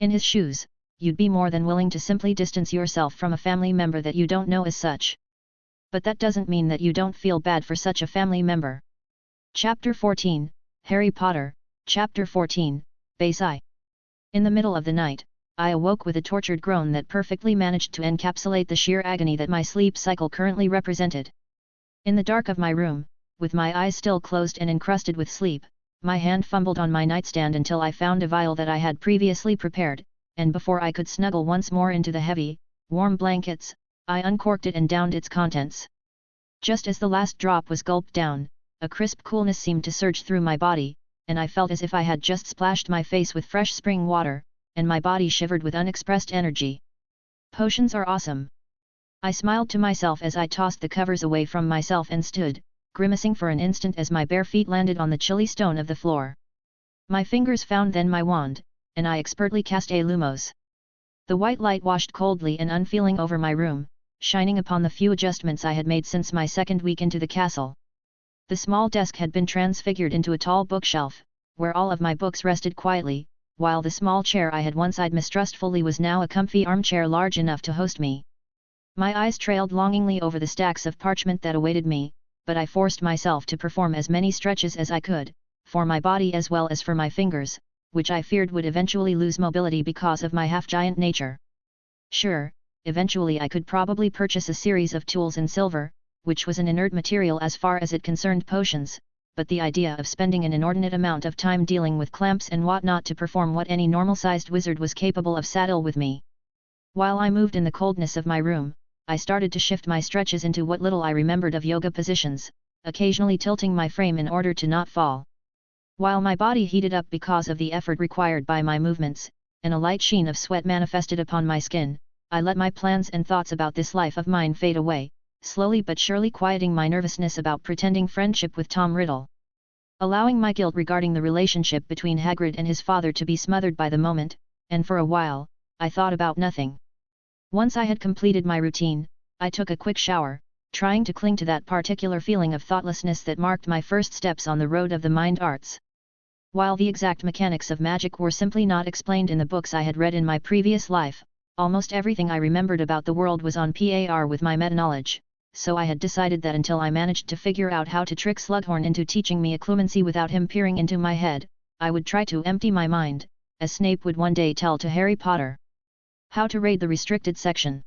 In his shoes, you'd be more than willing to simply distance yourself from a family member that you don't know as such. But that doesn't mean that you don't feel bad for such a family member. Chapter 14, Harry Potter, Chapter 14, Base I. In the middle of the night, I awoke with a tortured groan that perfectly managed to encapsulate the sheer agony that my sleep cycle currently represented. In the dark of my room, with my eyes still closed and encrusted with sleep, my hand fumbled on my nightstand until I found a vial that I had previously prepared, and before I could snuggle once more into the heavy, warm blankets, I uncorked it and downed its contents. Just as the last drop was gulped down, a crisp coolness seemed to surge through my body, and I felt as if I had just splashed my face with fresh spring water, and my body shivered with unexpressed energy. Potions are awesome. I smiled to myself as I tossed the covers away from myself and stood, grimacing for an instant as my bare feet landed on the chilly stone of the floor. My fingers found then my wand, and I expertly cast a Lumos. The white light washed coldly and unfeeling over my room, shining upon the few adjustments I had made since my second week into the castle. The small desk had been transfigured into a tall bookshelf, where all of my books rested quietly, while the small chair I had once eyed mistrustfully was now a comfy armchair large enough to host me. My eyes trailed longingly over the stacks of parchment that awaited me, but I forced myself to perform as many stretches as I could, for my body as well as for my fingers, which I feared would eventually lose mobility because of my half-giant nature. Sure, eventually I could probably purchase a series of tools in silver, which was an inert material as far as it concerned potions, but the idea of spending an inordinate amount of time dealing with clamps and whatnot to perform what any normal-sized wizard was capable of saddled with me. While I moved in the coldness of my room, I started to shift my stretches into what little I remembered of yoga positions, occasionally tilting my frame in order to not fall. While my body heated up because of the effort required by my movements, and a light sheen of sweat manifested upon my skin, I let my plans and thoughts about this life of mine fade away, slowly but surely quieting my nervousness about pretending friendship with Tom Riddle. Allowing my guilt regarding the relationship between Hagrid and his father to be smothered by the moment, and for a while, I thought about nothing. Once I had completed my routine, I took a quick shower, trying to cling to that particular feeling of thoughtlessness that marked my first steps on the road of the mind arts. While the exact mechanics of magic were simply not explained in the books I had read in my previous life, almost everything I remembered about the world was on par with my meta-knowledge, so I had decided that until I managed to figure out how to trick Slughorn into teaching me occlumency without him peering into my head, I would try to empty my mind, as Snape would one day tell to Harry Potter. How to raid the restricted section?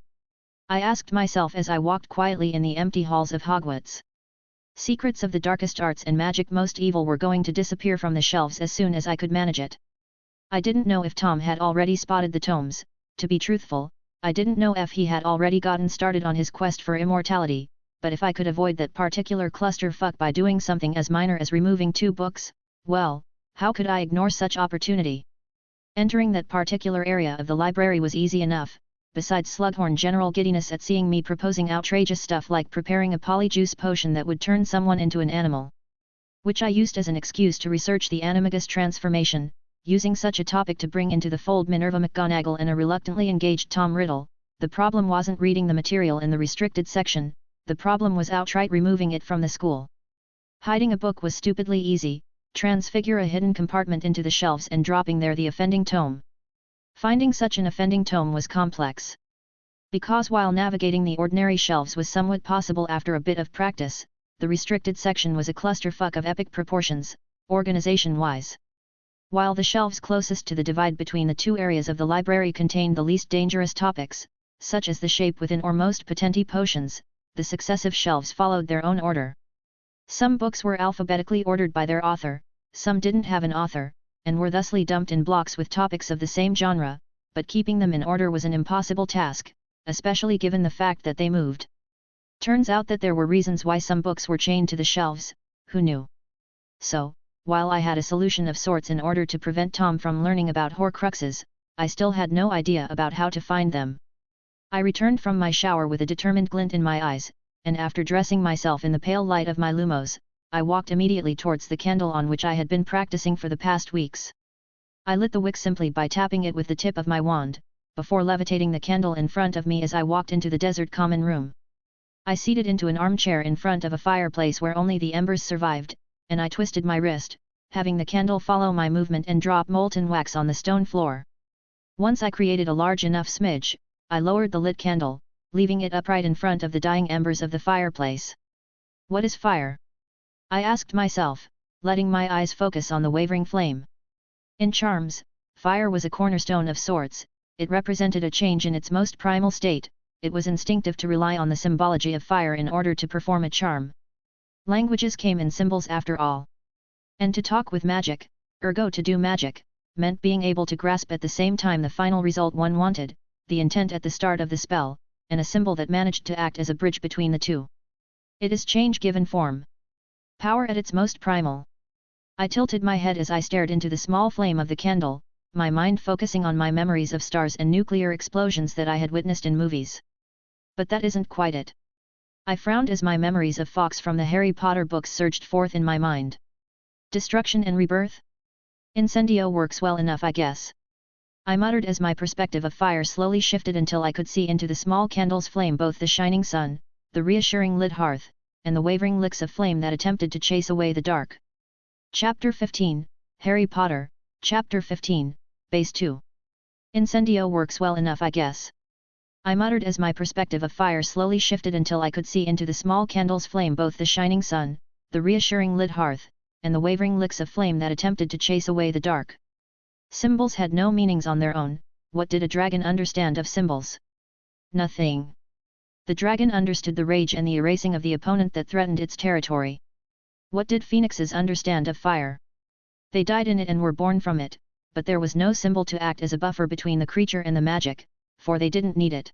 I asked myself as I walked quietly in the empty halls of Hogwarts. Secrets of the darkest arts and magic most evil were going to disappear from the shelves as soon as I could manage it. I didn't know if Tom had already spotted the tomes. To be truthful, I didn't know if he had already gotten started on his quest for immortality, but if I could avoid that particular clusterfuck by doing something as minor as removing 2 books, well, how could I ignore such opportunity? Entering that particular area of the library was easy enough, besides Slughorn general giddiness at seeing me proposing outrageous stuff like preparing a polyjuice potion that would turn someone into an animal. Which I used as an excuse to research the animagus transformation, using such a topic to bring into the fold Minerva McGonagall and a reluctantly engaged Tom Riddle. The problem wasn't reading the material in the restricted section, the problem was outright removing it from the school. Hiding a book was stupidly easy, transfigure a hidden compartment into the shelves and dropping there the offending tome. Finding such an offending tome was complex. Because while navigating the ordinary shelves was somewhat possible after a bit of practice, the restricted section was a clusterfuck of epic proportions, organization-wise. While the shelves closest to the divide between the 2 areas of the library contained the least dangerous topics, such as the shape within or most potency potions, the successive shelves followed their own order. Some books were alphabetically ordered by their author, some didn't have an author, and were thusly dumped in blocks with topics of the same genre, but keeping them in order was an impossible task, especially given the fact that they moved. Turns out that there were reasons why some books were chained to the shelves, who knew? So, while I had a solution of sorts in order to prevent Tom from learning about Horcruxes, I still had no idea about how to find them. I returned from my shower with a determined glint in my eyes, and after dressing myself in the pale light of my lumos, I walked immediately towards the candle on which I had been practicing for the past weeks. I lit the wick simply by tapping it with the tip of my wand, before levitating the candle in front of me as I walked into the desert common room. I seated into an armchair in front of a fireplace where only the embers survived, and I twisted my wrist, having the candle follow my movement and drop molten wax on the stone floor. Once I created a large enough smidge, I lowered the lit candle, leaving it upright in front of the dying embers of the fireplace. What is fire? I asked myself, letting my eyes focus on the wavering flame. In charms, fire was a cornerstone of sorts. It represented a change in its most primal state. It was instinctive to rely on the symbology of fire in order to perform a charm. Languages came in symbols after all. And to talk with magic, ergo to do magic, meant being able to grasp at the same time the final result one wanted, the intent at the start of the spell, and a symbol that managed to act as a bridge between the two. It is change given form. Power at its most primal. I tilted my head as I stared into the small flame of the candle, my mind focusing on my memories of stars and nuclear explosions that I had witnessed in movies. But that isn't quite it. I frowned as my memories of Fawkes from the Harry Potter books surged forth in my mind. Destruction and rebirth? Incendio works well enough, I guess. I muttered as my perspective of fire slowly shifted until I could see into the small candle's flame both the shining sun, the reassuring lit hearth, and the wavering licks of flame that attempted to chase away the dark. Chapter 15, Harry Potter, Chapter 15, Base 2. Incendio works well enough, I guess. I muttered as my perspective of fire slowly shifted until I could see into the small candle's flame both the shining sun, the reassuring lit hearth, and the wavering licks of flame that attempted to chase away the dark. Symbols had no meanings on their own. What did a dragon understand of symbols? Nothing. The dragon understood the rage and the erasing of the opponent that threatened its territory. What did phoenixes understand of fire? They died in it and were born from it, but there was no symbol to act as a buffer between the creature and the magic, for they didn't need it.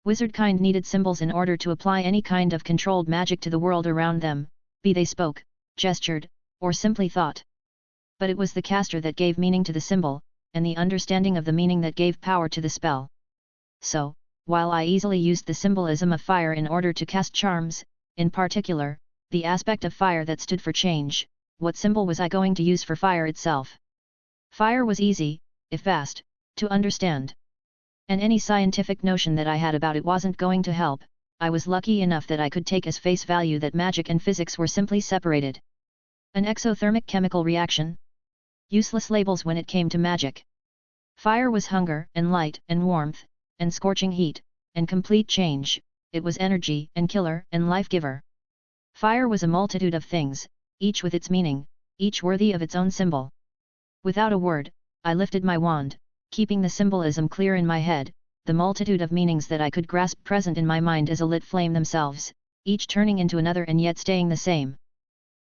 Wizardkind needed symbols in order to apply any kind of controlled magic to the world around them, be they spoke, gestured, or simply thought. But it was the caster that gave meaning to the symbol, and the understanding of the meaning that gave power to the spell. So, while I easily used the symbolism of fire in order to cast charms, in particular, the aspect of fire that stood for change, what symbol was I going to use for fire itself? Fire was easy, if vast, to understand. And any scientific notion that I had about it wasn't going to help. I was lucky enough that I could take as face value that magic and physics were simply separated. An exothermic chemical reaction? Useless labels when it came to magic. Fire was hunger, and light, and warmth, and scorching heat, and complete change. It was energy, and killer, and life-giver. Fire was a multitude of things, each with its meaning, each worthy of its own symbol. Without a word, I lifted my wand, keeping the symbolism clear in my head, the multitude of meanings that I could grasp present in my mind as a lit flame themselves, each turning into another and yet staying the same.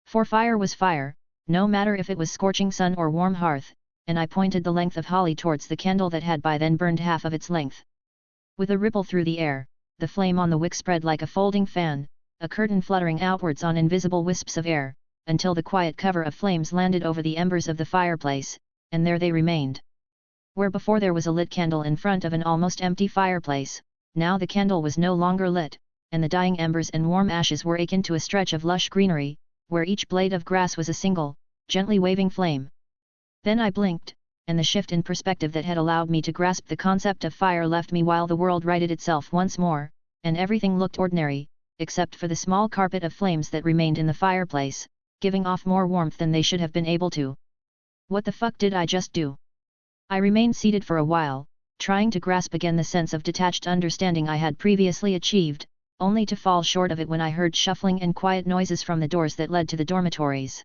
For fire was fire, no matter if it was scorching sun or warm hearth, and I pointed the length of holly towards the candle that had by then burned half of its length. With a ripple through the air, the flame on the wick spread like a folding fan, a curtain fluttering outwards on invisible wisps of air, until the quiet cover of flames landed over the embers of the fireplace, and there they remained. Where before there was a lit candle in front of an almost empty fireplace, now the candle was no longer lit, and the dying embers and warm ashes were akin to a stretch of lush greenery, where each blade of grass was a single, gently waving flame. Then I blinked, and the shift in perspective that had allowed me to grasp the concept of fire left me while the world righted itself once more, and everything looked ordinary, except for the small carpet of flames that remained in the fireplace, giving off more warmth than they should have been able to. What the fuck did I just do? I remained seated for a while, trying to grasp again the sense of detached understanding I had previously achieved, only to fall short of it when I heard shuffling and quiet noises from the doors that led to the dormitories.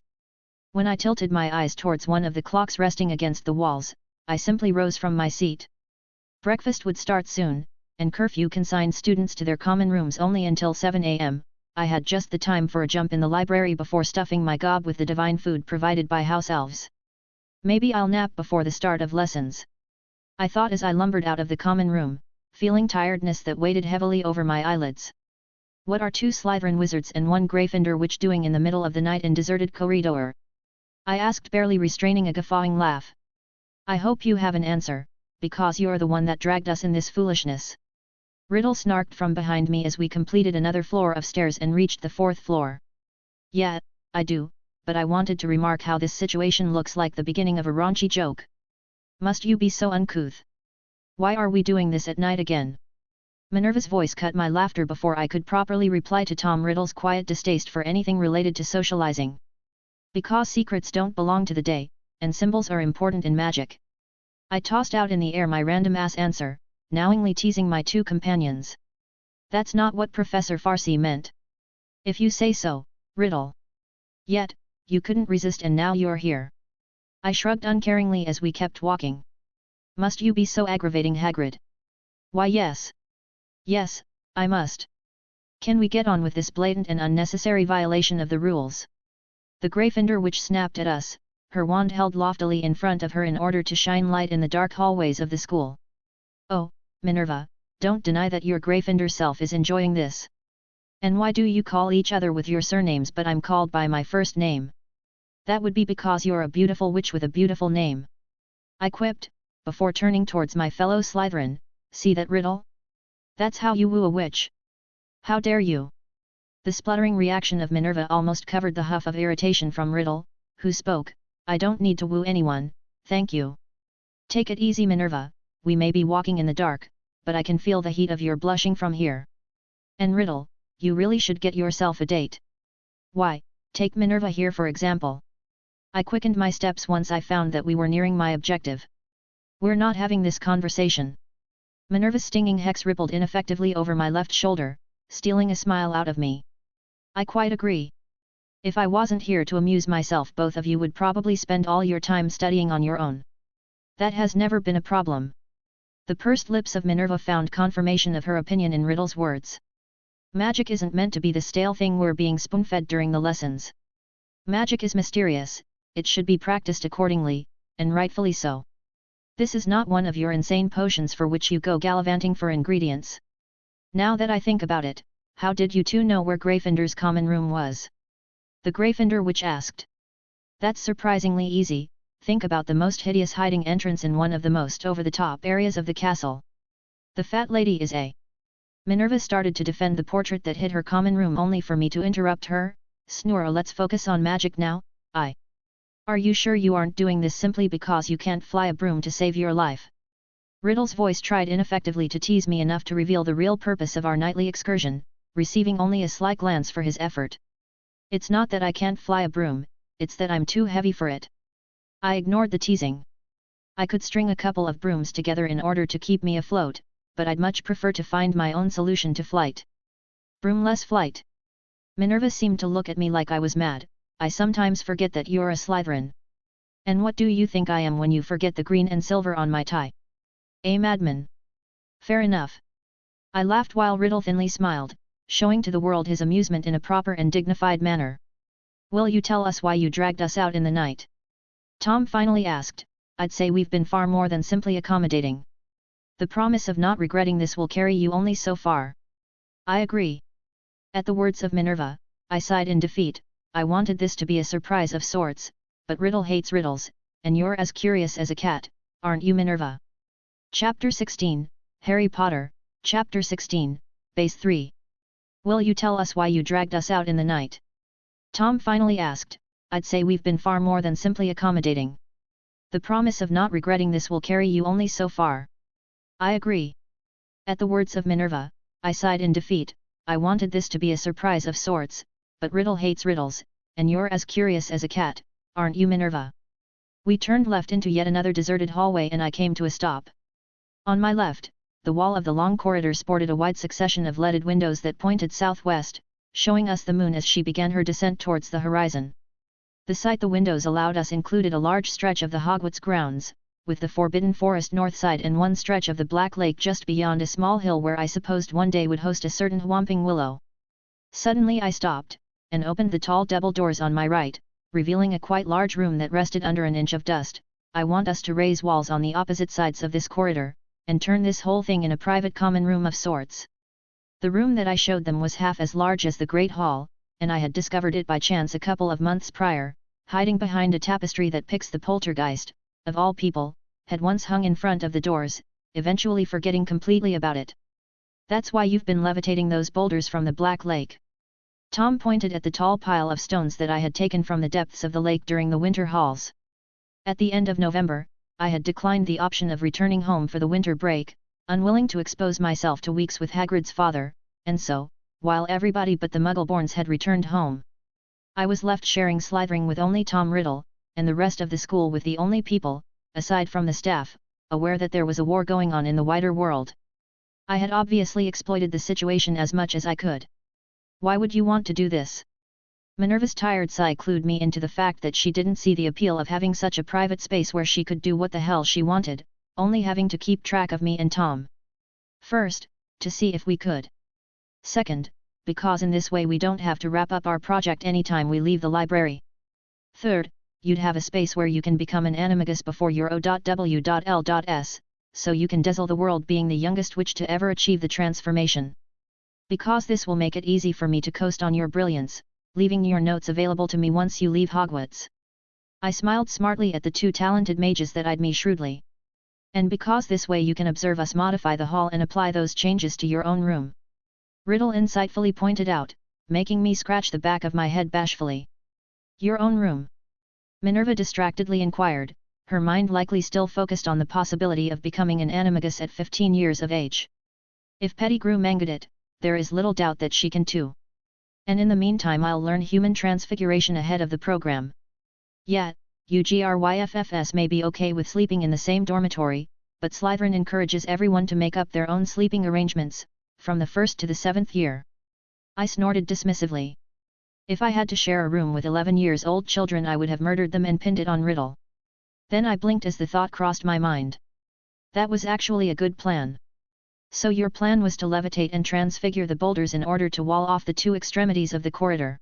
When I tilted my eyes towards one of the clocks resting against the walls, I simply rose from my seat. Breakfast would start soon, and curfew consigned students to their common rooms only until 7 a.m. I had just the time for a jump in the library before stuffing my gob with the divine food provided by house elves. Maybe I'll nap before the start of lessons. I thought as I lumbered out of the common room, feeling tiredness that weighted heavily over my eyelids. What are 2 Slytherin wizards and 1 Gryffindor witch doing in the middle of the night in deserted corridor? I asked, barely restraining a guffawing laugh. I hope you have an answer, because you're the one that dragged us in this foolishness. Riddle snarked from behind me as we completed another floor of stairs and reached the 4th floor. Yeah, I do, but I wanted to remark how this situation looks like the beginning of a raunchy joke. Must you be so uncouth? Why are we doing this at night again? Minerva's voice cut my laughter before I could properly reply to Tom Riddle's quiet distaste for anything related to socializing. Because secrets don't belong to the day, and symbols are important in magic. I tossed out in the air my random-ass answer, knowingly teasing my 2 companions. That's not what Professor Farsi meant. If you say so, Riddle. Yet, you couldn't resist and now you're here. I shrugged uncaringly as we kept walking. Must you be so aggravating, Hagrid? Why yes. Yes, I must. Can we get on with this blatant and unnecessary violation of the rules? The Gryffindor witch snapped at us, her wand held loftily in front of her in order to shine light in the dark hallways of the school. Oh, Minerva, don't deny that your Gryffindor self is enjoying this. And why do you call each other with your surnames but I'm called by my first name? That would be because you're a beautiful witch with a beautiful name. I quipped, before turning towards my fellow Slytherin. See that, Riddle? That's how you woo a witch. How dare you? The spluttering reaction of Minerva almost covered the huff of irritation from Riddle, who spoke. I don't need to woo anyone, thank you. Take it easy, Minerva, we may be walking in the dark, but I can feel the heat of your blushing from here. And Riddle, you really should get yourself a date. Why, take Minerva here for example. I quickened my steps once I found that we were nearing my objective. We're not having this conversation. Minerva's stinging hex rippled ineffectively over my left shoulder, stealing a smile out of me. I quite agree. If I wasn't here to amuse myself, both of you would probably spend all your time studying on your own. That has never been a problem. The pursed lips of Minerva found confirmation of her opinion in Riddle's words. Magic isn't meant to be the stale thing we're being spoon-fed during the lessons. Magic is mysterious, it should be practiced accordingly, and rightfully so. This is not one of your insane potions for which you go gallivanting for ingredients. Now that I think about it, how did you 2 know where Gryffindor's common room was? The Gryffindor witch asked. That's surprisingly easy, think about the most hideous hiding entrance in one of the most over-the-top areas of the castle. The fat lady is a... Minerva started to defend the portrait that hid her common room only for me to interrupt her. Snore, let's focus on magic now. Are you sure you aren't doing this simply because you can't fly a broom to save your life? Riddle's voice tried ineffectively to tease me enough to reveal the real purpose of our nightly excursion, receiving only a sly glance for his effort. It's not that I can't fly a broom, it's that I'm too heavy for it. I ignored the teasing. I could string a couple of brooms together in order to keep me afloat, but I'd much prefer to find my own solution to flight. Broomless flight. Minerva seemed to look at me like I was mad. I sometimes forget that you're a Slytherin. And what do you think I am when you forget the green and silver on my tie? A madman. Fair enough. I laughed while Riddle thinly smiled, showing to the world his amusement in a proper and dignified manner. Will you tell us why you dragged us out in the night? Tom finally asked. I'd say we've been far more than simply accommodating. The promise of not regretting this will carry you only so far. I agree. At the words of Minerva, I sighed in defeat. I wanted this to be a surprise of sorts, but Riddle hates riddles, and you're as curious as a cat, aren't you, Minerva? Chapter 16, Harry Potter, Chapter 16, Base 3. Will you tell us why you dragged us out in the night? Tom finally asked. I'd say we've been far more than simply accommodating. The promise of not regretting this will carry you only so far. I agree. At the words of Minerva, I sighed in defeat. I wanted this to be a surprise of sorts, but Riddle hates riddles, and you're as curious as a cat, aren't you, Minerva? We turned left into yet another deserted hallway and I came to a stop. On my left, the wall of the long corridor sported a wide succession of leaded windows that pointed southwest, showing us the moon as she began her descent towards the horizon. The sight the windows allowed us included a large stretch of the Hogwarts grounds, with the Forbidden Forest north side and one stretch of the Black Lake just beyond a small hill where I supposed one day would host a certain whomping willow. Suddenly I stopped, and opened the tall double doors on my right, revealing a quite large room that rested under an inch of dust, I want us to raise walls on the opposite sides of this corridor, and turn this whole thing in a private common room of sorts. The room that I showed them was half as large as the Great Hall, and I had discovered it by chance a couple of months prior, hiding behind a tapestry that Pix the poltergeist, of all people, had once hung in front of the doors, eventually forgetting completely about it. That's why you've been levitating those boulders from the Black Lake. Tom pointed at the tall pile of stones that I had taken from the depths of the lake during the winter hauls. At the end of November, I had declined the option of returning home for the winter break, unwilling to expose myself to weeks with Hagrid's father, and so, while everybody but the Muggleborns had returned home, I was left sharing Slytherin with only Tom Riddle, and the rest of the school with the only people, aside from the staff, aware that there was a war going on in the wider world. I had obviously exploited the situation as much as I could. Why would you want to do this? Minerva's tired sigh clued me into the fact that she didn't see the appeal of having such a private space where she could do what the hell she wanted, only having to keep track of me and Tom. First, to see if we could. Second, because in this way we don't have to wrap up our project anytime we leave the library. Third, you'd have a space where you can become an animagus before your O.W.L.S, so you can dazzle the world being the youngest witch to ever achieve the transformation. Because this will make it easy for me to coast on your brilliance, leaving your notes available to me once you leave Hogwarts. I smiled smartly at the two talented mages that eyed me shrewdly. And because this way you can observe us modify the hall and apply those changes to your own room. Riddle insightfully pointed out, making me scratch the back of my head bashfully. Your own room? Minerva distractedly inquired, her mind likely still focused on the possibility of becoming an animagus at 15 years of age. If Pettigrew mangled it, there is little doubt that she can too. And in the meantime I'll learn human transfiguration ahead of the program. Yet, UGRYFFS may be okay with sleeping in the same dormitory, but Slytherin encourages everyone to make up their own sleeping arrangements, from the 1st to the 7th year. I snorted dismissively. If I had to share a room with 11-year-old children I would have murdered them and pinned it on Riddle. Then I blinked as the thought crossed my mind. That was actually a good plan. So your plan was to levitate and transfigure the boulders in order to wall off the two extremities of the corridor.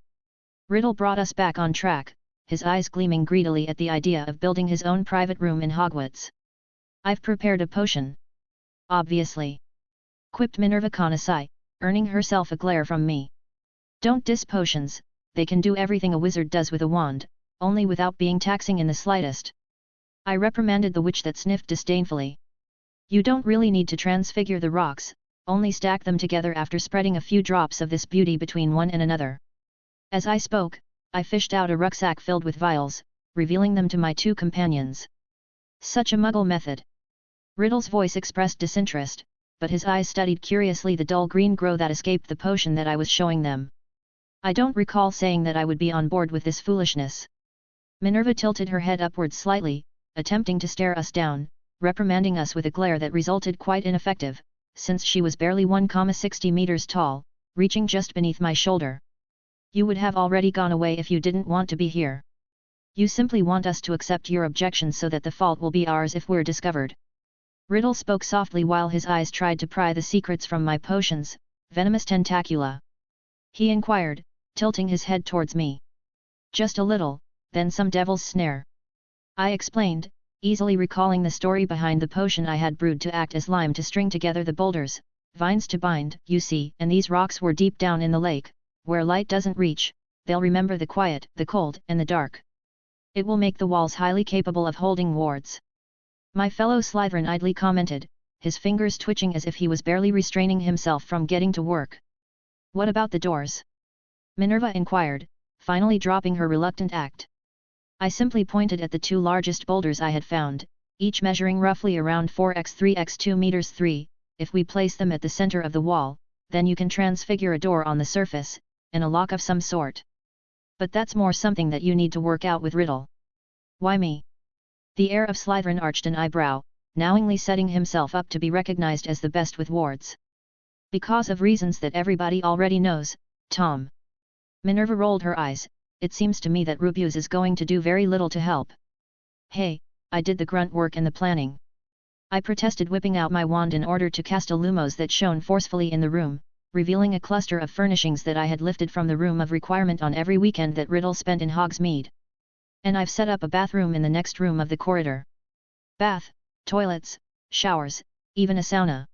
Riddle brought us back on track, his eyes gleaming greedily at the idea of building his own private room in Hogwarts. I've prepared a potion. Obviously. Quipped Minerva Conasai, earning herself a glare from me. Don't diss potions, they can do everything a wizard does with a wand, only without being taxing in the slightest. I reprimanded the witch that sniffed disdainfully. You don't really need to transfigure the rocks, only stack them together after spreading a few drops of this beauty between one and another. As I spoke, I fished out a rucksack filled with vials, revealing them to my two companions. Such a muggle method. Riddle's voice expressed disinterest, but his eyes studied curiously the dull green glow that escaped the potion that I was showing them. I don't recall saying that I would be on board with this foolishness. Minerva tilted her head upwards slightly, attempting to stare us down, reprimanding us with a glare that resulted quite ineffective, since she was barely 1,60 meters tall, reaching just beneath my shoulder. You would have already gone away if you didn't want to be here. You simply want us to accept your objections so that the fault will be ours if we're discovered. Riddle spoke softly while his eyes tried to pry the secrets from my potions, venomous tentacula. He inquired, tilting his head towards me. Just a little, then some devil's snare. I explained, easily recalling the story behind the potion I had brewed to act as lime to string together the boulders, vines to bind, you see, and these rocks were deep down in the lake, where light doesn't reach, they'll remember the quiet, the cold, and the dark. It will make the walls highly capable of holding wards. My fellow Slytherin idly commented, his fingers twitching as if he was barely restraining himself from getting to work. What about the doors? Minerva inquired, finally dropping her reluctant act. I simply pointed at the two largest boulders I had found, each measuring roughly around 4x3x2 meters 3, if we place them at the center of the wall, then you can transfigure a door on the surface, and a lock of some sort. But that's more something that you need to work out with Riddle. Why me? The heir of Slytherin arched an eyebrow, knowingly setting himself up to be recognized as the best with wards. Because of reasons that everybody already knows, Tom. Minerva rolled her eyes. It seems to me that Rubeus is going to do very little to help. Hey, I did the grunt work and the planning. I protested, whipping out my wand in order to cast a lumos that shone forcefully in the room, revealing a cluster of furnishings that I had lifted from the room of requirement on every weekend that Riddle spent in Hogsmeade. And I've set up a bathroom in the next room of the corridor. bath, toilets, showers, even a sauna.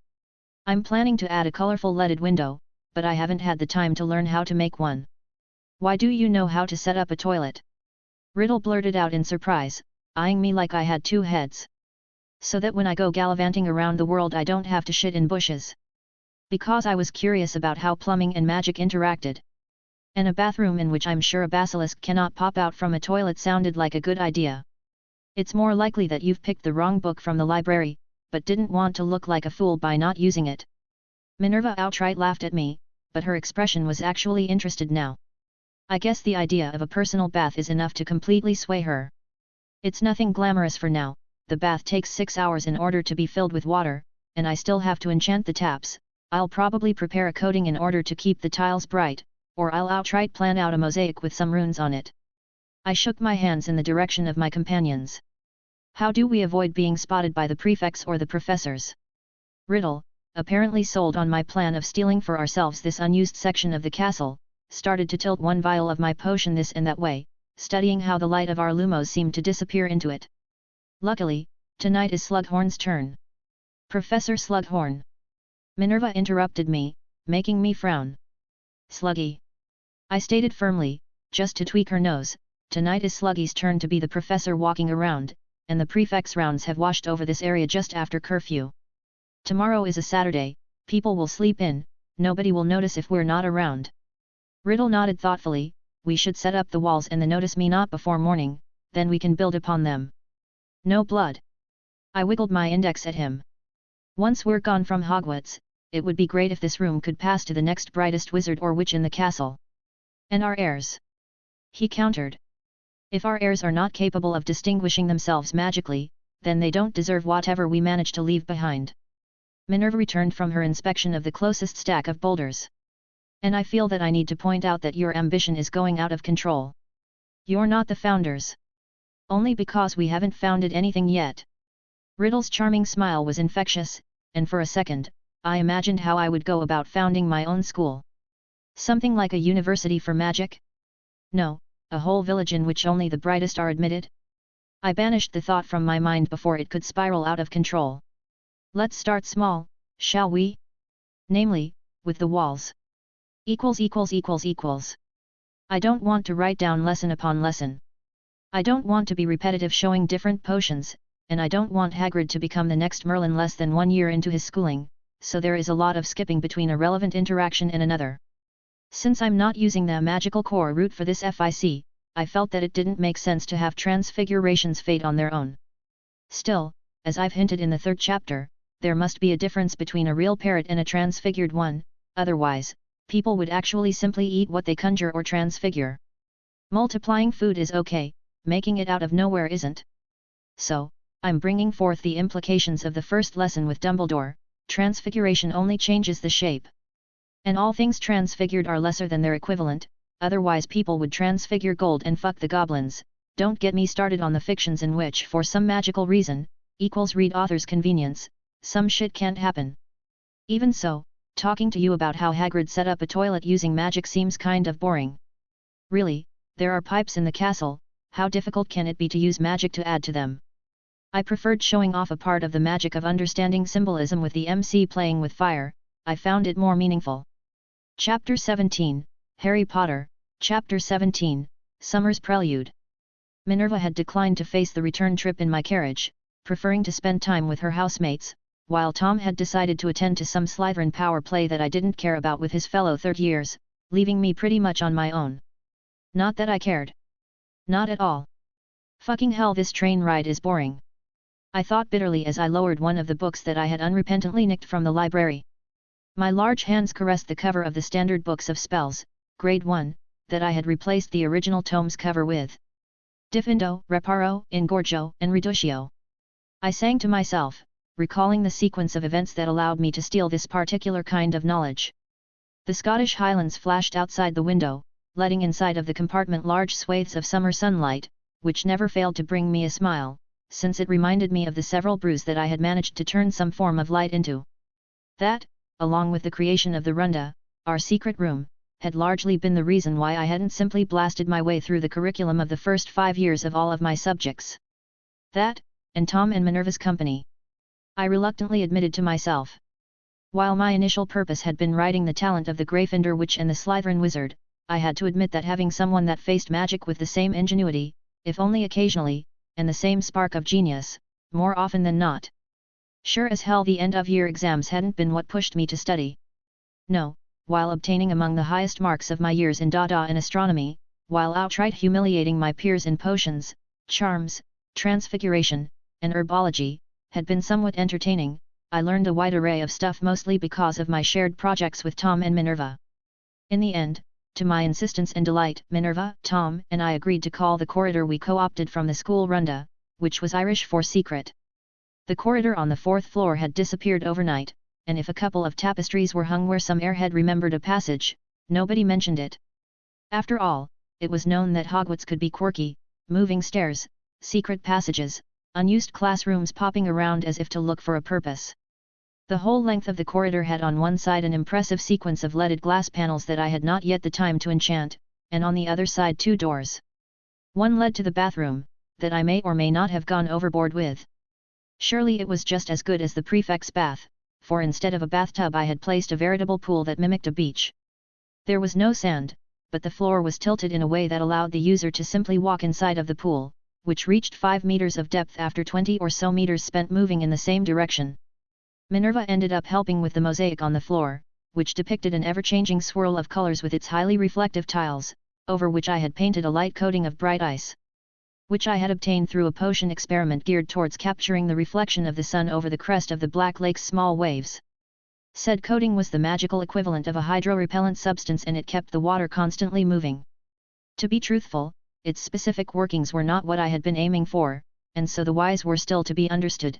I'm planning to add a colorful leaded window, but I haven't had the time to learn how to make one. Why do you know how to set up a toilet? Riddle blurted out in surprise, eyeing me like I had two heads. So that when I go gallivanting around the world I don't have to shit in bushes. Because I was curious about how plumbing and magic interacted. And a bathroom in which I'm sure a basilisk cannot pop out from a toilet sounded like a good idea. It's more likely that you've picked the wrong book from the library, but didn't want to look like a fool by not using it. Minerva outright laughed at me, but her expression was actually interested now. I guess the idea of a personal bath is enough to completely sway her. It's nothing glamorous for now, the bath takes 6 hours in order to be filled with water, and I still have to enchant the taps. I'll probably prepare a coating in order to keep the tiles bright, or I'll outright plan out a mosaic with some runes on it. I shook my hands in the direction of my companions. How do we avoid being spotted by the prefects or the professors? Riddle, apparently sold on my plan of stealing for ourselves this unused section of the castle, started to tilt one vial of my potion this and that way, studying how the light of our lumos seemed to disappear into it. Luckily, tonight is Slughorn's turn. Professor Slughorn. Minerva interrupted me, making me frown. Sluggy. I stated firmly, just to tweak her nose, tonight is Sluggy's turn to be the professor walking around, and the prefect's rounds have washed over this area just after curfew. Tomorrow is a Saturday, people will sleep in, nobody will notice if we're not around. Riddle nodded thoughtfully, we should set up the walls and the notice me not before morning, then we can build upon them. No blood. I wiggled my index at him. Once we're gone from Hogwarts, it would be great if this room could pass to the next brightest wizard or witch in the castle. And our heirs. He countered. If our heirs are not capable of distinguishing themselves magically, then they don't deserve whatever we manage to leave behind. Minerva returned from her inspection of the closest stack of boulders. And I feel that I need to point out that your ambition is going out of control. You're not the founders. Only because we haven't founded anything yet. Riddle's charming smile was infectious, and for a second, I imagined how I would go about founding my own school. Something like a university for magic? No, a whole village in which only the brightest are admitted? I banished the thought from my mind before it could spiral out of control. Let's start small, shall we? Namely, with the walls. I don't want to write down lesson upon lesson. I don't want to be repetitive showing different potions, and I don't want Hagrid to become the next Merlin less than 1 year into his schooling, so there is a lot of skipping between a relevant interaction and another. Since I'm not using the magical core route for this FIC, I felt that it didn't make sense to have transfigurations fade on their own. Still, as I've hinted in the 3rd chapter, there must be a difference between a real parrot and a transfigured one, otherwise, people would actually simply eat what they conjure or transfigure. Multiplying food is okay, making it out of nowhere isn't. So, I'm bringing forth the implications of the first lesson with Dumbledore, transfiguration only changes the shape. And all things transfigured are lesser than their equivalent, otherwise people would transfigure gold and fuck the goblins. Don't get me started on the fictions in which for some magical reason, read author's convenience, some shit can't happen. Even so, talking to you about how Hagrid set up a toilet using magic seems kind of boring. Really, there are pipes in the castle, how difficult can it be to use magic to add to them? I preferred showing off a part of the magic of understanding symbolism with the MC playing with fire, I found it more meaningful. Chapter 17, Harry Potter, Chapter 17, Summer's Prelude. Minerva had declined to face the return trip in my carriage, preferring to spend time with her housemates, while Tom had decided to attend to some Slytherin power play that I didn't care about with his fellow third years, leaving me pretty much on my own. Not that I cared. Not at all. Fucking hell, this train ride is boring. I thought bitterly as I lowered one of the books that I had unrepentantly nicked from the library. My large hands caressed the cover of the standard books of spells, grade 1, that I had replaced the original tome's cover with. Diffindo, Reparo, Ingorgio, and Reductio. I sang to myself, recalling the sequence of events that allowed me to steal this particular kind of knowledge. The Scottish Highlands flashed outside the window, letting inside of the compartment large swathes of summer sunlight, which never failed to bring me a smile, since it reminded me of the several brews that I had managed to turn some form of light into. That, along with the creation of the Runda, our secret room, had largely been the reason why I hadn't simply blasted my way through the curriculum of the first 5 years of all of my subjects. That, and Tom and Minerva's company. I reluctantly admitted to myself. While my initial purpose had been riding the talent of the Gryffindor witch and the Slytherin wizard, I had to admit that having someone that faced magic with the same ingenuity, if only occasionally, and the same spark of genius, more often than not. Sure as hell the end-of-year exams hadn't been what pushed me to study. No, while obtaining among the highest marks of my years in Dada and astronomy, while outright humiliating my peers in potions, charms, transfiguration, and herbology, had been somewhat entertaining, I learned a wide array of stuff mostly because of my shared projects with Tom and Minerva. In the end, to my insistence and delight, Minerva, Tom, and I agreed to call the corridor we co-opted from the school runda, which was Irish for secret. The corridor on the 4th floor had disappeared overnight, and if a couple of tapestries were hung where some airhead remembered a passage, nobody mentioned it. After all, it was known that Hogwarts could be quirky, moving stairs, secret passages, unused classrooms popping around as if to look for a purpose. The whole length of the corridor had on one side an impressive sequence of leaded glass panels that I had not yet the time to enchant, and on the other side 2 doors. One led to the bathroom, that I may or may not have gone overboard with. Surely it was just as good as the prefect's bath, for instead of a bathtub I had placed a veritable pool that mimicked a beach. There was no sand, but the floor was tilted in a way that allowed the user to simply walk inside of the pool, which reached 5 meters of depth after 20 or so meters spent moving in the same direction. Minerva ended up helping with the mosaic on the floor, which depicted an ever-changing swirl of colors with its highly reflective tiles, over which I had painted a light coating of bright ice, which I had obtained through a potion experiment geared towards capturing the reflection of the sun over the crest of the Black Lake's small waves. Said coating was the magical equivalent of a hydro-repellent substance and it kept the water constantly moving. To be truthful, its specific workings were not what I had been aiming for, and so the whys were still to be understood.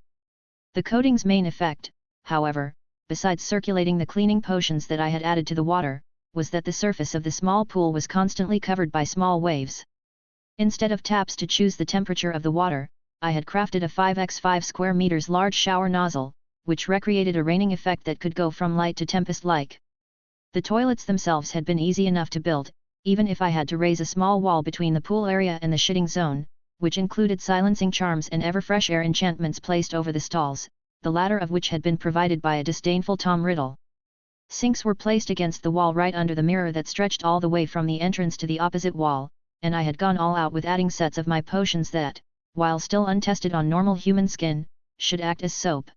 The coating's main effect, however, besides circulating the cleaning potions that I had added to the water, was that the surface of the small pool was constantly covered by small waves. Instead of taps to choose the temperature of the water, I had crafted a 5x5 square meters large shower nozzle, which recreated a raining effect that could go from light to tempest-like. The toilets themselves had been easy enough to build, even if I had to raise a small wall between the pool area and the shitting zone, which included silencing charms and ever-fresh air enchantments placed over the stalls, the latter of which had been provided by a disdainful Tom Riddle. Sinks were placed against the wall right under the mirror that stretched all the way from the entrance to the opposite wall, and I had gone all out with adding sets of my potions that, while still untested on normal human skin, should act as soap.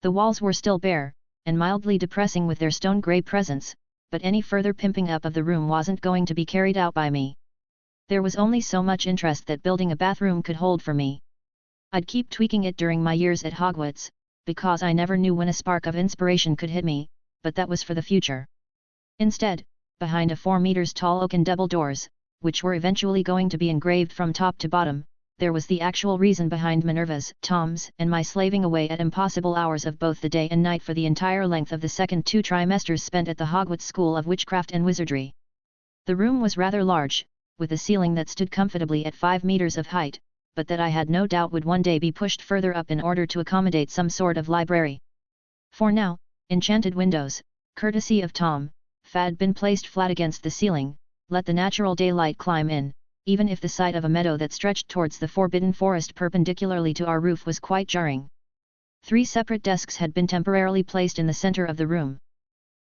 The walls were still bare, and mildly depressing with their stone-grey presence, but any further pimping up of the room wasn't going to be carried out by me. There was only so much interest that building a bathroom could hold for me. I'd keep tweaking it during my years at Hogwarts, because I never knew when a spark of inspiration could hit me, but that was for the future. Instead, behind a 4 meters tall oaken double doors, which were eventually going to be engraved from top to bottom, there was the actual reason behind Minerva's, Tom's, and my slaving away at impossible hours of both the day and night for the entire length of the second 2 trimesters spent at the Hogwarts School of Witchcraft and Wizardry. The room was rather large, with a ceiling that stood comfortably at 5 meters of height, but that I had no doubt would one day be pushed further up in order to accommodate some sort of library. For now, enchanted windows, courtesy of Tom, had been placed flat against the ceiling, let the natural daylight climb in, even if the sight of a meadow that stretched towards the forbidden forest perpendicularly to our roof was quite jarring. 3 separate desks had been temporarily placed in the center of the room.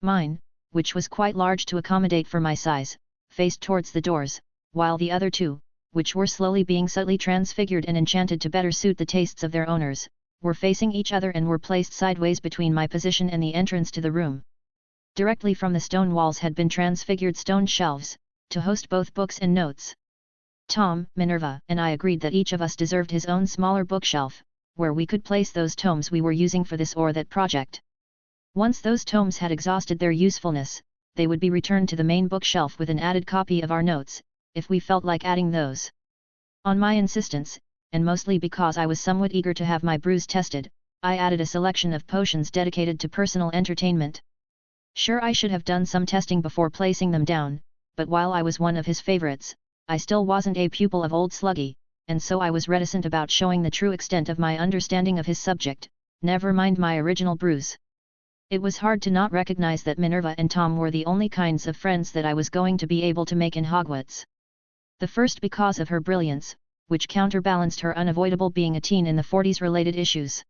Mine, which was quite large to accommodate for my size, faced towards the doors, while the other 2, which were slowly being subtly transfigured and enchanted to better suit the tastes of their owners, were facing each other and were placed sideways between my position and the entrance to the room. Directly from the stone walls had been transfigured stone shelves, to host both books and notes. Tom, Minerva, and I agreed that each of us deserved his own smaller bookshelf, where we could place those tomes we were using for this or that project. Once those tomes had exhausted their usefulness, they would be returned to the main bookshelf with an added copy of our notes, if we felt like adding those. On my insistence, and mostly because I was somewhat eager to have my brews tested, I added a selection of potions dedicated to personal entertainment. Sure, I should have done some testing before placing them down, but while I was one of his favorites, I still wasn't a pupil of Old Sluggy, and so I was reticent about showing the true extent of my understanding of his subject, never mind my original brews. It was hard to not recognize that Minerva and Tom were the only kinds of friends that I was going to be able to make in Hogwarts. The first because of her brilliance, which counterbalanced her unavoidable being a teen in the 40s related issues.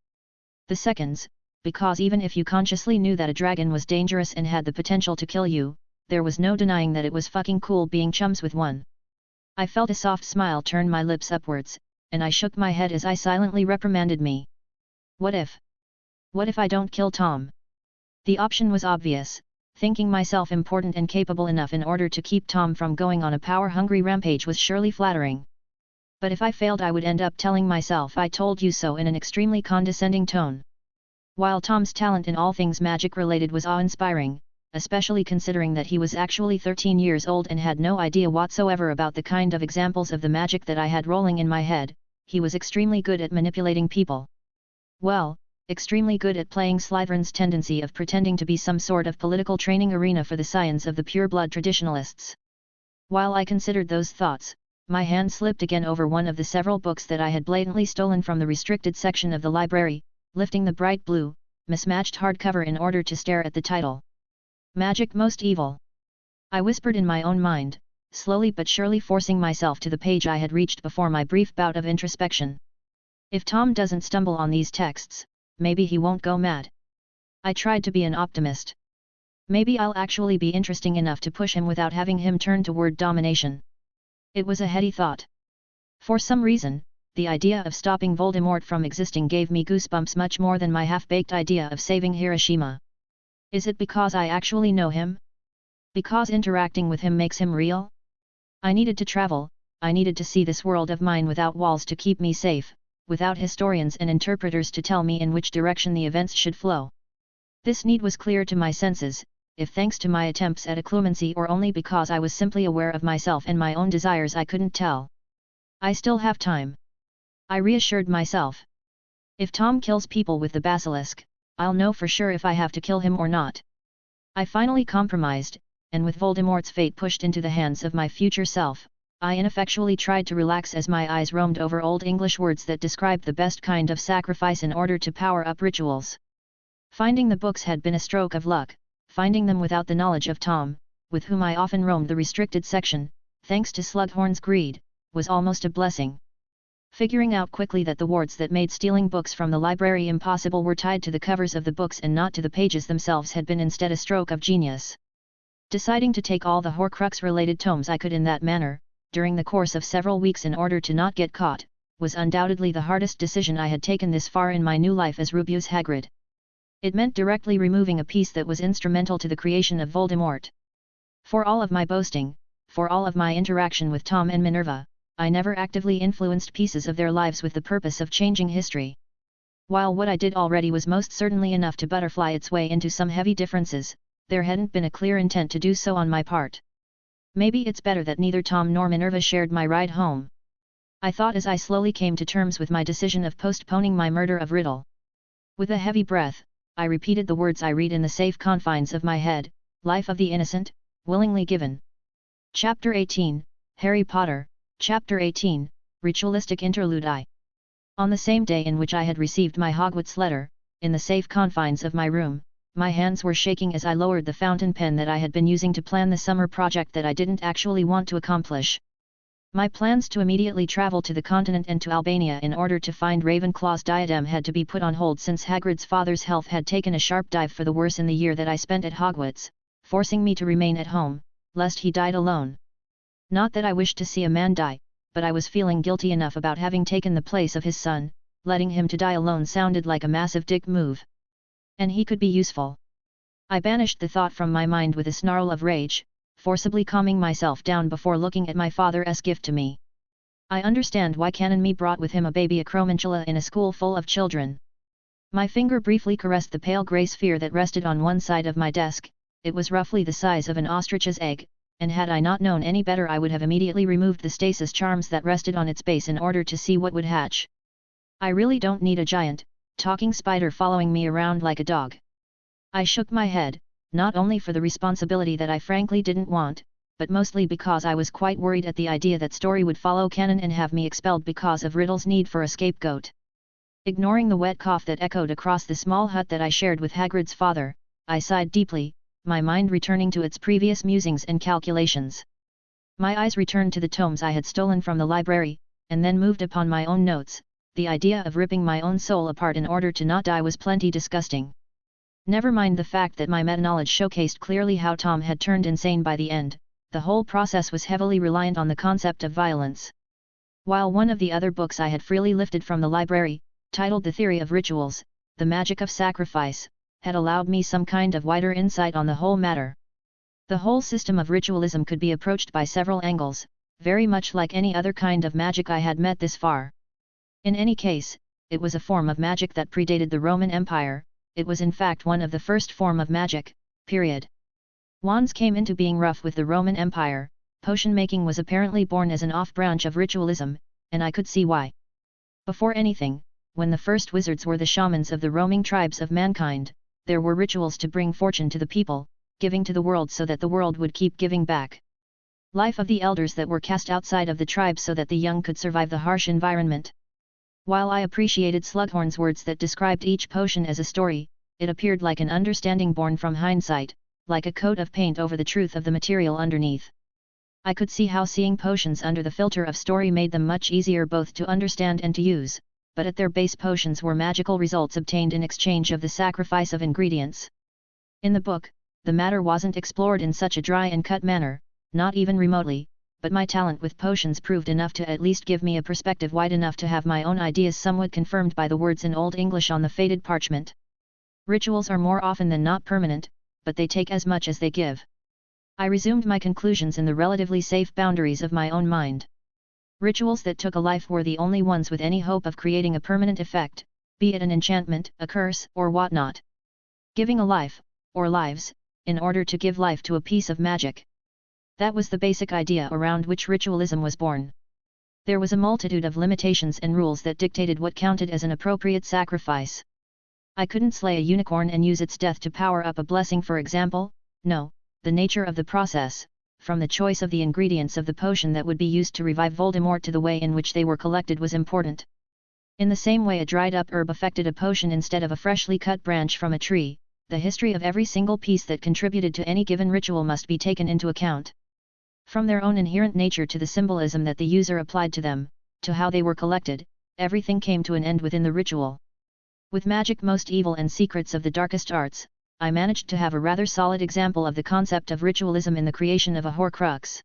The seconds, because even if you consciously knew that a dragon was dangerous and had the potential to kill you, there was no denying that it was fucking cool being chums with one. I felt a soft smile turn my lips upwards, and I shook my head as I silently reprimanded me. What if? What if I don't kill Tom? The option was obvious, thinking myself important and capable enough in order to keep Tom from going on a power-hungry rampage was surely flattering. But if I failed I would end up telling myself I told you so in an extremely condescending tone. While Tom's talent in all things magic-related was awe-inspiring, especially considering that he was actually 13 years old and had no idea whatsoever about the kind of examples of the magic that I had rolling in my head, he was extremely good at manipulating people. Well, extremely good at playing Slytherin's tendency of pretending to be some sort of political training arena for the scions of the pure-blood traditionalists. While I considered those thoughts, my hand slipped again over one of the several books that I had blatantly stolen from the restricted section of the library, lifting the bright blue, mismatched hardcover in order to stare at the title. Magic Most Evil. I whispered in my own mind, slowly but surely forcing myself to the page I had reached before my brief bout of introspection. If Tom doesn't stumble on these texts, maybe he won't go mad. I tried to be an optimist. Maybe I'll actually be interesting enough to push him without having him turn to word domination. It was a heady thought. For some reason, the idea of stopping Voldemort from existing gave me goosebumps much more than my half-baked idea of saving Hiroshima. Is it because I actually know him? Because interacting with him makes him real? I needed to travel, I needed to see this world of mine without walls to keep me safe, without historians and interpreters to tell me in which direction the events should flow. This need was clear to my senses, if thanks to my attempts at occlumency or only because I was simply aware of myself and my own desires I couldn't tell. I still have time. I reassured myself. If Tom kills people with the basilisk, I'll know for sure if I have to kill him or not. I finally compromised, and with Voldemort's fate pushed into the hands of my future self, I ineffectually tried to relax as my eyes roamed over Old English words that described the best kind of sacrifice in order to power up rituals. Finding the books had been a stroke of luck, finding them without the knowledge of Tom, with whom I often roamed the restricted section, thanks to Slughorn's greed, was almost a blessing. Figuring out quickly that the wards that made stealing books from the library impossible were tied to the covers of the books and not to the pages themselves had been instead a stroke of genius. Deciding to take all the Horcrux-related tomes I could in that manner, during the course of several weeks in order to not get caught, was undoubtedly the hardest decision I had taken this far in my new life as Rubeus Hagrid. It meant directly removing a piece that was instrumental to the creation of Voldemort. For all of my boasting, for all of my interaction with Tom and Minerva, I never actively influenced pieces of their lives with the purpose of changing history. While what I did already was most certainly enough to butterfly its way into some heavy differences, there hadn't been a clear intent to do so on my part. Maybe it's better that neither Tom nor Minerva shared my ride home. I thought as I slowly came to terms with my decision of postponing my murder of Riddle. With a heavy breath, I repeated the words I read in the safe confines of my head, Life of the Innocent, willingly given. Chapter 18, Harry Potter, Chapter 18, Ritualistic Interlude I. On the same day in which I had received my Hogwarts letter, in the safe confines of my room, my hands were shaking as I lowered the fountain pen that I had been using to plan the summer project that I didn't actually want to accomplish. My plans to immediately travel to the continent and to Albania in order to find Ravenclaw's diadem had to be put on hold since Hagrid's father's health had taken a sharp dive for the worse in the year that I spent at Hogwarts, forcing me to remain at home, lest he died alone. Not that I wished to see a man die, but I was feeling guilty enough about having taken the place of his son. Letting him to die alone sounded like a massive dick move. And he could be useful. I banished the thought from my mind with a snarl of rage, forcibly calming myself down before looking at my father's gift to me. I understand why Canon Me brought with him a baby acromantula in a school full of children. My finger briefly caressed the pale grey sphere that rested on one side of my desk. It was roughly the size of an ostrich's egg, and had I not known any better I would have immediately removed the stasis charms that rested on its base in order to see what would hatch. I really don't need a giant, talking spider following me around like a dog. I shook my head, not only for the responsibility that I frankly didn't want, but mostly because I was quite worried at the idea that Story would follow Canon and have me expelled because of Riddle's need for a scapegoat. Ignoring the wet cough that echoed across the small hut that I shared with Hagrid's father, I sighed deeply, my mind returning to its previous musings and calculations. My eyes returned to the tomes I had stolen from the library, and then moved upon my own notes. The idea of ripping my own soul apart in order to not die was plenty disgusting. Never mind the fact that my meta-knowledge showcased clearly how Tom had turned insane by the end. The whole process was heavily reliant on the concept of violence. While one of the other books I had freely lifted from the library, titled The Theory of Rituals, The Magic of Sacrifice, had allowed me some kind of wider insight on the whole matter. The whole system of ritualism could be approached by several angles, very much like any other kind of magic I had met this far. In any case, it was a form of magic that predated the Roman Empire. It was in fact one of the first form of magic, period. Wands came into being rough with the Roman Empire. Potion making was apparently born as an off-branch of ritualism, and I could see why. Before anything, when the first wizards were the shamans of the roaming tribes of mankind, there were rituals to bring fortune to the people, giving to the world so that the world would keep giving back. Life of the elders that were cast outside of the tribe so that the young could survive the harsh environment. While I appreciated Slughorn's words that described each potion as a story, it appeared like an understanding born from hindsight, like a coat of paint over the truth of the material underneath. I could see how seeing potions under the filter of story made them much easier both to understand and to use, but at their base potions were magical results obtained in exchange of the sacrifice of ingredients. In the book, the matter wasn't explored in such a dry and cut manner, not even remotely, but my talent with potions proved enough to at least give me a perspective wide enough to have my own ideas somewhat confirmed by the words in Old English on the faded parchment. Rituals are more often than not permanent, but they take as much as they give. I resumed my conclusions in the relatively safe boundaries of my own mind. Rituals that took a life were the only ones with any hope of creating a permanent effect, be it an enchantment, a curse, or whatnot. Giving a life, or lives, in order to give life to a piece of magic. That was the basic idea around which ritualism was born. There was a multitude of limitations and rules that dictated what counted as an appropriate sacrifice. I couldn't slay a unicorn and use its death to power up a blessing, for example. No, the nature of the process, from the choice of the ingredients of the potion that would be used to revive Voldemort to the way in which they were collected was important. In the same way a dried up herb affected a potion instead of a freshly cut branch from a tree, the history of every single piece that contributed to any given ritual must be taken into account. From their own inherent nature to the symbolism that the user applied to them, to how they were collected, everything came to an end within the ritual. With Magic Most Evil and Secrets of the Darkest Arts, I managed to have a rather solid example of the concept of ritualism in the creation of a Horcrux.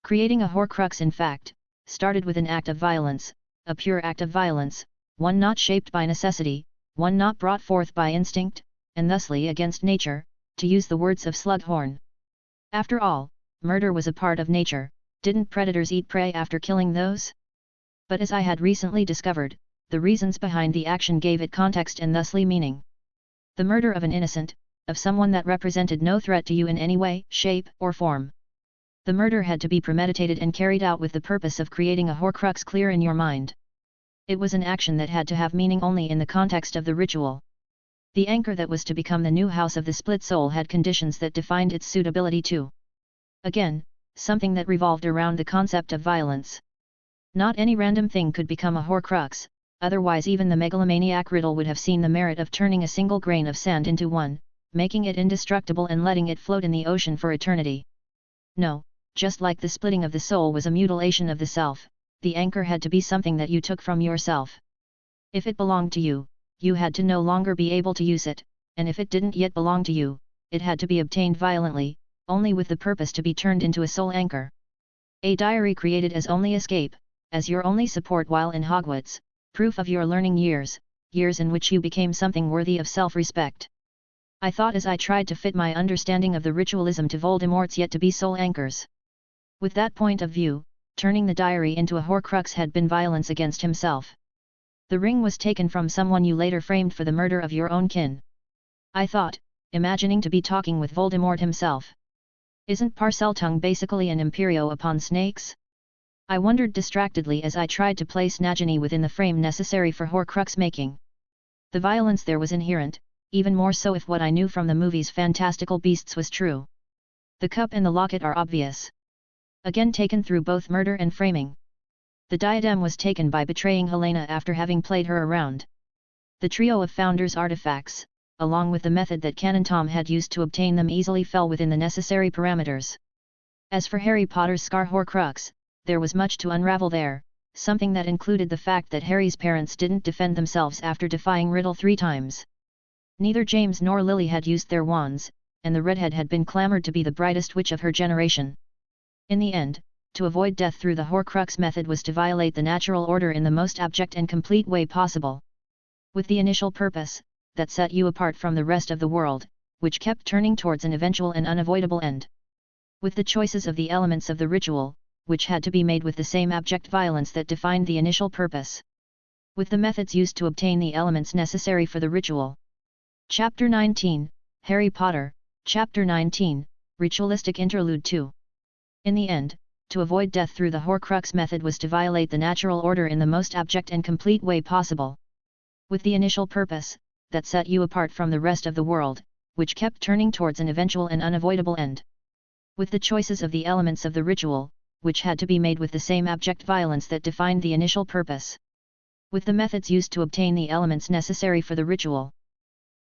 Creating a Horcrux, in fact, started with an act of violence, a pure act of violence, one not shaped by necessity, one not brought forth by instinct, and thusly against nature, to use the words of Slughorn. After all, murder was a part of nature. Didn't predators eat prey after killing those? But as I had recently discovered, the reasons behind the action gave it context and thusly meaning. The murder of an innocent, of someone that represented no threat to you in any way, shape, or form. The murder had to be premeditated and carried out with the purpose of creating a Horcrux clear in your mind. It was an action that had to have meaning only in the context of the ritual. The anchor that was to become the new house of the split soul had conditions that defined its suitability too. Again, something that revolved around the concept of violence. Not any random thing could become a Horcrux, otherwise even the megalomaniac Riddle would have seen the merit of turning a single grain of sand into one, making it indestructible and letting it float in the ocean for eternity. No, just like the splitting of the soul was a mutilation of the self, the anchor had to be something that you took from yourself. If it belonged to you, you had to no longer be able to use it, and if it didn't yet belong to you, it had to be obtained violently, only with the purpose to be turned into a soul anchor. A diary created as only escape, as your only support while in Hogwarts, proof of your learning years, years in which you became something worthy of self-respect. I thought as I tried to fit my understanding of the ritualism to Voldemort's yet-to-be soul anchors. With that point of view, turning the diary into a Horcrux had been violence against himself. The ring was taken from someone you later framed for the murder of your own kin. I thought, imagining to be talking with Voldemort himself. Isn't Parseltongue basically an Imperio upon snakes? I wondered distractedly as I tried to place Nagini within the frame necessary for Horcrux making. The violence there was inherent, even more so if what I knew from the movie's fantastical beasts was true. The cup and the locket are obvious. Again taken through both murder and framing. The diadem was taken by betraying Helena after having played her around. The trio of Founder's artifacts, along with the method that Canon Tom had used to obtain them, easily fell within the necessary parameters. As for Harry Potter's Scar Horcrux, there was much to unravel there, something that included the fact that Harry's parents didn't defend themselves after defying Riddle 3 times. Neither James nor Lily had used their wands, and the redhead had been clamored to be the brightest witch of her generation. In the end, to avoid death through the Horcrux method was to violate the natural order in the most abject and complete way possible. With the initial purpose, that set you apart from the rest of the world, which kept turning towards an eventual and unavoidable end. With the choices of the elements of the ritual, which had to be made with the same abject violence that defined the initial purpose. With the methods used to obtain the elements necessary for the ritual. Chapter 19, Harry Potter, Chapter 19, Ritualistic Interlude 2. In the end, to avoid death through the Horcrux method was to violate the natural order in the most abject and complete way possible. With the initial purpose, that set you apart from the rest of the world, which kept turning towards an eventual and unavoidable end. With the choices of the elements of the ritual, which had to be made with the same abject violence that defined the initial purpose. With the methods used to obtain the elements necessary for the ritual.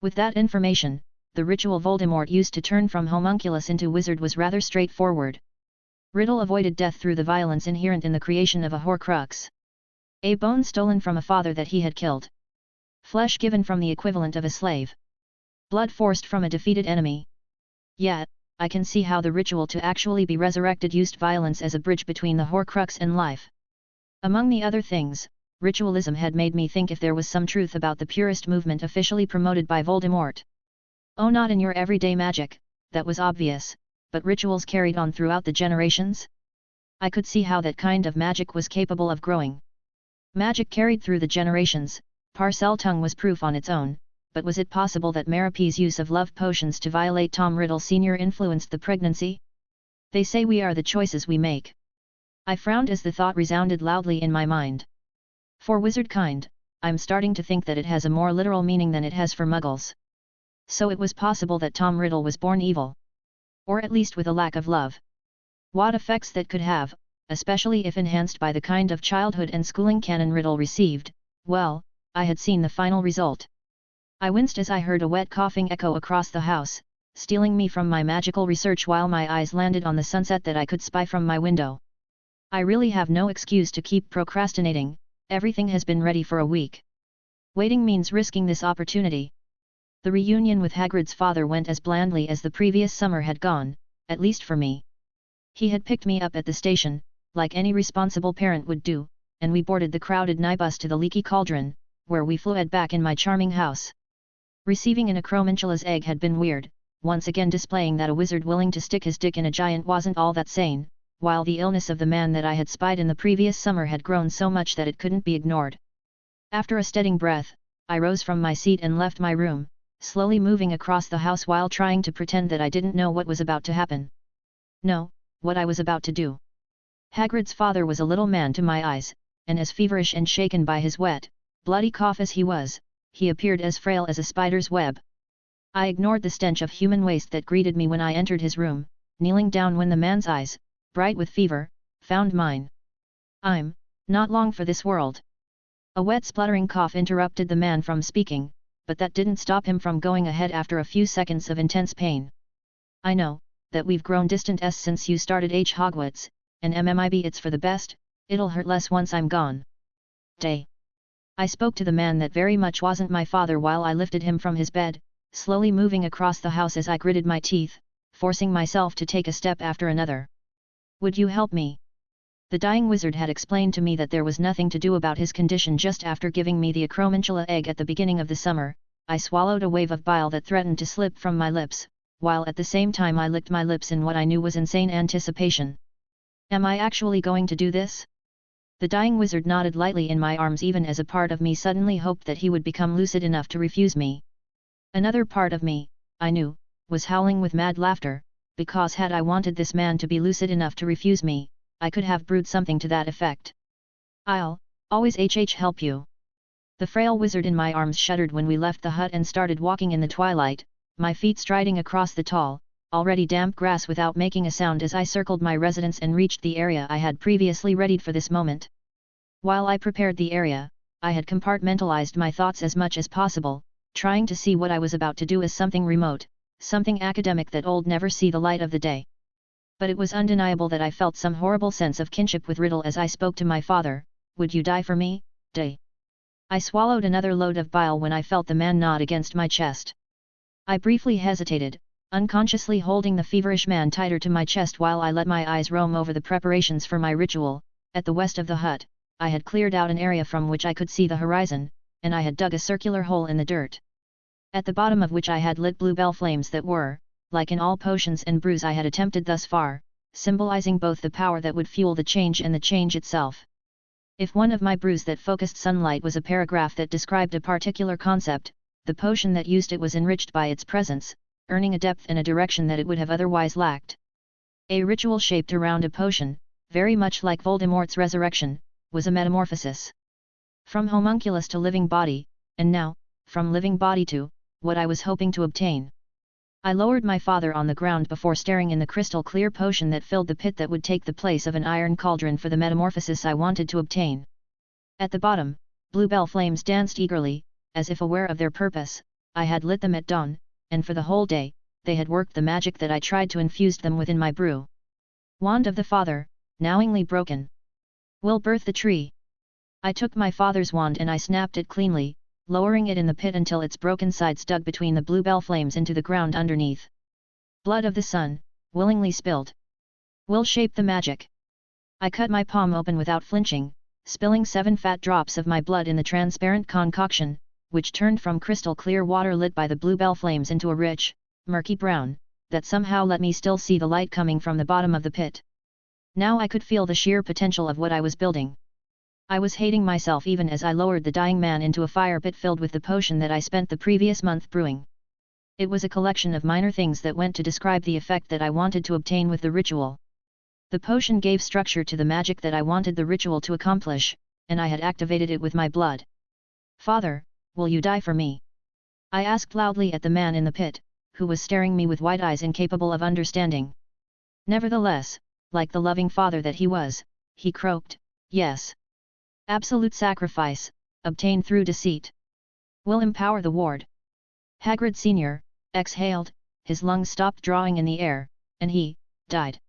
With that information, the ritual Voldemort used to turn from homunculus into wizard was rather straightforward. Riddle avoided death through the violence inherent in the creation of a Horcrux. A bone stolen from a father that he had killed. Flesh given from the equivalent of a slave. Blood forced from a defeated enemy. Yet, I can see how the ritual to actually be resurrected used violence as a bridge between the Horcrux and life. Among the other things, ritualism had made me think if there was some truth about the purist movement officially promoted by Voldemort. Oh, not in your everyday magic, that was obvious, but rituals carried on throughout the generations? I could see how that kind of magic was capable of growing. Magic carried through the generations, Parseltongue was proof on its own, but was it possible that Merope's use of love potions to violate Tom Riddle Sr. influenced the pregnancy? They say we are the choices we make. I frowned as the thought resounded loudly in my mind. For wizard kind, I'm starting to think that it has a more literal meaning than it has for muggles. So it was possible that Tom Riddle was born evil. Or at least with a lack of love. What effects that could have, especially if enhanced by the kind of childhood and schooling canon Riddle received, well, I had seen the final result. I winced as I heard a wet coughing echo across the house, stealing me from my magical research while my eyes landed on the sunset that I could spy from my window. I really have no excuse to keep procrastinating, everything has been ready for a week. Waiting means risking this opportunity. The reunion with Hagrid's father went as blandly as the previous summer had gone, at least for me. He had picked me up at the station, like any responsible parent would do, and we boarded the crowded Nibus to the Leaky Cauldron, where we flew back in my charming house. Receiving an Acromantula's egg had been weird, once again displaying that a wizard willing to stick his dick in a giant wasn't all that sane, while the illness of the man that I had spied in the previous summer had grown so much that it couldn't be ignored. After a steadying breath, I rose from my seat and left my room, slowly moving across the house while trying to pretend that I didn't know what was about to happen. No, what I was about to do. Hagrid's father was a little man to my eyes, and as feverish and shaken by his wet, bloody cough as he was, he appeared as frail as a spider's web. I ignored the stench of human waste that greeted me when I entered his room, kneeling down when the man's eyes, bright with fever, found mine. I'm not long for this world. A wet spluttering cough interrupted the man from speaking, but that didn't stop him from going ahead after a few seconds of intense pain. I know that we've grown distant since you started Hogwarts, and maybe it's for the best, it'll hurt less once I'm gone. Day. I spoke to the man that very much wasn't my father while I lifted him from his bed, slowly moving across the house as I gritted my teeth, forcing myself to take a step after another. Would you help me? The dying wizard had explained to me that there was nothing to do about his condition just after giving me the Acromantula egg at the beginning of the summer. I swallowed a wave of bile that threatened to slip from my lips, while at the same time I licked my lips in what I knew was insane anticipation. Am I actually going to do this? The dying wizard nodded lightly in my arms even as a part of me suddenly hoped that he would become lucid enough to refuse me. Another part of me, I knew, was howling with mad laughter, because had I wanted this man to be lucid enough to refuse me, I could have brewed something to that effect. I'll always help you. The frail wizard in my arms shuddered when we left the hut and started walking in the twilight, my feet striding across the tall, already damp grass without making a sound as I circled my residence and reached the area I had previously readied for this moment. While I prepared the area, I had compartmentalized my thoughts as much as possible, trying to see what I was about to do as something remote, something academic that old never see the light of the day. But it was undeniable that I felt some horrible sense of kinship with Riddle as I spoke to my father, would you die for me, Day? I swallowed another load of bile when I felt the man nod against my chest. I briefly hesitated, unconsciously holding the feverish man tighter to my chest while I let my eyes roam over the preparations for my ritual. At the west of the hut, I had cleared out an area from which I could see the horizon, and I had dug a circular hole in the dirt, at the bottom of which I had lit bluebell flames that were, like in all potions and brews I had attempted thus far, symbolizing both the power that would fuel the change and the change itself. If one of my brews that focused sunlight was a paragraph that described a particular concept, the potion that used it was enriched by its presence, earning a depth and a direction that it would have otherwise lacked. A ritual shaped around a potion, very much like Voldemort's resurrection, was a metamorphosis. From homunculus to living body, and now, from living body to, what I was hoping to obtain. I lowered my father on the ground before staring in the crystal clear potion that filled the pit that would take the place of an iron cauldron for the metamorphosis I wanted to obtain. At the bottom, bluebell flames danced eagerly, as if aware of their purpose. I had lit them at dawn, and for the whole day, they had worked the magic that I tried to infuse them within my brew. Wand of the Father, knowingly broken. Will birth the tree. I took my father's wand and I snapped it cleanly, lowering it in the pit until its broken sides dug between the bluebell flames into the ground underneath. Blood of the sun, willingly spilled. Will shape the magic. I cut my palm open without flinching, spilling 7 fat drops of my blood in the transparent concoction, which turned from crystal clear water lit by the bluebell flames into a rich, murky brown, that somehow let me still see the light coming from the bottom of the pit. Now I could feel the sheer potential of what I was building. I was hating myself even as I lowered the dying man into a fire pit filled with the potion that I spent the previous month brewing. It was a collection of minor things that went to describe the effect that I wanted to obtain with the ritual. The potion gave structure to the magic that I wanted the ritual to accomplish, and I had activated it with my blood. Father, will you die for me? I asked loudly at the man in the pit, who was staring me with wide eyes incapable of understanding. Nevertheless, like the loving father that he was, he croaked, yes. Absolute sacrifice, obtained through deceit. Will empower the ward. Hagrid Sr. exhaled, his lungs stopped drawing in the air, and he died.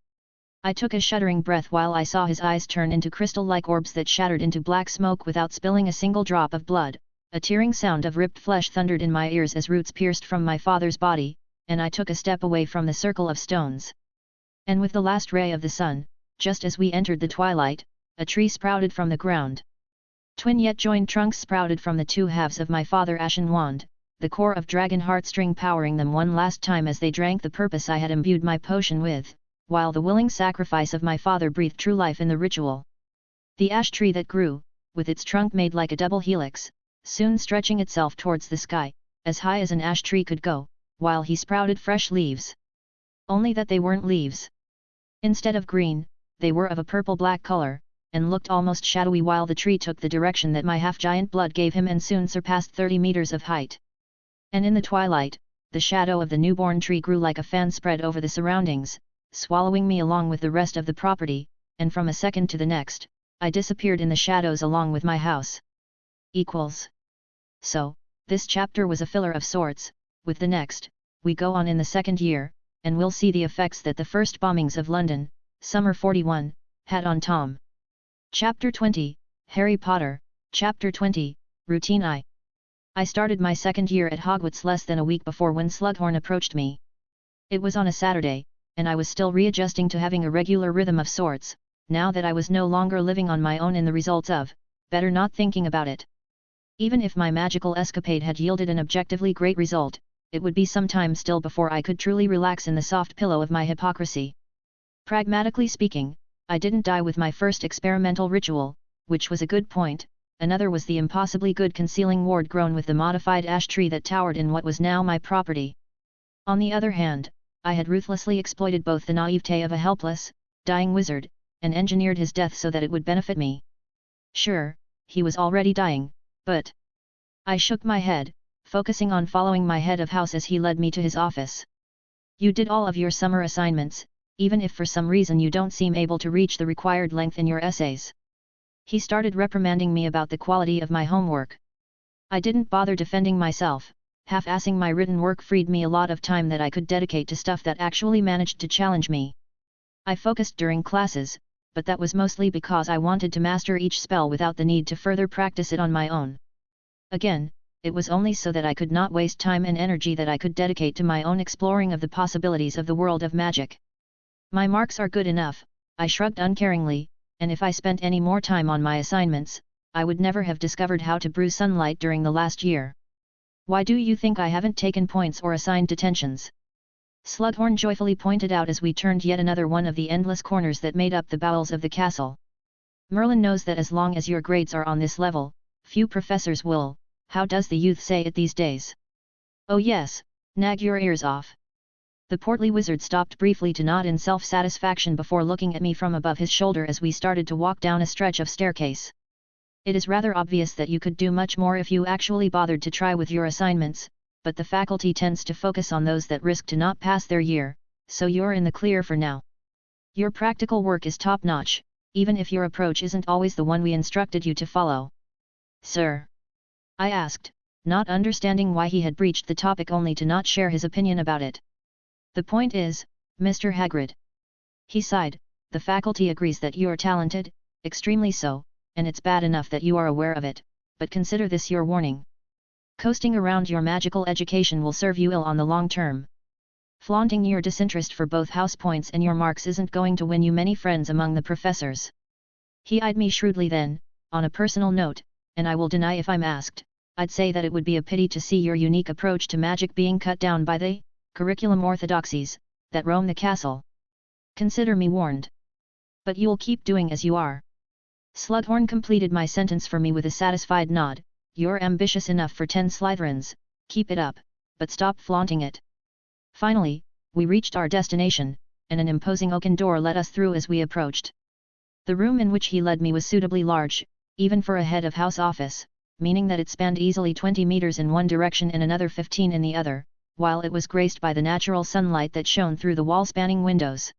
I took a shuddering breath while I saw his eyes turn into crystal-like orbs that shattered into black smoke without spilling a single drop of blood. A tearing sound of ripped flesh thundered in my ears as roots pierced from my father's body, and I took a step away from the circle of stones. And with the last ray of the sun, just as we entered the twilight, a tree sprouted from the ground. Twin yet joined trunks sprouted from the 2 halves of my father's ashen wand, the core of dragon heartstring powering them one last time as they drank the purpose I had imbued my potion with, while the willing sacrifice of my father breathed true life in the ritual. The ash tree that grew, with its trunk made like a double helix, soon stretching itself towards the sky, as high as an ash tree could go, while he sprouted fresh leaves. Only that they weren't leaves. Instead of green, they were of a purple-black color, and looked almost shadowy while the tree took the direction that my half-giant blood gave him and soon surpassed 30 meters of height. And in the twilight, the shadow of the newborn tree grew like a fan spread over the surroundings, swallowing me along with the rest of the property, and from a second to the next, I disappeared in the shadows along with my house. So, this chapter was a filler of sorts. With the next, we go on in the second year, and we'll see the effects that the first bombings of London, Summer 41, had on Tom. Chapter 20, Harry Potter, Chapter 20, Routine I started my second year at Hogwarts less than a week before when Slughorn approached me. It was on a Saturday, and I was still readjusting to having a regular rhythm of sorts, now that I was no longer living on my own in the results of, better not thinking about it. Even if my magical escapade had yielded an objectively great result, it would be some time still before I could truly relax in the soft pillow of my hypocrisy. Pragmatically speaking, I didn't die with my first experimental ritual, which was a good point. Another was the impossibly good concealing ward grown with the modified ash tree that towered in what was now my property. On the other hand, I had ruthlessly exploited both the naivete of a helpless, dying wizard, and engineered his death so that it would benefit me. Sure, he was already dying, but... I shook my head, focusing on following my head of house as he led me to his office. You did all of your summer assignments, even if for some reason you don't seem able to reach the required length in your essays. He started reprimanding me about the quality of my homework. I didn't bother defending myself. Half-assing my written work freed me a lot of time that I could dedicate to stuff that actually managed to challenge me. I focused during classes, but that was mostly because I wanted to master each spell without the need to further practice it on my own. Again, it was only so that I could not waste time and energy that I could dedicate to my own exploring of the possibilities of the world of magic. My marks are good enough, I shrugged uncaringly, and if I spent any more time on my assignments, I would never have discovered how to brew sunlight during the last year. Why do you think I haven't taken points or assigned detentions? Slughorn joyfully pointed out as we turned yet another one of the endless corners that made up the bowels of the castle. Merlin knows that as long as your grades are on this level, few professors will. How does the youth say it these days? Oh yes, nag your ears off. The portly wizard stopped briefly to nod in self-satisfaction before looking at me from above his shoulder as we started to walk down a stretch of staircase. It is rather obvious that you could do much more if you actually bothered to try with your assignments, but the faculty tends to focus on those that risk to not pass their year, so you're in the clear for now. Your practical work is top-notch, even if your approach isn't always the one we instructed you to follow. Sir? I asked, not understanding why he had breached the topic only to not share his opinion about it. The point is, Mr. Hagrid. He sighed, the faculty agrees that you're talented, extremely so, and it's bad enough that you are aware of it, but consider this your warning. Coasting around your magical education will serve you ill on the long term. Flaunting your disinterest for both house points and your marks isn't going to win you many friends among the professors. He eyed me shrewdly then, on a personal note, and I will deny if I'm asked, I'd say that it would be a pity to see your unique approach to magic being cut down by the curriculum orthodoxies that roam the castle. Consider me warned. But you'll keep doing as you are. Slughorn completed my sentence for me with a satisfied nod. You're ambitious enough for 10 Slytherins, keep it up, but stop flaunting it. Finally, we reached our destination, and an imposing oaken door let us through as we approached. The room in which he led me was suitably large, even for a head of house office, meaning that it spanned easily 20 meters in one direction and another 15 in the other, while it was graced by the natural sunlight that shone through the wall-spanning windows.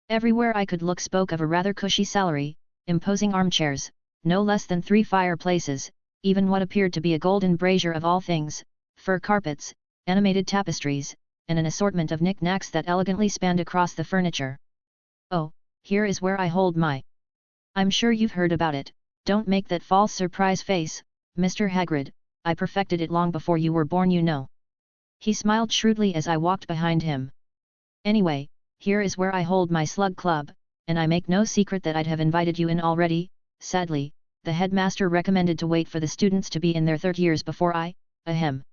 Everywhere I could look spoke of a rather cushy salary, imposing armchairs, no less than 3 fireplaces, even what appeared to be a golden brazier of all things, fur carpets, animated tapestries, and an assortment of knick-knacks that elegantly spanned across the furniture. Oh, here is where I hold my. I'm sure you've heard about it. Don't make that false surprise face, Mr. Hagrid, I perfected it long before you were born, you know. He smiled shrewdly as I walked behind him. Anyway, here is where I hold my slug club, and I make no secret that I'd have invited you in already. Sadly, the headmaster recommended to wait for the students to be in their 3rd years before I, ahem.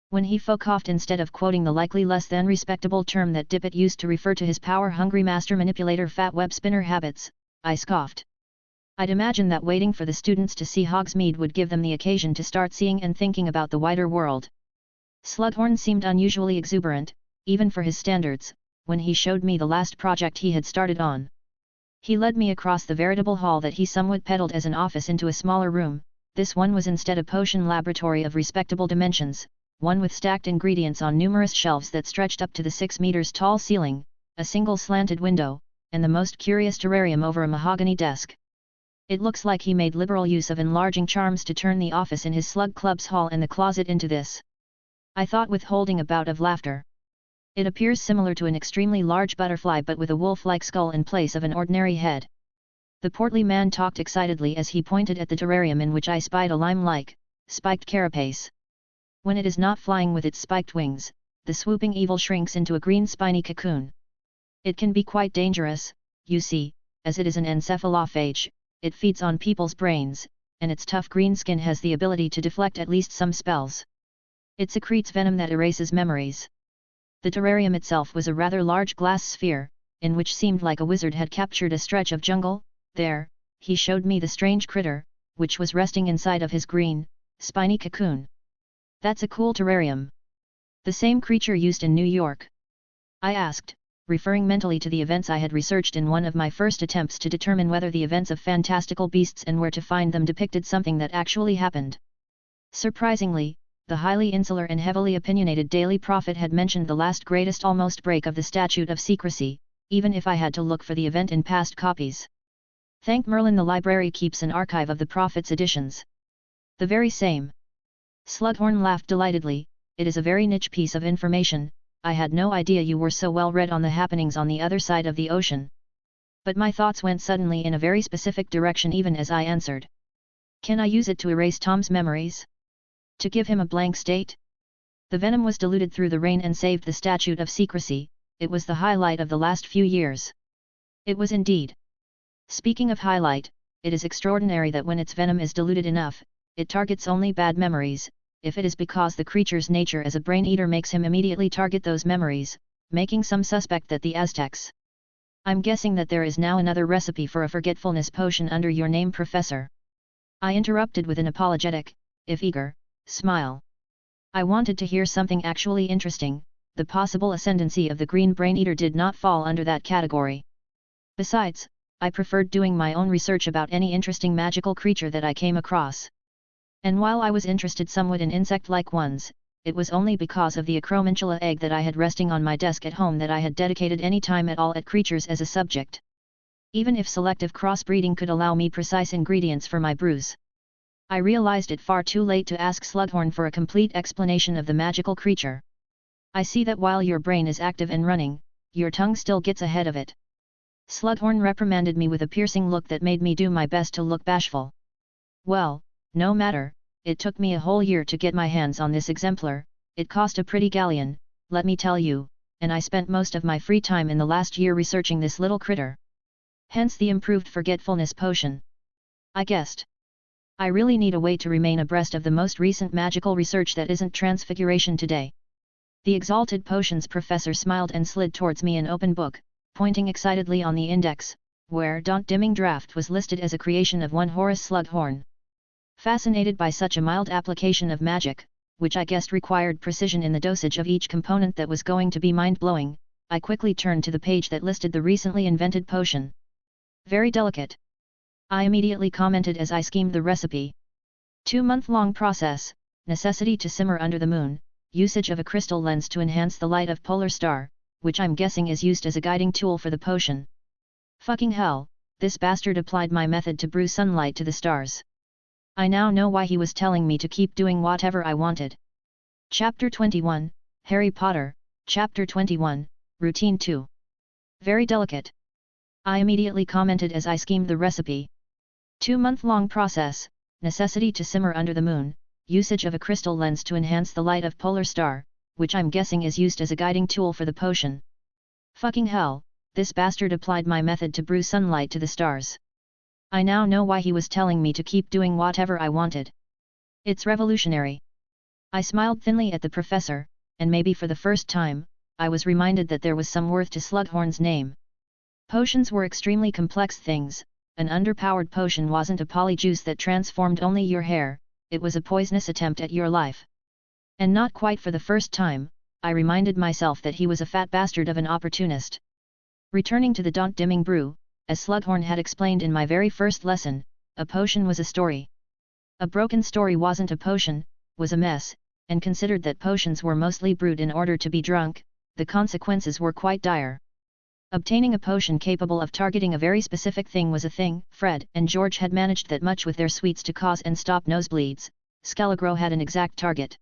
When he coughed instead of quoting the likely less than respectable term that Dippet used to refer to his power-hungry master manipulator fat web spinner habits, I scoffed. I'd imagine that waiting for the students to see Hogsmeade would give them the occasion to start seeing and thinking about the wider world. Slughorn seemed unusually exuberant, even for his standards, when he showed me the last project he had started on. He led me across the veritable hall that he somewhat peddled as an office into a smaller room. This one was instead a potion laboratory of respectable dimensions, one with stacked ingredients on numerous shelves that stretched up to the 6 meters tall ceiling, a single slanted window, and the most curious terrarium over a mahogany desk. It looks like he made liberal use of enlarging charms to turn the office in his slug club's hall and the closet into this. I thought, withholding a bout of laughter. It appears similar to an extremely large butterfly but with a wolf-like skull in place of an ordinary head. The portly man talked excitedly as he pointed at the terrarium in which I spied a lime-like, spiked carapace. When it is not flying with its spiked wings, the swooping evil shrinks into a green spiny cocoon. It can be quite dangerous, you see, as it is an encephalophage. It feeds on people's brains, and its tough green skin has the ability to deflect at least some spells. It secretes venom that erases memories. The terrarium itself was a rather large glass sphere, in which seemed like a wizard had captured a stretch of jungle. There, he showed me the strange critter, which was resting inside of his green, spiny cocoon. That's a cool terrarium. The same creature used in New York? I asked, referring mentally to the events I had researched in one of my first attempts to determine whether the events of fantastical beasts and where to find them depicted something that actually happened. Surprisingly, the highly insular and heavily opinionated Daily Prophet had mentioned the last greatest almost break of the statute of secrecy, even if I had to look for the event in past copies. Thank Merlin, the library keeps an archive of the Prophet's editions. The very same. Slughorn laughed delightedly. It is a very niche piece of information. I had no idea you were so well read on the happenings on the other side of the ocean. But my thoughts went suddenly in a very specific direction even as I answered. Can I use it to erase Tom's memories? To give him a blank state? The venom was diluted through the rain and saved the statute of secrecy. It was the highlight of the last few years. It was indeed. Speaking of highlight, it is extraordinary that when its venom is diluted enough, it targets only bad memories, if it is because the creature's nature as a brain-eater makes him immediately target those memories, making some suspect that the Aztecs. I'm guessing that there is now another recipe for a forgetfulness potion under your name, Professor. I interrupted with an apologetic, if eager, smile. I wanted to hear something actually interesting. The possible ascendancy of the green brain-eater did not fall under that category. Besides, I preferred doing my own research about any interesting magical creature that I came across. And while I was interested somewhat in insect-like ones, it was only because of the acromantula egg that I had resting on my desk at home that I had dedicated any time at all at creatures as a subject. Even if selective crossbreeding could allow me precise ingredients for my brews. I realized it far too late to ask Slughorn for a complete explanation of the magical creature. I see that while your brain is active and running, your tongue still gets ahead of it. Slughorn reprimanded me with a piercing look that made me do my best to look bashful. Well, no matter, it took me a whole year to get my hands on this exemplar, it cost a pretty galleon, let me tell you, and I spent most of my free time in the last year researching this little critter. Hence the improved forgetfulness potion. I guessed. I really need a way to remain abreast of the most recent magical research that isn't transfiguration today. The exalted potions professor smiled and slid towards me an open book, pointing excitedly on the index, where Daunt Dimming Draught was listed as a creation of one Horace Slughorn. Fascinated by such a mild application of magic, which I guessed required precision in the dosage of each component that was going to be mind-blowing, I quickly turned to the page that listed the recently invented potion. Very delicate. I immediately commented as I schemed the recipe. 2-month-long process, necessity to simmer under the moon, usage of a crystal lens to enhance the light of polar star, which I'm guessing is used as a guiding tool for the potion. Fucking hell, this bastard applied my method to brew sunlight to the stars. I now know why he was telling me to keep doing whatever I wanted. Chapter 21, Harry Potter, Chapter 21, Routine 2. Very delicate. I immediately commented as I schemed the recipe. 2-month-long process, necessity to simmer under the moon, usage of a crystal lens to enhance the light of polar star, which I'm guessing is used as a guiding tool for the potion. Fucking hell, this bastard applied my method to brew sunlight to the stars. I now know why he was telling me to keep doing whatever I wanted. It's revolutionary. I smiled thinly at the professor, and maybe for the first time, I was reminded that there was some worth to Slughorn's name. Potions were extremely complex things. An underpowered potion wasn't a polyjuice that transformed only your hair, it was a poisonous attempt at your life. And not quite for the first time, I reminded myself that he was a fat bastard of an opportunist. Returning to the Daunt Dimming brew, as Slughorn had explained in my very first lesson, a potion was a story. A broken story wasn't a potion, was a mess, and considered that potions were mostly brewed in order to be drunk, the consequences were quite dire. Obtaining a potion capable of targeting a very specific thing was a thing. Fred and George had managed that much with their sweets to cause and stop nosebleeds. Scaligro had an exact target.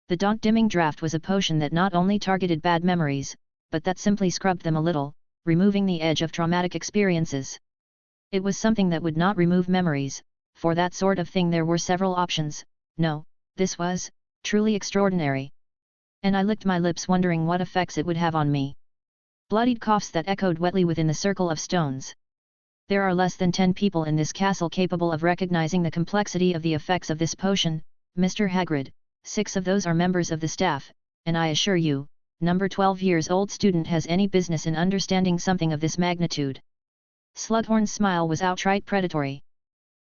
The Daunt Dimming Draught was a potion that not only targeted bad memories, but that simply scrubbed them a little, removing the edge of traumatic experiences. It was something that would not remove memories. For that sort of thing there were several options. No, this was truly extraordinary. And I licked my lips wondering what effects it would have on me. Bloodied coughs that echoed wetly within the circle of stones. There are less than 10 people in this castle capable of recognizing the complexity of the effects of this potion, Mr. Hagrid. 6 of those are members of the staff, and I assure you, number 12 years old student has any business in understanding something of this magnitude. Slughorn's smile was outright predatory.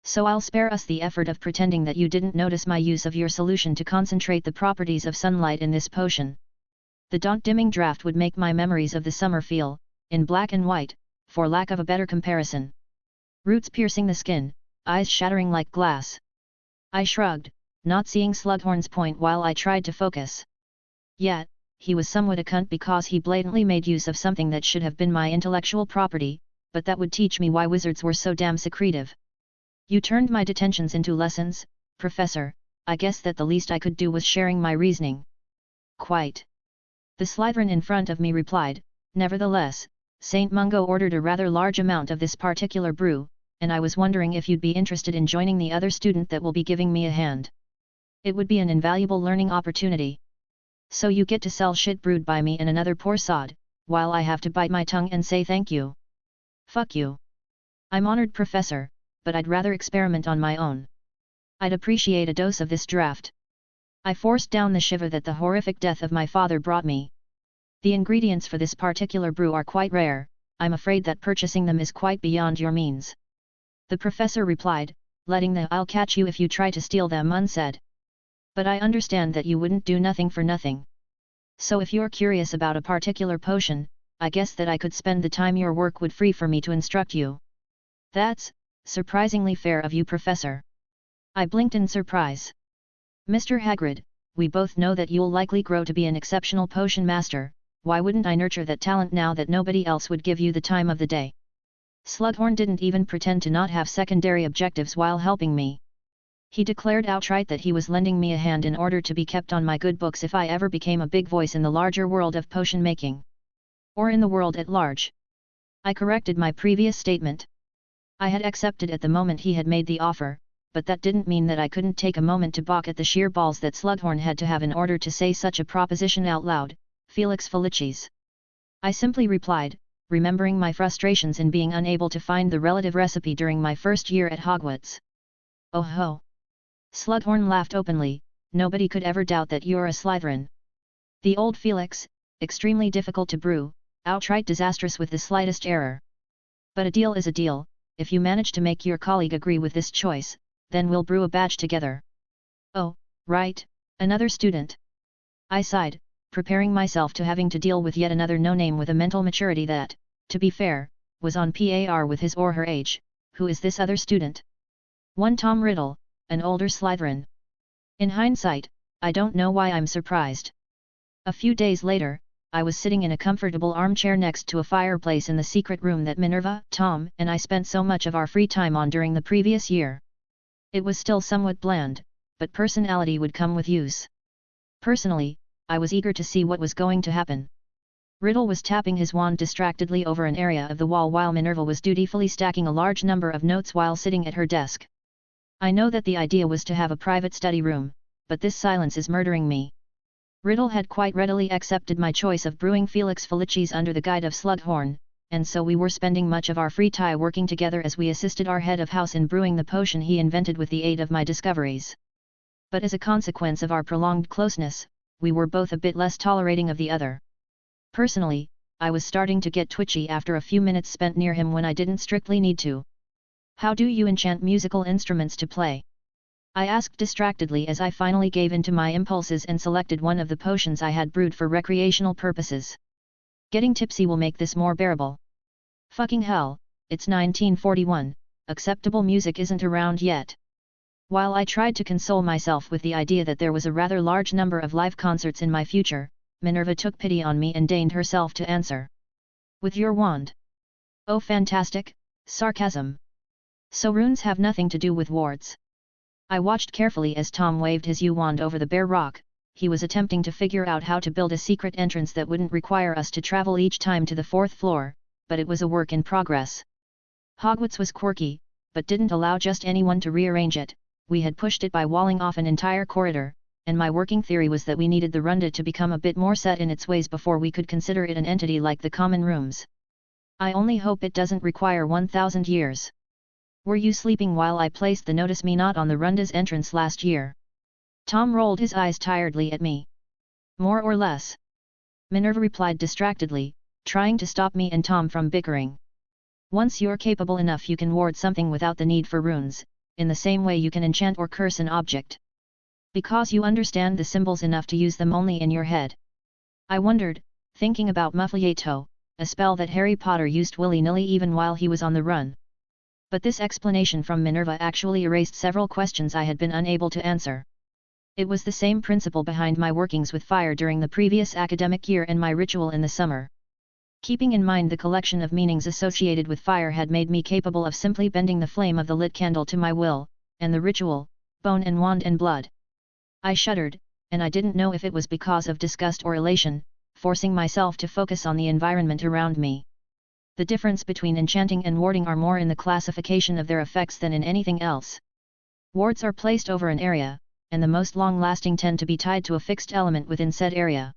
So I'll spare us the effort of pretending that you didn't notice my use of your solution to concentrate the properties of sunlight in this potion. The Daunt Dimming Draught would make my memories of the summer feel, in black and white, for lack of a better comparison. Roots piercing the skin, eyes shattering like glass. I shrugged, not seeing Slughorn's point while I tried to focus. Yet, he was somewhat a cunt because he blatantly made use of something that should have been my intellectual property, but that would teach me why wizards were so damn secretive. You turned my detentions into lessons, Professor. I guess that the least I could do was sharing my reasoning. Quite. The Slytherin in front of me replied, nevertheless, Saint Mungo ordered a rather large amount of this particular brew, and I was wondering if you'd be interested in joining the other student that will be giving me a hand. It would be an invaluable learning opportunity. So you get to sell shit brewed by me and another poor sod, while I have to bite my tongue and say thank you. Fuck you. I'm honored, Professor, but I'd rather experiment on my own. I'd appreciate a dose of this draft. I forced down the shiver that the horrific death of my father brought me. The ingredients for this particular brew are quite rare, I'm afraid that purchasing them is quite beyond your means. The professor replied, letting the "I'll catch you if you try to steal them" unsaid. But I understand that you wouldn't do nothing for nothing. So if you're curious about a particular potion, I guess that I could spend the time your work would free for me to instruct you. That's surprisingly fair of you, Professor. I blinked in surprise. Mr. Hagrid, we both know that you'll likely grow to be an exceptional potion master. Why wouldn't I nurture that talent now that nobody else would give you the time of the day? Slughorn didn't even pretend to not have secondary objectives while helping me. He declared outright that he was lending me a hand in order to be kept on my good books if I ever became a big voice in the larger world of potion making. Or in the world at large. I corrected my previous statement. I had accepted at the moment he had made the offer, but that didn't mean that I couldn't take a moment to balk at the sheer balls that Slughorn had to have in order to say such a proposition out loud. Felix Felicis. I simply replied, remembering my frustrations in being unable to find the relative recipe during my first year at Hogwarts. Oh ho! Slughorn laughed openly, nobody could ever doubt that you're a Slytherin. The old Felix, extremely difficult to brew, outright disastrous with the slightest error. But a deal is a deal, if you manage to make your colleague agree with this choice, then we'll brew a batch together. Oh, right, another student. I sighed, preparing myself to having to deal with yet another no-name with a mental maturity that, to be fair, was on par with his or her age. Who is this other student? One Tom Riddle, an older Slytherin. In hindsight, I don't know why I'm surprised. A few days later, I was sitting in a comfortable armchair next to a fireplace in the secret room that Minerva, Tom, and I spent so much of our free time on during the previous year. It was still somewhat bland, but personality would come with use. Personally, I was eager to see what was going to happen. Riddle was tapping his wand distractedly over an area of the wall while Minerva was dutifully stacking a large number of notes while sitting at her desk. I know that the idea was to have a private study room, but this silence is murdering me. Riddle had quite readily accepted my choice of brewing Felix Felicis under the guide of Slughorn, and so we were spending much of our free time working together as we assisted our head of house in brewing the potion he invented with the aid of my discoveries. But as a consequence of our prolonged closeness, we were both a bit less tolerating of the other. Personally, I was starting to get twitchy after a few minutes spent near him when I didn't strictly need to. How do you enchant musical instruments to play? I asked distractedly as I finally gave in to my impulses and selected one of the potions I had brewed for recreational purposes. Getting tipsy will make this more bearable. Fucking hell, it's 1941, acceptable music isn't around yet. While I tried to console myself with the idea that there was a rather large number of live concerts in my future, Minerva took pity on me and deigned herself to answer. With your wand? Oh fantastic, sarcasm. So runes have nothing to do with wards. I watched carefully as Tom waved his U-wand over the bare rock. He was attempting to figure out how to build a secret entrance that wouldn't require us to travel each time to the 4th floor, but it was a work in progress. Hogwarts was quirky, but didn't allow just anyone to rearrange it. We had pushed it by walling off an entire corridor, and my working theory was that we needed the runda to become a bit more set in its ways before we could consider it an entity like the common rooms. I only hope it doesn't require 1,000 years. Were you sleeping while I placed the notice me not on the runda's entrance last year? Tom rolled his eyes tiredly at me. More or less. Minerva replied distractedly, trying to stop me and Tom from bickering. Once you're capable enough you can ward something without the need for runes, in the same way you can enchant or curse an object. Because you understand the symbols enough to use them only in your head. I wondered, thinking about Mufflieto, a spell that Harry Potter used willy-nilly even while he was on the run. But this explanation from Minerva actually erased several questions I had been unable to answer. It was the same principle behind my workings with fire during the previous academic year and my ritual in the summer. Keeping in mind the collection of meanings associated with fire had made me capable of simply bending the flame of the lit candle to my will, and the ritual, bone and wand and blood. I shuddered, and I didn't know if it was because of disgust or elation, forcing myself to focus on the environment around me. The difference between enchanting and warding are more in the classification of their effects than in anything else. Wards are placed over an area, and the most long-lasting tend to be tied to a fixed element within said area.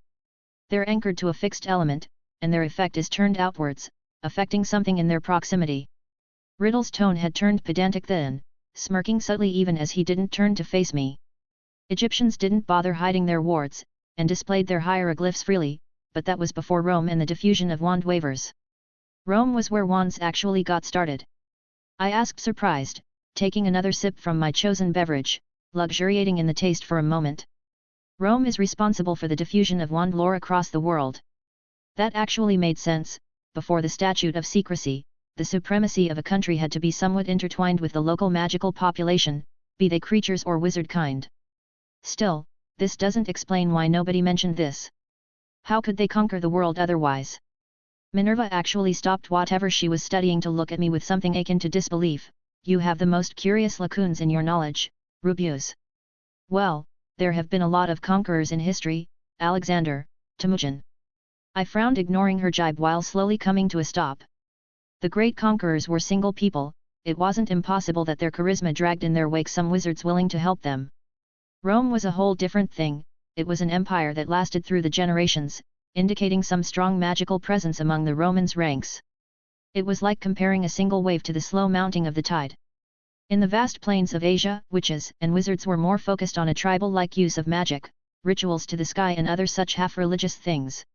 They're anchored to a fixed element, and their effect is turned outwards, affecting something in their proximity. Riddle's tone had turned pedantic then, smirking subtly even as he didn't turn to face me. Egyptians didn't bother hiding their wards, and displayed their hieroglyphs freely, but that was before Rome and the diffusion of wand wavers. Rome was where wands actually got started. I asked surprised, taking another sip from my chosen beverage, luxuriating in the taste for a moment. Rome is responsible for the diffusion of wand lore across the world. That actually made sense. Before the statute of secrecy, the supremacy of a country had to be somewhat intertwined with the local magical population, be they creatures or wizard kind. Still, this doesn't explain why nobody mentioned this. How could they conquer the world otherwise? Minerva actually stopped whatever she was studying to look at me with something akin to disbelief. You have the most curious lacunes in your knowledge, Rubeus. Well, there have been a lot of conquerors in history, Alexander, Temujin. I frowned, ignoring her jibe while slowly coming to a stop. The great conquerors were single people. It wasn't impossible that their charisma dragged in their wake some wizards willing to help them. Rome was a whole different thing. It was an empire that lasted through the generations, indicating some strong magical presence among the Romans' ranks. It was like comparing a single wave to the slow mounting of the tide. In the vast plains of Asia, witches and wizards were more focused on a tribal-like use of magic, rituals to the sky and other such half-religious things.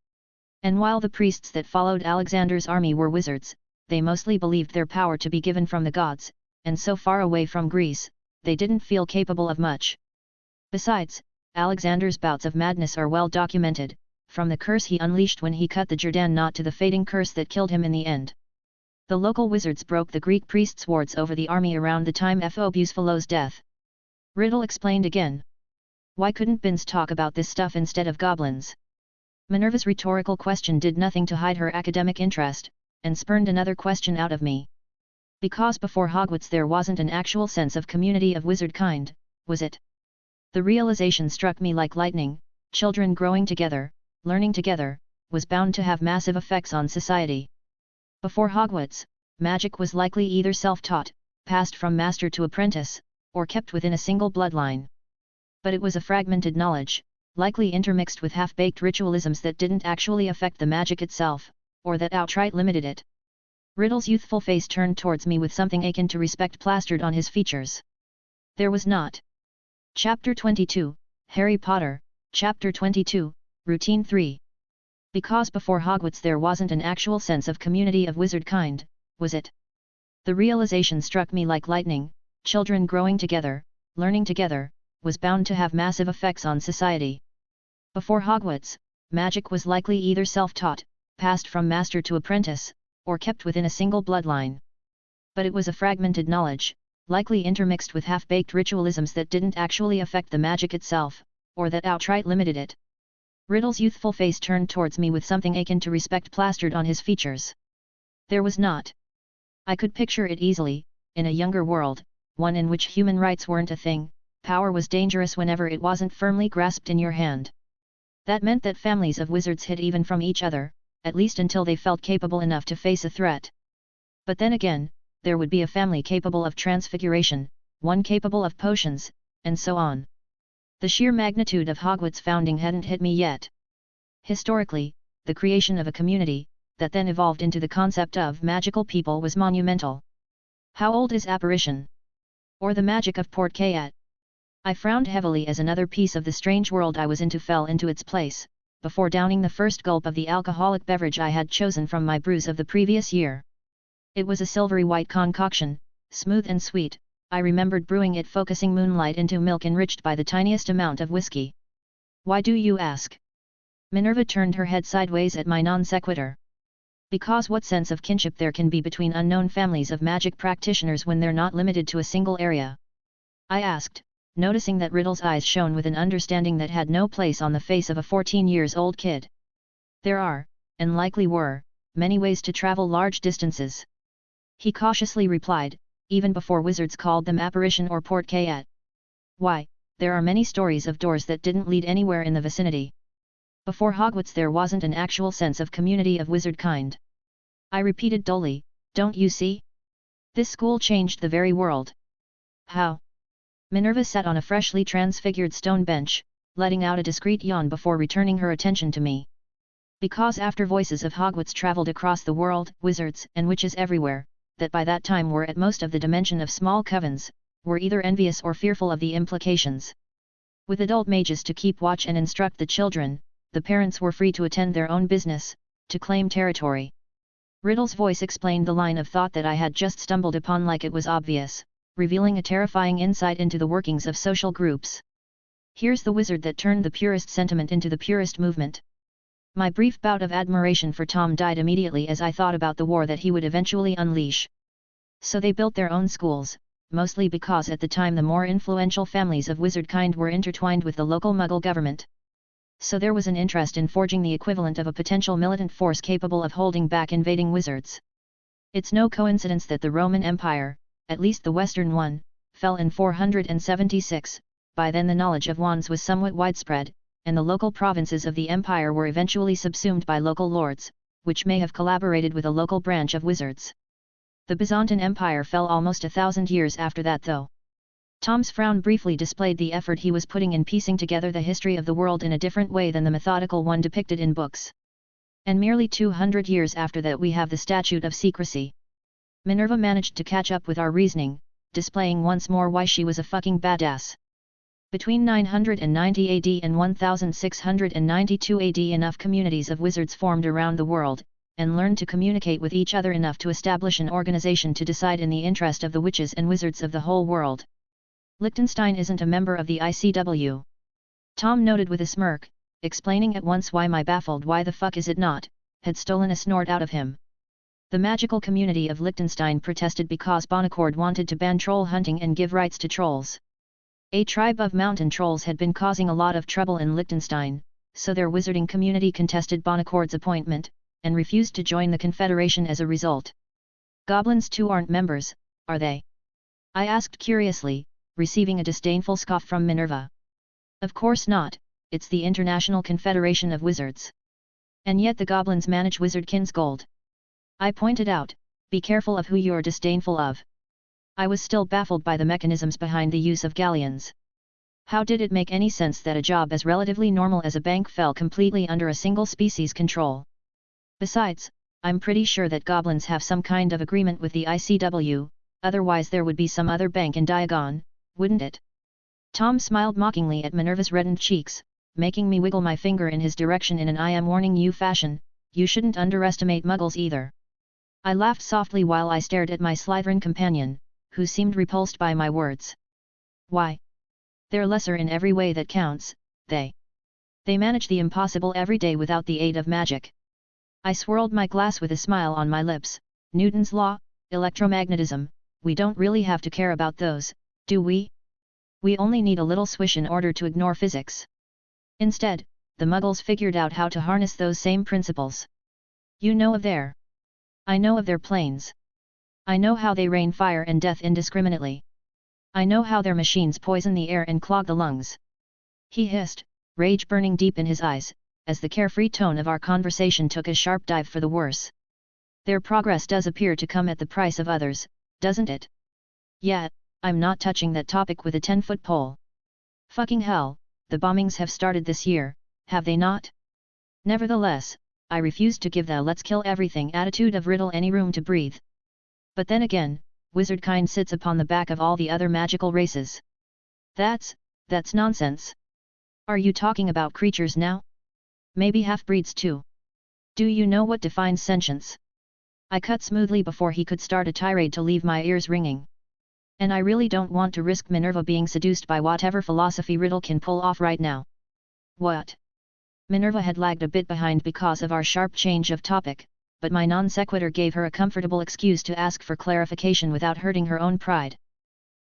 And while the priests that followed Alexander's army were wizards, they mostly believed their power to be given from the gods, and so far away from Greece, they didn't feel capable of much. Besides, Alexander's bouts of madness are well documented, from the curse he unleashed when he cut the Jordan knot to the fating curse that killed him in the end. The local wizards broke the Greek priests' wards over the army around the time of Bucephalos's death. Riddle explained again. Why couldn't Binns talk about this stuff instead of goblins? Minerva's rhetorical question did nothing to hide her academic interest, and spurned another question out of me. Because before Hogwarts there wasn't an actual sense of community of wizard kind, was it? The realization struck me like lightning. Children growing together, learning together, was bound to have massive effects on society. Before Hogwarts, magic was likely either self-taught, passed from master to apprentice, or kept within a single bloodline. But it was a fragmented knowledge, likely intermixed with half-baked ritualisms that didn't actually affect the magic itself, or that outright limited it. Riddle's youthful face turned towards me with something akin to respect plastered on his features. There was not. Chapter 22, Harry Potter, Chapter 22, Routine 3. Because before Hogwarts there wasn't an actual sense of community of wizard kind, was it? The realization struck me like lightning. Children growing together, learning together, was bound to have massive effects on society. Before Hogwarts, magic was likely either self-taught, passed from master to apprentice, or kept within a single bloodline. But it was a fragmented knowledge, likely intermixed with half-baked ritualisms that didn't actually affect the magic itself, or that outright limited it. Riddle's youthful face turned towards me with something akin to respect plastered on his features. There was not. I could picture it easily. In a younger world, one in which human rights weren't a thing, power was dangerous whenever it wasn't firmly grasped in your hand. That meant that families of wizards hid even from each other, at least until they felt capable enough to face a threat. But then again, there would be a family capable of transfiguration, one capable of potions, and so on. The sheer magnitude of Hogwarts' founding hadn't hit me yet. Historically, the creation of a community, that then evolved into the concept of magical people, was monumental. How old is apparition? Or the magic of Port Kayat? I frowned heavily as another piece of the strange world I was into fell into its place, before downing the first gulp of the alcoholic beverage I had chosen from my brews of the previous year. It was a silvery white concoction, smooth and sweet. I remembered brewing it, focusing moonlight into milk enriched by the tiniest amount of whiskey. Why do you ask? Minerva turned her head sideways at my non sequitur. Because what sense of kinship there can be between unknown families of magic practitioners when they're not limited to a single area? I asked, noticing that Riddle's eyes shone with an understanding that had no place on the face of a 14-year-old kid. There are, and likely were, many ways to travel large distances. He cautiously replied, even before wizards called them apparition or Port Kayat. Why, there are many stories of doors that didn't lead anywhere in the vicinity. Before Hogwarts there wasn't an actual sense of community of wizard kind. I repeated dully, don't you see? This school changed the very world. How? Minerva sat on a freshly transfigured stone bench, letting out a discreet yawn before returning her attention to me. Because after voices of Hogwarts travelled across the world, wizards and witches everywhere, that by that time were at most of the dimension of small covens, were either envious or fearful of the implications. With adult mages to keep watch and instruct the children, the parents were free to attend their own business, to claim territory. Riddle's voice explained the line of thought that I had just stumbled upon like it was obvious, revealing a terrifying insight into the workings of social groups. Here's the wizard that turned the purest sentiment into the purest movement. My brief bout of admiration for Tom died immediately as I thought about the war that he would eventually unleash. So they built their own schools, mostly because at the time the more influential families of wizard kind were intertwined with the local Muggle government. So there was an interest in forging the equivalent of a potential militant force capable of holding back invading wizards. It's no coincidence that the Roman Empire, at least the Western one, fell in 476, by then the knowledge of wands was somewhat widespread, and the local provinces of the empire were eventually subsumed by local lords, which may have collaborated with a local branch of wizards. The Byzantine Empire fell almost 1,000 years after that though. Tom's frown briefly displayed the effort he was putting in piecing together the history of the world in a different way than the methodical one depicted in books. And merely 200 years after that we have the Statute of Secrecy. Minerva managed to catch up with our reasoning, displaying once more why she was a fucking badass. Between 990 AD and 1692 AD enough communities of wizards formed around the world, and learned to communicate with each other enough to establish an organization to decide in the interest of the witches and wizards of the whole world. Liechtenstein isn't a member of the ICW. Tom noted with a smirk, explaining at once why my baffled "why the fuck is it not?" had stolen a snort out of him. The magical community of Liechtenstein protested because Bonaccord wanted to ban troll hunting and give rights to trolls. A tribe of mountain trolls had been causing a lot of trouble in Liechtenstein, so their wizarding community contested Bonaccord's appointment, and refused to join the Confederation as a result. Goblins too aren't members, are they? I asked curiously, receiving a disdainful scoff from Minerva. Of course not, it's the International Confederation of Wizards. And yet the goblins manage Wizardkin's gold. I pointed out, be careful of who you're disdainful of. I was still baffled by the mechanisms behind the use of galleons. How did it make any sense that a job as relatively normal as a bank fell completely under a single species' control? Besides, I'm pretty sure that goblins have some kind of agreement with the ICW, otherwise there would be some other bank in Diagon, wouldn't it? Tom smiled mockingly at Minerva's reddened cheeks, making me wiggle my finger in his direction in an "I am warning you" fashion. You shouldn't underestimate Muggles either. I laughed softly while I stared at my Slytherin companion, who seemed repulsed by my words. Why? They're lesser in every way that counts, they manage the impossible every day without the aid of magic. I swirled my glass with a smile on my lips. Newton's law, electromagnetism, we don't really have to care about those, do we? We only need a little swish in order to ignore physics. Instead, the Muggles figured out how to harness those same principles. You know of their. I know of their planes. I know how they rain fire and death indiscriminately. I know how their machines poison the air and clog the lungs. He hissed, rage burning deep in his eyes, as the carefree tone of our conversation took a sharp dive for the worse. Their progress does appear to come at the price of others, doesn't it? Yeah, I'm not touching that topic with a 10-foot pole. Fucking hell, the bombings have started this year, have they not? Nevertheless, I refused to give the "let's kill everything" attitude of Riddle any room to breathe. But then again, wizardkind sits upon the back of all the other magical races. That's nonsense. Are you talking about creatures now? Maybe half-breeds too. Do you know what defines sentience? I cut smoothly before he could start a tirade to leave my ears ringing. And I really don't want to risk Minerva being seduced by whatever philosophy Riddle can pull off right now. What? Minerva had lagged a bit behind because of our sharp change of topic, but my non sequitur gave her a comfortable excuse to ask for clarification without hurting her own pride.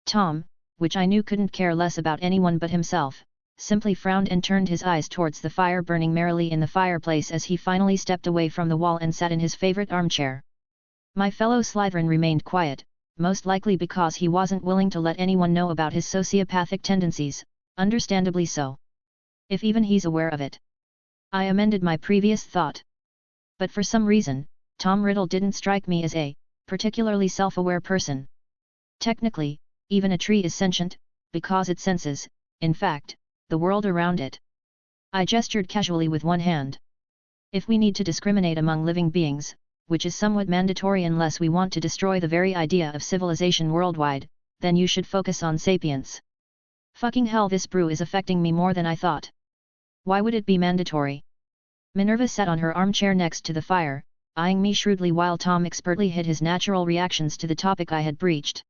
Tom, which I knew couldn't care less about anyone but himself, simply frowned and turned his eyes towards the fire burning merrily in the fireplace as he finally stepped away from the wall and sat in his favorite armchair. My fellow Slytherin remained quiet, most likely because he wasn't willing to let anyone know about his sociopathic tendencies, understandably so. If even he's aware of it. I amended my previous thought. But for some reason, Tom Riddle didn't strike me as a particularly self-aware person. Technically, even a tree is sentient, because it senses, in fact, the world around it. I gestured casually with one hand. If we need to discriminate among living beings, which is somewhat mandatory unless we want to destroy the very idea of civilization worldwide, then you should focus on sapience. Fucking hell, this brew is affecting me more than I thought. Why would it be mandatory? Minerva sat on her armchair next to the fire, eyeing me shrewdly while Tom expertly hid his natural reactions to the topic I had breached.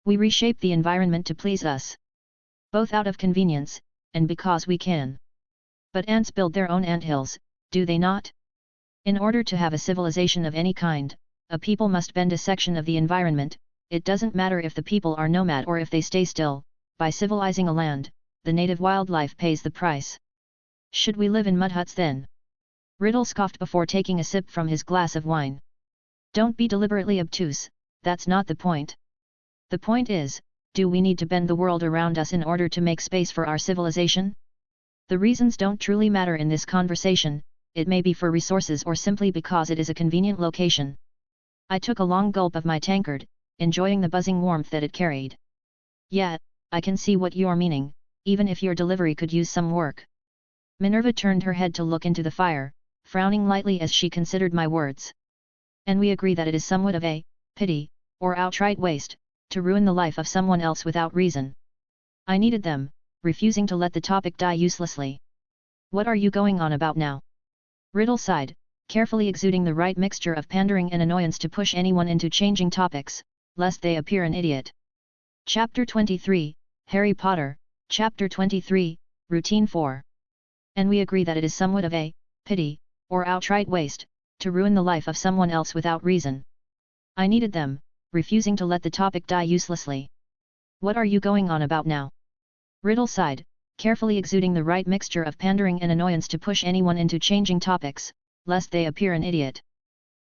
We reshape the environment to please us. Both out of convenience, and because we can. But ants build their own anthills, do they not? In order to have a civilization of any kind, a people must bend a section of the environment. It doesn't matter if the people are nomad or if they stay still. By civilizing a land, the native wildlife pays the price. Should we live in mud huts then? Riddle scoffed before taking a sip from his glass of wine. Don't be deliberately obtuse, that's not the point. The point is, do we need to bend the world around us in order to make space for our civilization? The reasons don't truly matter in this conversation. It may be for resources or simply because it is a convenient location. I took a long gulp of my tankard, enjoying the buzzing warmth that it carried. Yeah, I can see what you're meaning, even if your delivery could use some work. Minerva turned her head to look into the fire, frowning lightly as she considered my words. And we agree that it is somewhat of a pity, or outright waste, to ruin the life of someone else without reason. I needed them, refusing to let the topic die uselessly. What are you going on about now? Riddle sighed, carefully exuding the right mixture of pandering and annoyance to push anyone into changing topics, lest they appear an idiot. Chapter 23, Harry Potter, Chapter 23, Routine 4. And we agree that it is somewhat of a pity, or outright waste, to ruin the life of someone else without reason. I needed them, refusing to let the topic die uselessly. What are you going on about now? Riddle sighed, carefully exuding the right mixture of pandering and annoyance to push anyone into changing topics, lest they appear an idiot.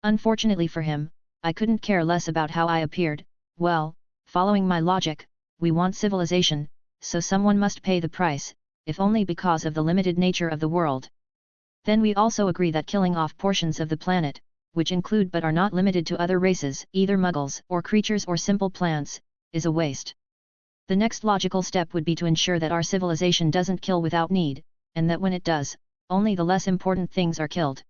Unfortunately for him, I couldn't care less about how I appeared. Well, following my logic, we want civilization, so someone must pay the price, if only because of the limited nature of the world. Then we also agree that killing off portions of the planet, which include but are not limited to other races, either muggles or creatures or simple plants, is a waste. The next logical step would be to ensure that our civilization doesn't kill without need, and that when it does, only the less important things are killed.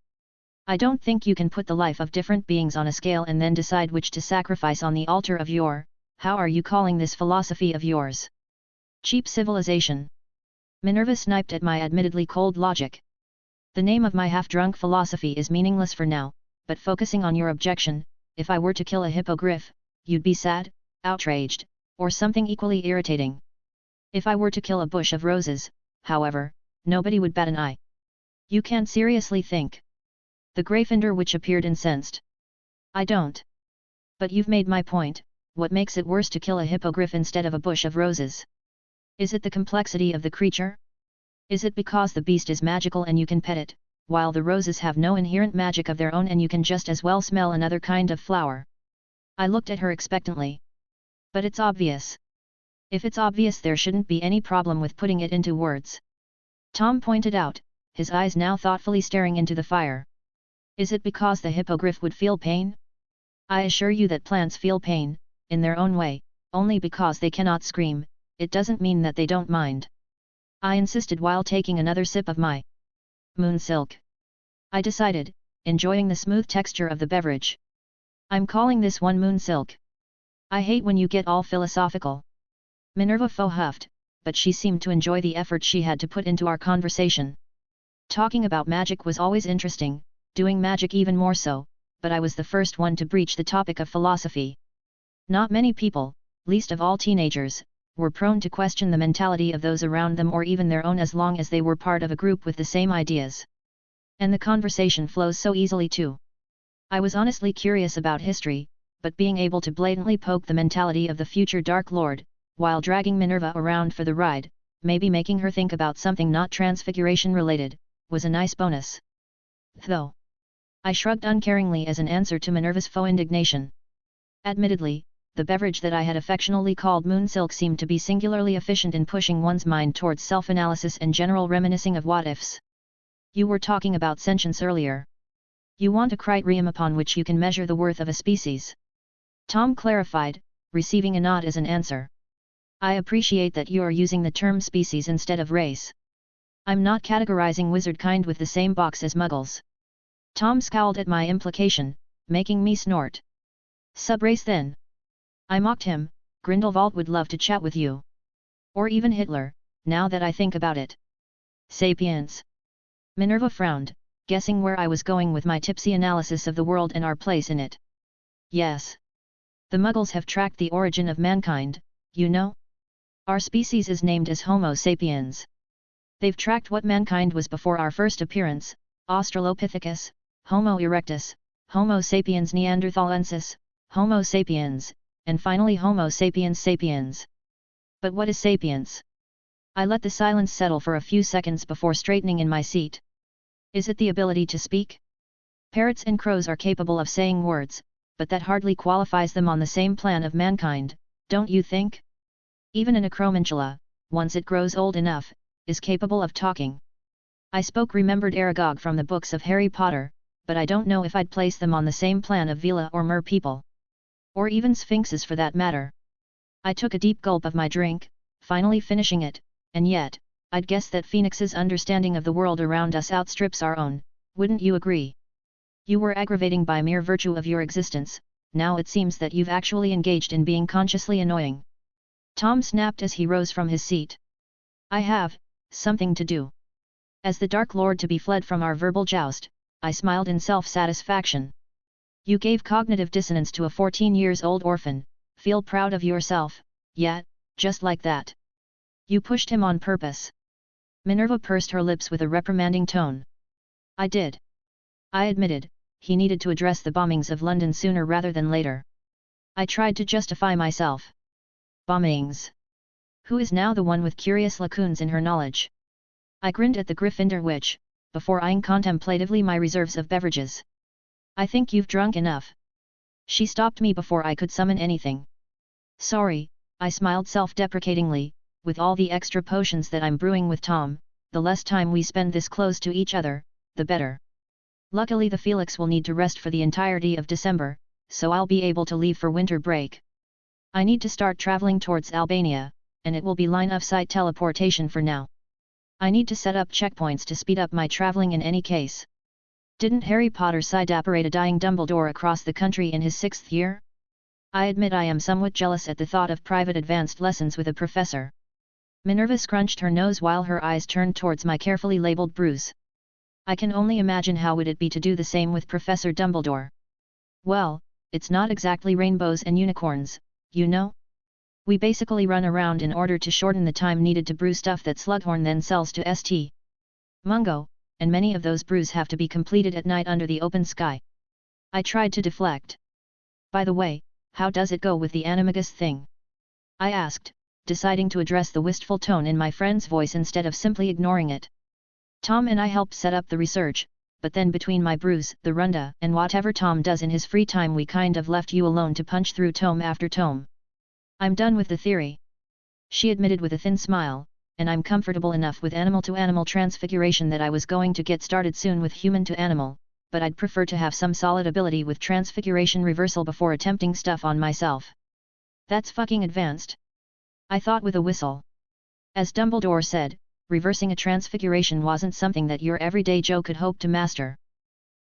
I don't think you can put the life of different beings on a scale and then decide which to sacrifice on the altar of your, how are you calling this philosophy of yours? Cheap civilization. Minerva sniped at my admittedly cold logic. The name of my half-drunk philosophy is meaningless for now, but focusing on your objection, if I were to kill a hippogriff, you'd be sad, outraged, or something equally irritating. If I were to kill a bush of roses, however, nobody would bat an eye. You can't seriously think. The Gryffindor witch appeared incensed. I don't. But you've made my point. What makes it worse to kill a hippogriff instead of a bush of roses? Is it the complexity of the creature? Is it because the beast is magical and you can pet it, while the roses have no inherent magic of their own and you can just as well smell another kind of flower? I looked at her expectantly. But it's obvious. If it's obvious, there shouldn't be any problem with putting it into words. Tom pointed out, his eyes now thoughtfully staring into the fire. Is it because the hippogriff would feel pain? I assure you that plants feel pain, in their own way, only because they cannot scream, it doesn't mean that they don't mind. I insisted while taking another sip of my moon silk. I decided, enjoying the smooth texture of the beverage. I'm calling this one moon silk. I hate when you get all philosophical. Minerva faux huffed, but she seemed to enjoy the effort she had to put into our conversation. Talking about magic was always interesting, doing magic even more so, but I was the first one to breach the topic of philosophy. Not many people, least of all teenagers, were prone to question the mentality of those around them or even their own as long as they were part of a group with the same ideas. And the conversation flows so easily too. I was honestly curious about history, but being able to blatantly poke the mentality of the future Dark Lord, while dragging Minerva around for the ride, maybe making her think about something not transfiguration related, was a nice bonus. Though. I shrugged uncaringly as an answer to Minerva's faux indignation. Admittedly, the beverage that I had affectionately called moon silk seemed to be singularly efficient in pushing one's mind towards self-analysis and general reminiscing of what-ifs. You were talking about sentience earlier. You want a criterion upon which you can measure the worth of a species. Tom clarified, receiving a nod as an answer. I appreciate that you are using the term species instead of race. I'm not categorizing wizard kind with the same box as muggles. Tom scowled at my implication, making me snort. Subrace then. I mocked him. Grindelwald would love to chat with you. Or even Hitler, now that I think about it. Sapiens. Minerva frowned, guessing where I was going with my tipsy analysis of the world and our place in it. Yes. The Muggles have tracked the origin of mankind, you know? Our species is named as Homo sapiens. They've tracked what mankind was before our first appearance, Australopithecus, Homo erectus, Homo sapiens neanderthalensis, Homo sapiens, and finally Homo sapiens sapiens. But what is sapiens? I let the silence settle for a few seconds before straightening in my seat. Is it the ability to speak? Parrots and crows are capable of saying words, but that hardly qualifies them on the same plan of mankind, don't you think? Even an acromantula, once it grows old enough, is capable of talking. I remembered Aragog from the books of Harry Potter, but I don't know if I'd place them on the same plan of Vila or Mer people. Or even sphinxes for that matter. I took a deep gulp of my drink, finally finishing it, and yet, I'd guess that Phoenix's understanding of the world around us outstrips our own, wouldn't you agree? You were aggravating by mere virtue of your existence, now it seems that you've actually engaged in being consciously annoying. Tom snapped as he rose from his seat. I have something to do. As the Dark Lord to be fled from our verbal joust, I smiled in self-satisfaction. You gave cognitive dissonance to a 14-year-old orphan, feel proud of yourself, yeah, just like that. You pushed him on purpose. Minerva pursed her lips with a reprimanding tone. I did. I admitted, he needed to address the bombings of London sooner rather than later. I tried to justify myself. Bombings. Who is now the one with curious lacunes in her knowledge? I grinned at the Gryffindor witch, before eyeing contemplatively my reserves of beverages. I think you've drunk enough. She stopped me before I could summon anything. Sorry, I smiled self-deprecatingly, with all the extra potions that I'm brewing with Tom, the less time we spend this close to each other, the better. Luckily the Felix will need to rest for the entirety of December, so I'll be able to leave for winter break. I need to start traveling towards Albania, and it will be line-of-sight teleportation for now. I need to set up checkpoints to speed up my traveling in any case. Didn't Harry Potter side-apparate a dying Dumbledore across the country in his 6th year? I admit I am somewhat jealous at the thought of private advanced lessons with a professor. Minerva scrunched her nose while her eyes turned towards my carefully labeled brews. I can only imagine how would it be to do the same with Professor Dumbledore. Well, it's not exactly rainbows and unicorns, you know? We basically run around in order to shorten the time needed to brew stuff that Slughorn then sells to St. Mungo, and many of those brews have to be completed at night under the open sky. I tried to deflect. By the way, how does it go with the animagus thing? I asked, deciding to address the wistful tone in my friend's voice instead of simply ignoring it. Tom and I helped set up the research, but then between my brews, the runda, and whatever Tom does in his free time we kind of left you alone to punch through tome after tome. I'm done with the theory. She admitted with a thin smile, and I'm comfortable enough with animal-to-animal transfiguration that I was going to get started soon with human-to-animal, but I'd prefer to have some solid ability with transfiguration reversal before attempting stuff on myself. That's fucking advanced. I thought with a whistle. As Dumbledore said, reversing a transfiguration wasn't something that your everyday Joe could hope to master.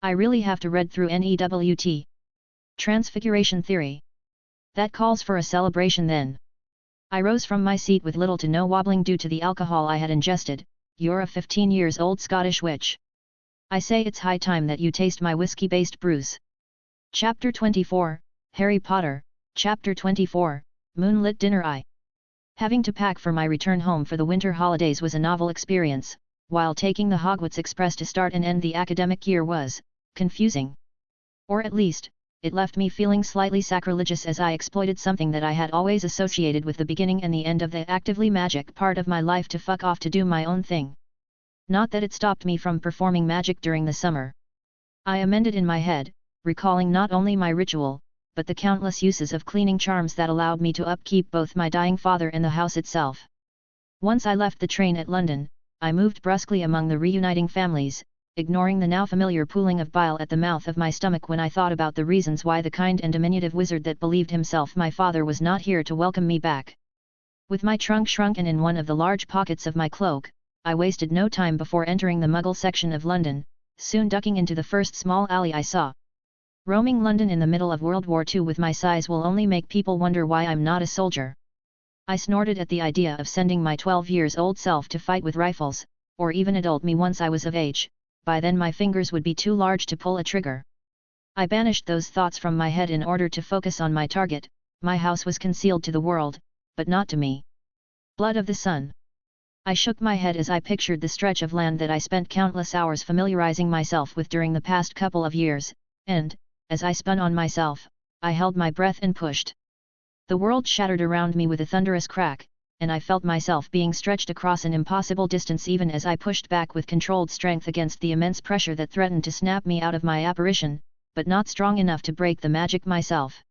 I really have to read through NEWT. Transfiguration theory. That calls for a celebration then. I rose from my seat with little to no wobbling due to the alcohol I had ingested. You're a 15-year-old Scottish witch. I say it's high time that you taste my whiskey-based brews. Chapter 24, Harry Potter, Chapter 24, Moonlit Dinner. Having to pack for my return home for the winter holidays was a novel experience, while taking the Hogwarts Express to start and end the academic year was confusing. Or at least, it left me feeling slightly sacrilegious as I exploited something that I had always associated with the beginning and the end of the actively magic part of my life to fuck off to do my own thing. Not that it stopped me from performing magic during the summer. I amended in my head, recalling not only my ritual, but the countless uses of cleaning charms that allowed me to upkeep both my dying father and the house itself. Once I left the train at London, I moved brusquely among the reuniting families, ignoring the now familiar pooling of bile at the mouth of my stomach when I thought about the reasons why the kind and diminutive wizard that believed himself my father was not here to welcome me back. With my trunk shrunken in one of the large pockets of my cloak, I wasted no time before entering the Muggle section of London, soon ducking into the first small alley I saw. Roaming London in the middle of World War II with my size will only make people wonder why I'm not a soldier. I snorted at the idea of sending my 12-year-old self to fight with rifles, or even adult me once I was of age. By then my fingers would be too large to pull a trigger. I banished those thoughts from my head in order to focus on my target. My house was concealed to the world, but not to me. Blood of the Sun. I shook my head as I pictured the stretch of land that I spent countless hours familiarizing myself with during the past couple of years, and, as I spun on myself, I held my breath and pushed. The world shattered around me with a thunderous crack, and I felt myself being stretched across an impossible distance even as I pushed back with controlled strength against the immense pressure that threatened to snap me out of my apparition, but not strong enough to break the magic myself.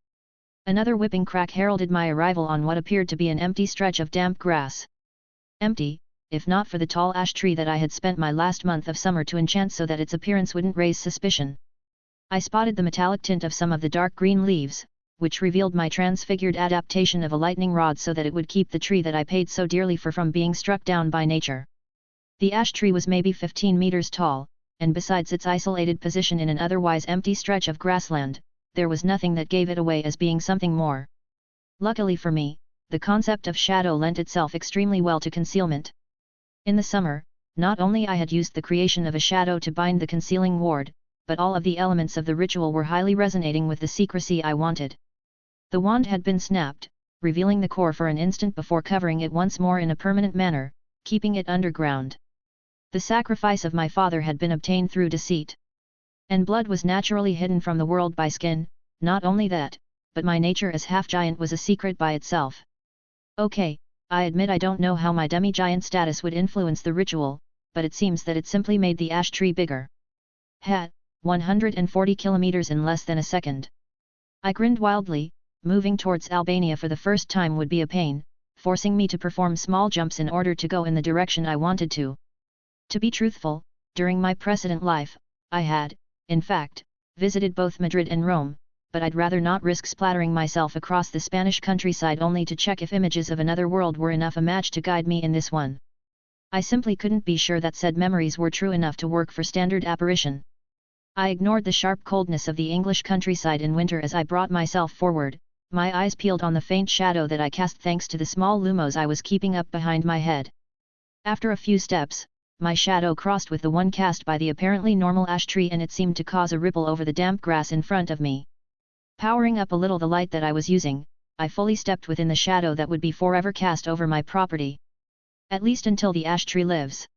Another whipping crack heralded my arrival on what appeared to be an empty stretch of damp grass. Empty, if not for the tall ash tree that I had spent my last month of summer to enchant so that its appearance wouldn't raise suspicion. I spotted the metallic tint of some of the dark green leaves, which revealed my transfigured adaptation of a lightning rod so that it would keep the tree that I paid so dearly for from being struck down by nature. The ash tree was maybe 15 meters tall, and besides its isolated position in an otherwise empty stretch of grassland, there was nothing that gave it away as being something more. Luckily for me, the concept of shadow lent itself extremely well to concealment. In the summer, not only I had used the creation of a shadow to bind the concealing ward, but all of the elements of the ritual were highly resonating with the secrecy I wanted. The wand had been snapped, revealing the core for an instant before covering it once more in a permanent manner, keeping it underground. The sacrifice of my father had been obtained through deceit. And blood was naturally hidden from the world by skin. Not only that, but my nature as half-giant was a secret by itself. Okay, I admit I don't know how my demi-giant status would influence the ritual, but it seems that it simply made the ash tree bigger. 140 kilometers in less than a second. I grinned wildly. Moving towards Albania for the first time would be a pain, forcing me to perform small jumps in order to go in the direction I wanted to. To be truthful, during my precedent life, I had, in fact, visited both Madrid and Rome, but I'd rather not risk splattering myself across the Spanish countryside only to check if images of another world were enough a match to guide me in this one. I simply couldn't be sure that said memories were true enough to work for standard apparition. I ignored the sharp coldness of the English countryside in winter as I brought myself forward, my eyes peeled on the faint shadow that I cast thanks to the small lumos I was keeping up behind my head. After a few steps, my shadow crossed with the one cast by the apparently normal ash tree and it seemed to cause a ripple over the damp grass in front of me. Powering up a little the light that I was using, I fully stepped within the shadow that would be forever cast over my property. At least until the ash tree lives.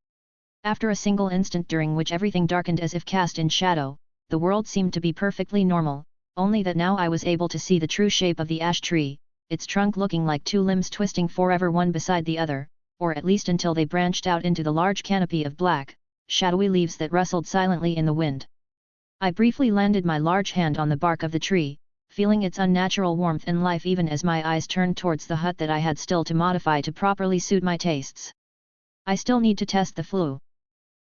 After a single instant during which everything darkened as if cast in shadow, the world seemed to be perfectly normal. Only that now I was able to see the true shape of the ash tree, its trunk looking like two limbs twisting forever one beside the other, or at least until they branched out into the large canopy of black, shadowy leaves that rustled silently in the wind. I briefly landed my large hand on the bark of the tree, feeling its unnatural warmth and life even as my eyes turned towards the hut that I had still to modify to properly suit my tastes. I still need to test the flue.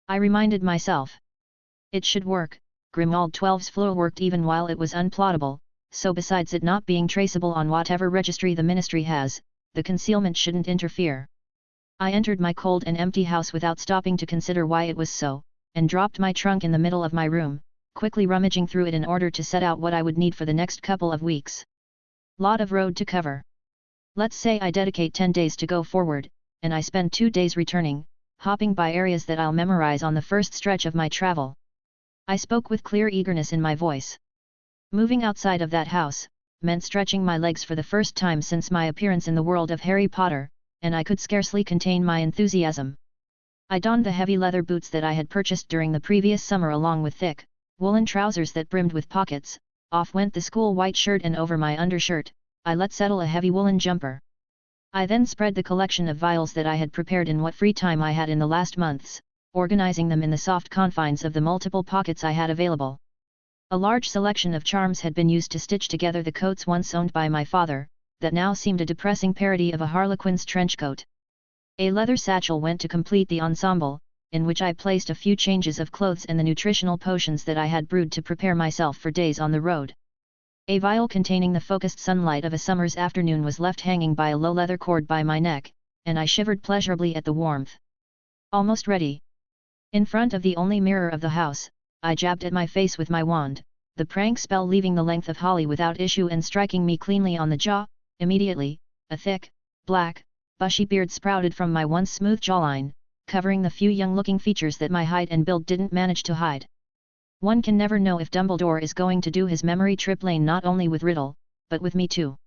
I reminded myself. It should work. Grimwald 12's flue worked even while it was unplottable, so besides it not being traceable on whatever registry the ministry has, the concealment shouldn't interfere. I entered my cold and empty house without stopping to consider why it was so, and dropped my trunk in the middle of my room, quickly rummaging through it in order to set out what I would need for the next couple of weeks. Lot of road to cover. Let's say I dedicate 10 days to go forward, and I spend 2 days returning, hopping by areas that I'll memorize on the first stretch of my travel. I spoke with clear eagerness in my voice. Moving outside of that house meant stretching my legs for the first time since my appearance in the world of Harry Potter, and I could scarcely contain my enthusiasm. I donned the heavy leather boots that I had purchased during the previous summer along with thick, woolen trousers that brimmed with pockets. Off went the school white shirt and over my undershirt, I let settle a heavy woolen jumper. I then spread the collection of vials that I had prepared in what free time I had in the last months, organizing them in the soft confines of the multiple pockets I had available. A large selection of charms had been used to stitch together the coats once owned by my father, that now seemed a depressing parody of a harlequin's trench coat. A leather satchel went to complete the ensemble, in which I placed a few changes of clothes and the nutritional potions that I had brewed to prepare myself for days on the road. A vial containing the focused sunlight of a summer's afternoon was left hanging by a low leather cord by my neck, and I shivered pleasurably at the warmth. Almost ready. In front of the only mirror of the house, I jabbed at my face with my wand, the prank spell leaving the length of holly without issue and striking me cleanly on the jaw. Immediately, a thick, black, bushy beard sprouted from my once smooth jawline, covering the few young-looking features that my height and build didn't manage to hide. One can never know if Dumbledore is going to do his memory trip lane not only with Riddle, but with me too.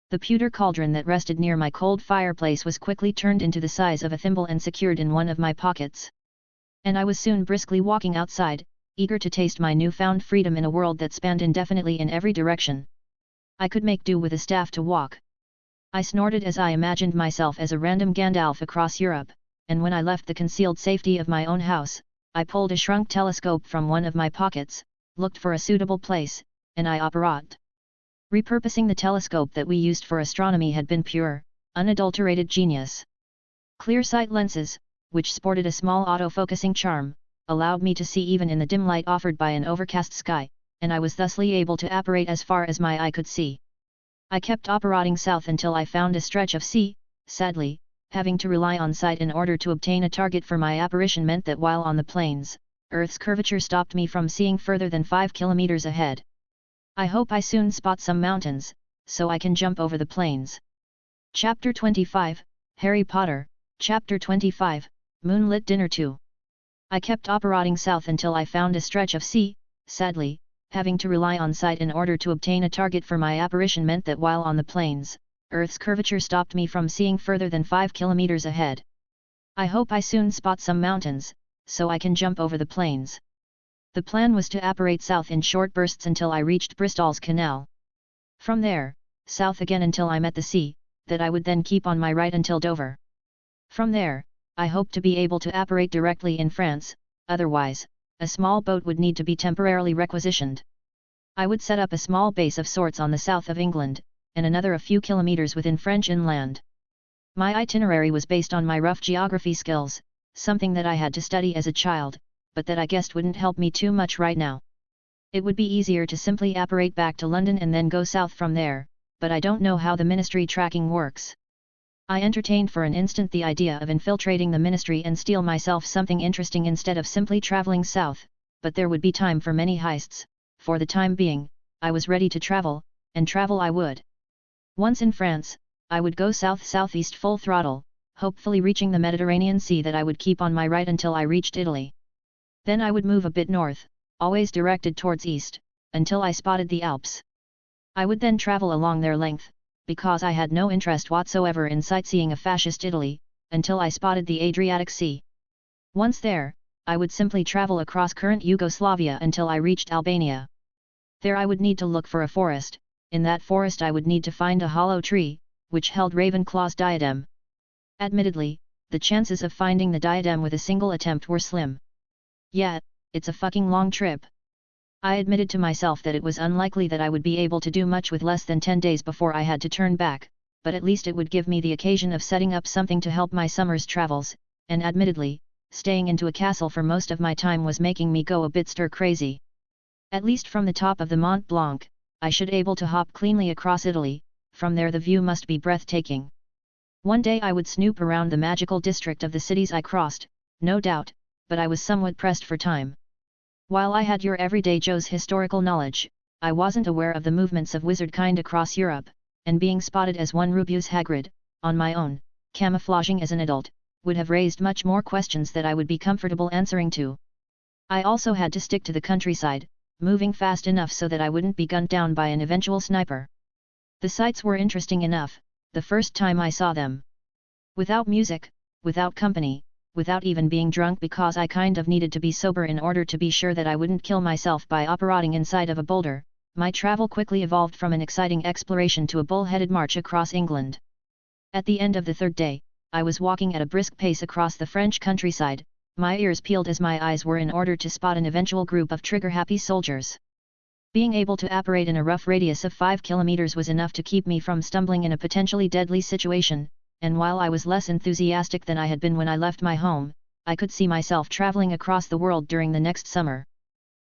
The pewter cauldron that rested near my cold fireplace was quickly turned into the size of a thimble and secured in one of my pockets. And I was soon briskly walking outside, eager to taste my newfound freedom in a world that spanned indefinitely in every direction. I could make do with a staff to walk. I snorted as I imagined myself as a random Gandalf across Europe, and when I left the concealed safety of my own house, I pulled a shrunk telescope from one of my pockets, looked for a suitable place, and I operated. Repurposing the telescope that we used for astronomy had been pure, unadulterated genius. Clear sight lenses, which sported a small auto-focusing charm, allowed me to see even in the dim light offered by an overcast sky, and I was thusly able to apparate as far as my eye could see. I kept operating south until I found a stretch of sea. Sadly, having to rely on sight in order to obtain a target for my apparition meant that while on the plains, Earth's curvature stopped me from seeing further than 5 kilometers ahead. I hope I soon spot some mountains, so I can jump over the plains. Chapter 25, Harry Potter, Chapter 25, Moonlit Dinner 2. I kept operating south until I found a stretch of sea. Sadly, having to rely on sight in order to obtain a target for my apparition meant that while on the plains, Earth's curvature stopped me from seeing further than 5 kilometers ahead. I hope I soon spot some mountains, so I can jump over the plains. The plan was to apparate south in short bursts until I reached Bristol's Canal. From there, south again until I met the sea, that I would then keep on my right until Dover. From there, I hoped to be able to apparate directly in France, otherwise, a small boat would need to be temporarily requisitioned. I would set up a small base of sorts on the south of England, and another a few kilometers within French inland. My itinerary was based on my rough geography skills, something that I had to study as a child, but that I guessed wouldn't help me too much right now. It would be easier to simply apparate back to London and then go south from there, but I don't know how the ministry tracking works. I entertained for an instant the idea of infiltrating the ministry and steal myself something interesting instead of simply traveling south, but there would be time for many heists. For the time being, I was ready to travel, and travel I would. Once in France, I would go south-southeast full throttle, hopefully reaching the Mediterranean Sea that I would keep on my right until I reached Italy. Then I would move a bit north, always directed towards east, until I spotted the Alps. I would then travel along their length, because I had no interest whatsoever in sightseeing a fascist Italy, until I spotted the Adriatic Sea. Once there, I would simply travel across current Yugoslavia until I reached Albania. There I would need to look for a forest. In that forest I would need to find a hollow tree, which held Ravenclaw's diadem. Admittedly, the chances of finding the diadem with a single attempt were slim. Yet, it's a fucking long trip. I admitted to myself that it was unlikely that I would be able to do much with less than 10 days before I had to turn back, but at least it would give me the occasion of setting up something to help my summer's travels, and admittedly, staying into a castle for most of my time was making me go a bit stir-crazy. At least from the top of the Mont Blanc, I should able to hop cleanly across Italy. From there the view must be breathtaking. One day I would snoop around the magical district of the cities I crossed, no doubt, but I was somewhat pressed for time. While I had your everyday Joe's historical knowledge, I wasn't aware of the movements of wizard kind across Europe, and being spotted as one Rubeus Hagrid, on my own, camouflaging as an adult, would have raised much more questions that I would be comfortable answering to. I also had to stick to the countryside, moving fast enough so that I wouldn't be gunned down by an eventual sniper. The sights were interesting enough, the first time I saw them. Without music, without company, without even being drunk because I kind of needed to be sober in order to be sure that I wouldn't kill myself by operating inside of a boulder, my travel quickly evolved from an exciting exploration to a bull-headed march across England. At the end of the third day, I was walking at a brisk pace across the French countryside, my ears peeled as my eyes were in order to spot an eventual group of trigger-happy soldiers. Being able to apparate in a rough radius of 5 kilometers was enough to keep me from stumbling in a potentially deadly situation, and while I was less enthusiastic than I had been when I left my home, I could see myself traveling across the world during the next summer.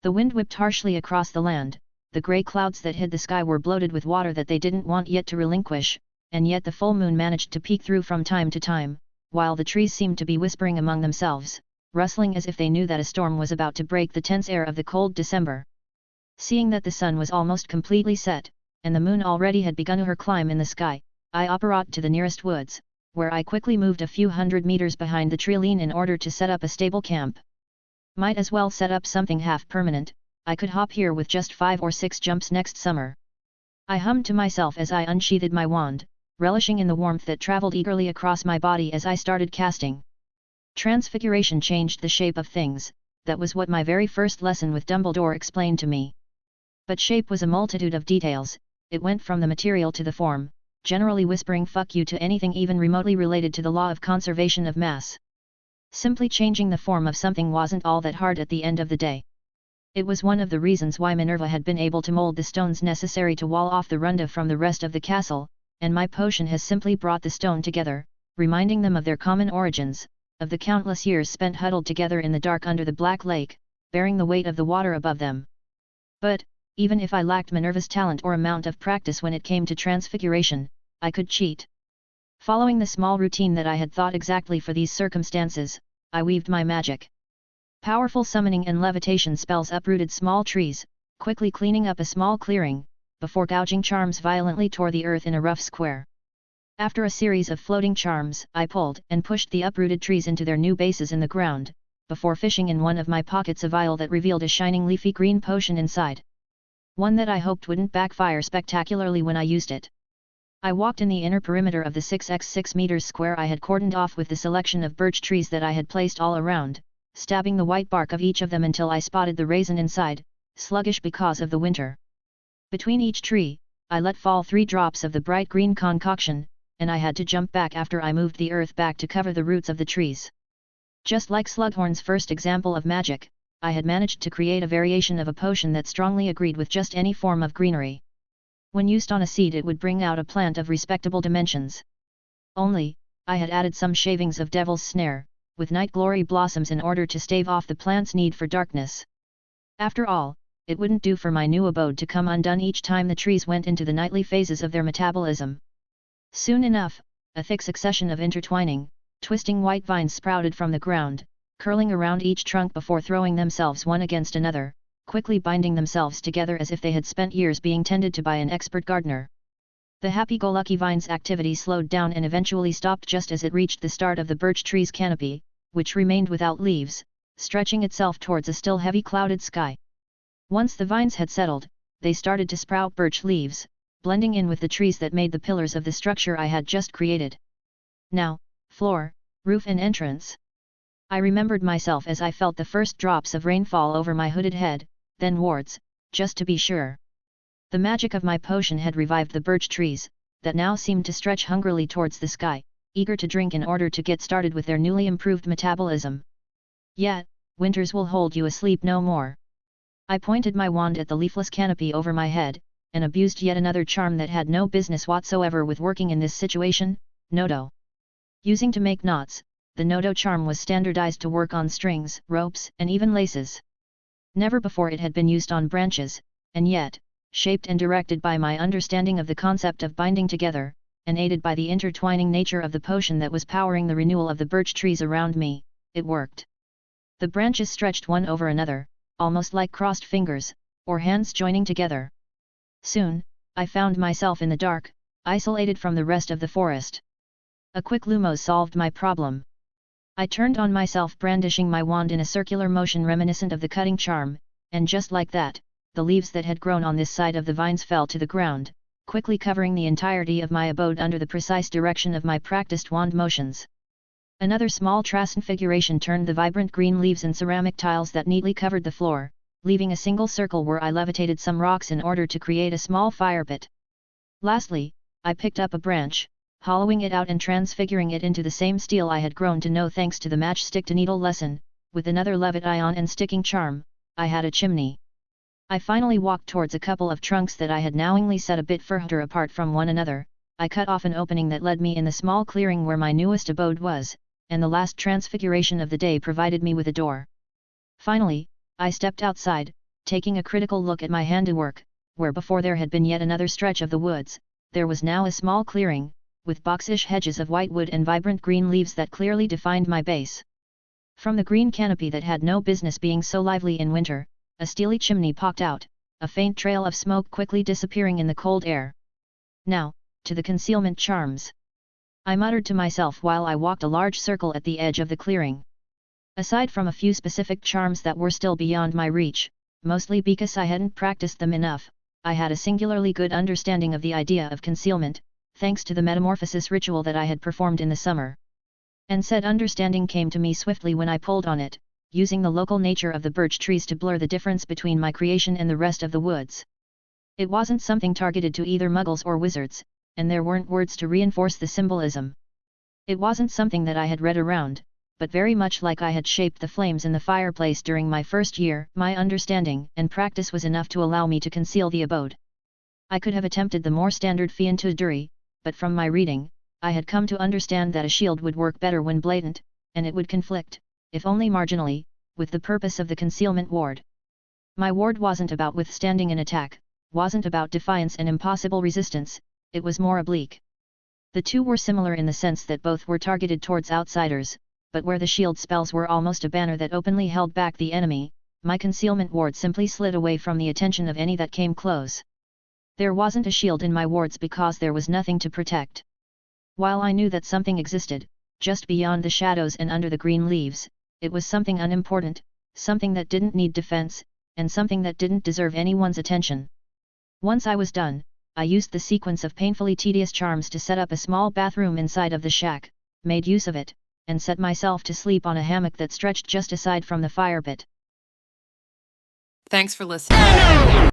The wind whipped harshly across the land, the grey clouds that hid the sky were bloated with water that they didn't want yet to relinquish, and yet the full moon managed to peek through from time to time, while the trees seemed to be whispering among themselves, rustling as if they knew that a storm was about to break the tense air of the cold December. Seeing that the sun was almost completely set, and the moon already had begun her climb in the sky, I apparat to the nearest woods, where I quickly moved a few hundred meters behind the treeline in order to set up a stable camp. Might as well set up something half-permanent, I could hop here with just 5 or 6 jumps next summer. I hummed to myself as I unsheathed my wand, relishing in the warmth that travelled eagerly across my body as I started casting. Transfiguration changed the shape of things, that was what my very first lesson with Dumbledore explained to me. But shape was a multitude of details, it went from the material to the form, generally whispering fuck you to anything even remotely related to the law of conservation of mass. Simply changing the form of something wasn't all that hard at the end of the day. It was one of the reasons why Minerva had been able to mold the stones necessary to wall off the Runda from the rest of the castle, and my potion has simply brought the stone together, reminding them of their common origins, of the countless years spent huddled together in the dark under the Black Lake, bearing the weight of the water above them. But, even if I lacked Minerva's talent or amount of practice when it came to transfiguration, I could cheat. Following the small routine that I had thought exactly for these circumstances, I weaved my magic. Powerful summoning and levitation spells uprooted small trees, quickly cleaning up a small clearing, before gouging charms violently tore the earth in a rough square. After a series of floating charms, I pulled and pushed the uprooted trees into their new bases in the ground, before fishing in one of my pockets a vial that revealed a shining leafy green potion inside. One that I hoped wouldn't backfire spectacularly when I used it. I walked in the inner perimeter of the 6x6 meters square I had cordoned off with the selection of birch trees that I had placed all around, stabbing the white bark of each of them until I spotted the raisin inside, sluggish because of the winter. Between each tree, I let fall 3 drops of the bright green concoction, and I had to jump back after I moved the earth back to cover the roots of the trees. Just like Slughorn's first example of magic, I had managed to create a variation of a potion that strongly agreed with just any form of greenery. When used on a seed it would bring out a plant of respectable dimensions. Only, I had added some shavings of Devil's Snare, with night glory blossoms in order to stave off the plant's need for darkness. After all, it wouldn't do for my new abode to come undone each time the trees went into the nightly phases of their metabolism. Soon enough, a thick succession of intertwining, twisting white vines sprouted from the ground, curling around each trunk before throwing themselves one against another, quickly binding themselves together as if they had spent years being tended to by an expert gardener. The happy-go-lucky vine's activity slowed down and eventually stopped just as it reached the start of the birch tree's canopy, which remained without leaves, stretching itself towards a still heavy clouded sky. Once the vines had settled, they started to sprout birch leaves, blending in with the trees that made the pillars of the structure I had just created. Now, floor, roof and entrance. I remembered myself as I felt the first drops of rain fall over my hooded head, then wards, just to be sure. The magic of my potion had revived the birch trees, that now seemed to stretch hungrily towards the sky, eager to drink in order to get started with their newly improved metabolism. Yet, winters will hold you asleep no more. I pointed my wand at the leafless canopy over my head, and abused yet another charm that had no business whatsoever with working in this situation, Nodo. Using to make knots, the Nodo charm was standardized to work on strings, ropes, and even laces. Never before it had been used on branches, and yet, shaped and directed by my understanding of the concept of binding together, and aided by the intertwining nature of the potion that was powering the renewal of the birch trees around me, it worked. The branches stretched one over another, almost like crossed fingers, or hands joining together. Soon, I found myself in the dark, isolated from the rest of the forest. A quick lumos solved my problem. I turned on myself brandishing my wand in a circular motion reminiscent of the cutting charm, and just like that, the leaves that had grown on this side of the vines fell to the ground, quickly covering the entirety of my abode under the precise direction of my practiced wand motions. Another small transfiguration turned the vibrant green leaves and ceramic tiles that neatly covered the floor, leaving a single circle where I levitated some rocks in order to create a small fire pit. Lastly, I picked up a branch, hollowing it out and transfiguring it into the same steel I had grown to know thanks to the matchstick-to-needle lesson. With another levitation and sticking charm, I had a chimney. I finally walked towards a couple of trunks that I had knowingly set a bit further apart from one another. I cut off an opening that led me in the small clearing where my newest abode was, and the last transfiguration of the day provided me with a door. Finally, I stepped outside, taking a critical look at my handiwork, where before there had been yet another stretch of the woods, there was now a small clearing, with boxish hedges of white wood and vibrant green leaves that clearly defined my base. From the green canopy that had no business being so lively in winter, a steely chimney poked out, a faint trail of smoke quickly disappearing in the cold air. Now, to the concealment charms. I muttered to myself while I walked a large circle at the edge of the clearing. Aside from a few specific charms that were still beyond my reach, mostly because I hadn't practiced them enough, I had a singularly good understanding of the idea of concealment, thanks to the metamorphosis ritual that I had performed in the summer. And said understanding came to me swiftly when I pulled on it, using the local nature of the birch trees to blur the difference between my creation and the rest of the woods. It wasn't something targeted to either muggles or wizards, and there weren't words to reinforce the symbolism. It wasn't something that I had read around, but very much like I had shaped the flames in the fireplace during my first year, my understanding and practice was enough to allow me to conceal the abode. I could have attempted the more standard fientuduri, but from my reading, I had come to understand that a shield would work better when blatant, and it would conflict, if only marginally, with the purpose of the concealment ward. My ward wasn't about withstanding an attack, wasn't about defiance and impossible resistance, it was more oblique. The two were similar in the sense that both were targeted towards outsiders, but where the shield spells were almost a banner that openly held back the enemy, my concealment ward simply slid away from the attention of any that came close. There wasn't a shield in my wards because there was nothing to protect. While I knew that something existed, just beyond the shadows and under the green leaves, it was something unimportant, something that didn't need defense, and something that didn't deserve anyone's attention. Once I was done, I used the sequence of painfully tedious charms to set up a small bathroom inside of the shack, made use of it, and set myself to sleep on a hammock that stretched just aside from the fire pit. Thanks for listening.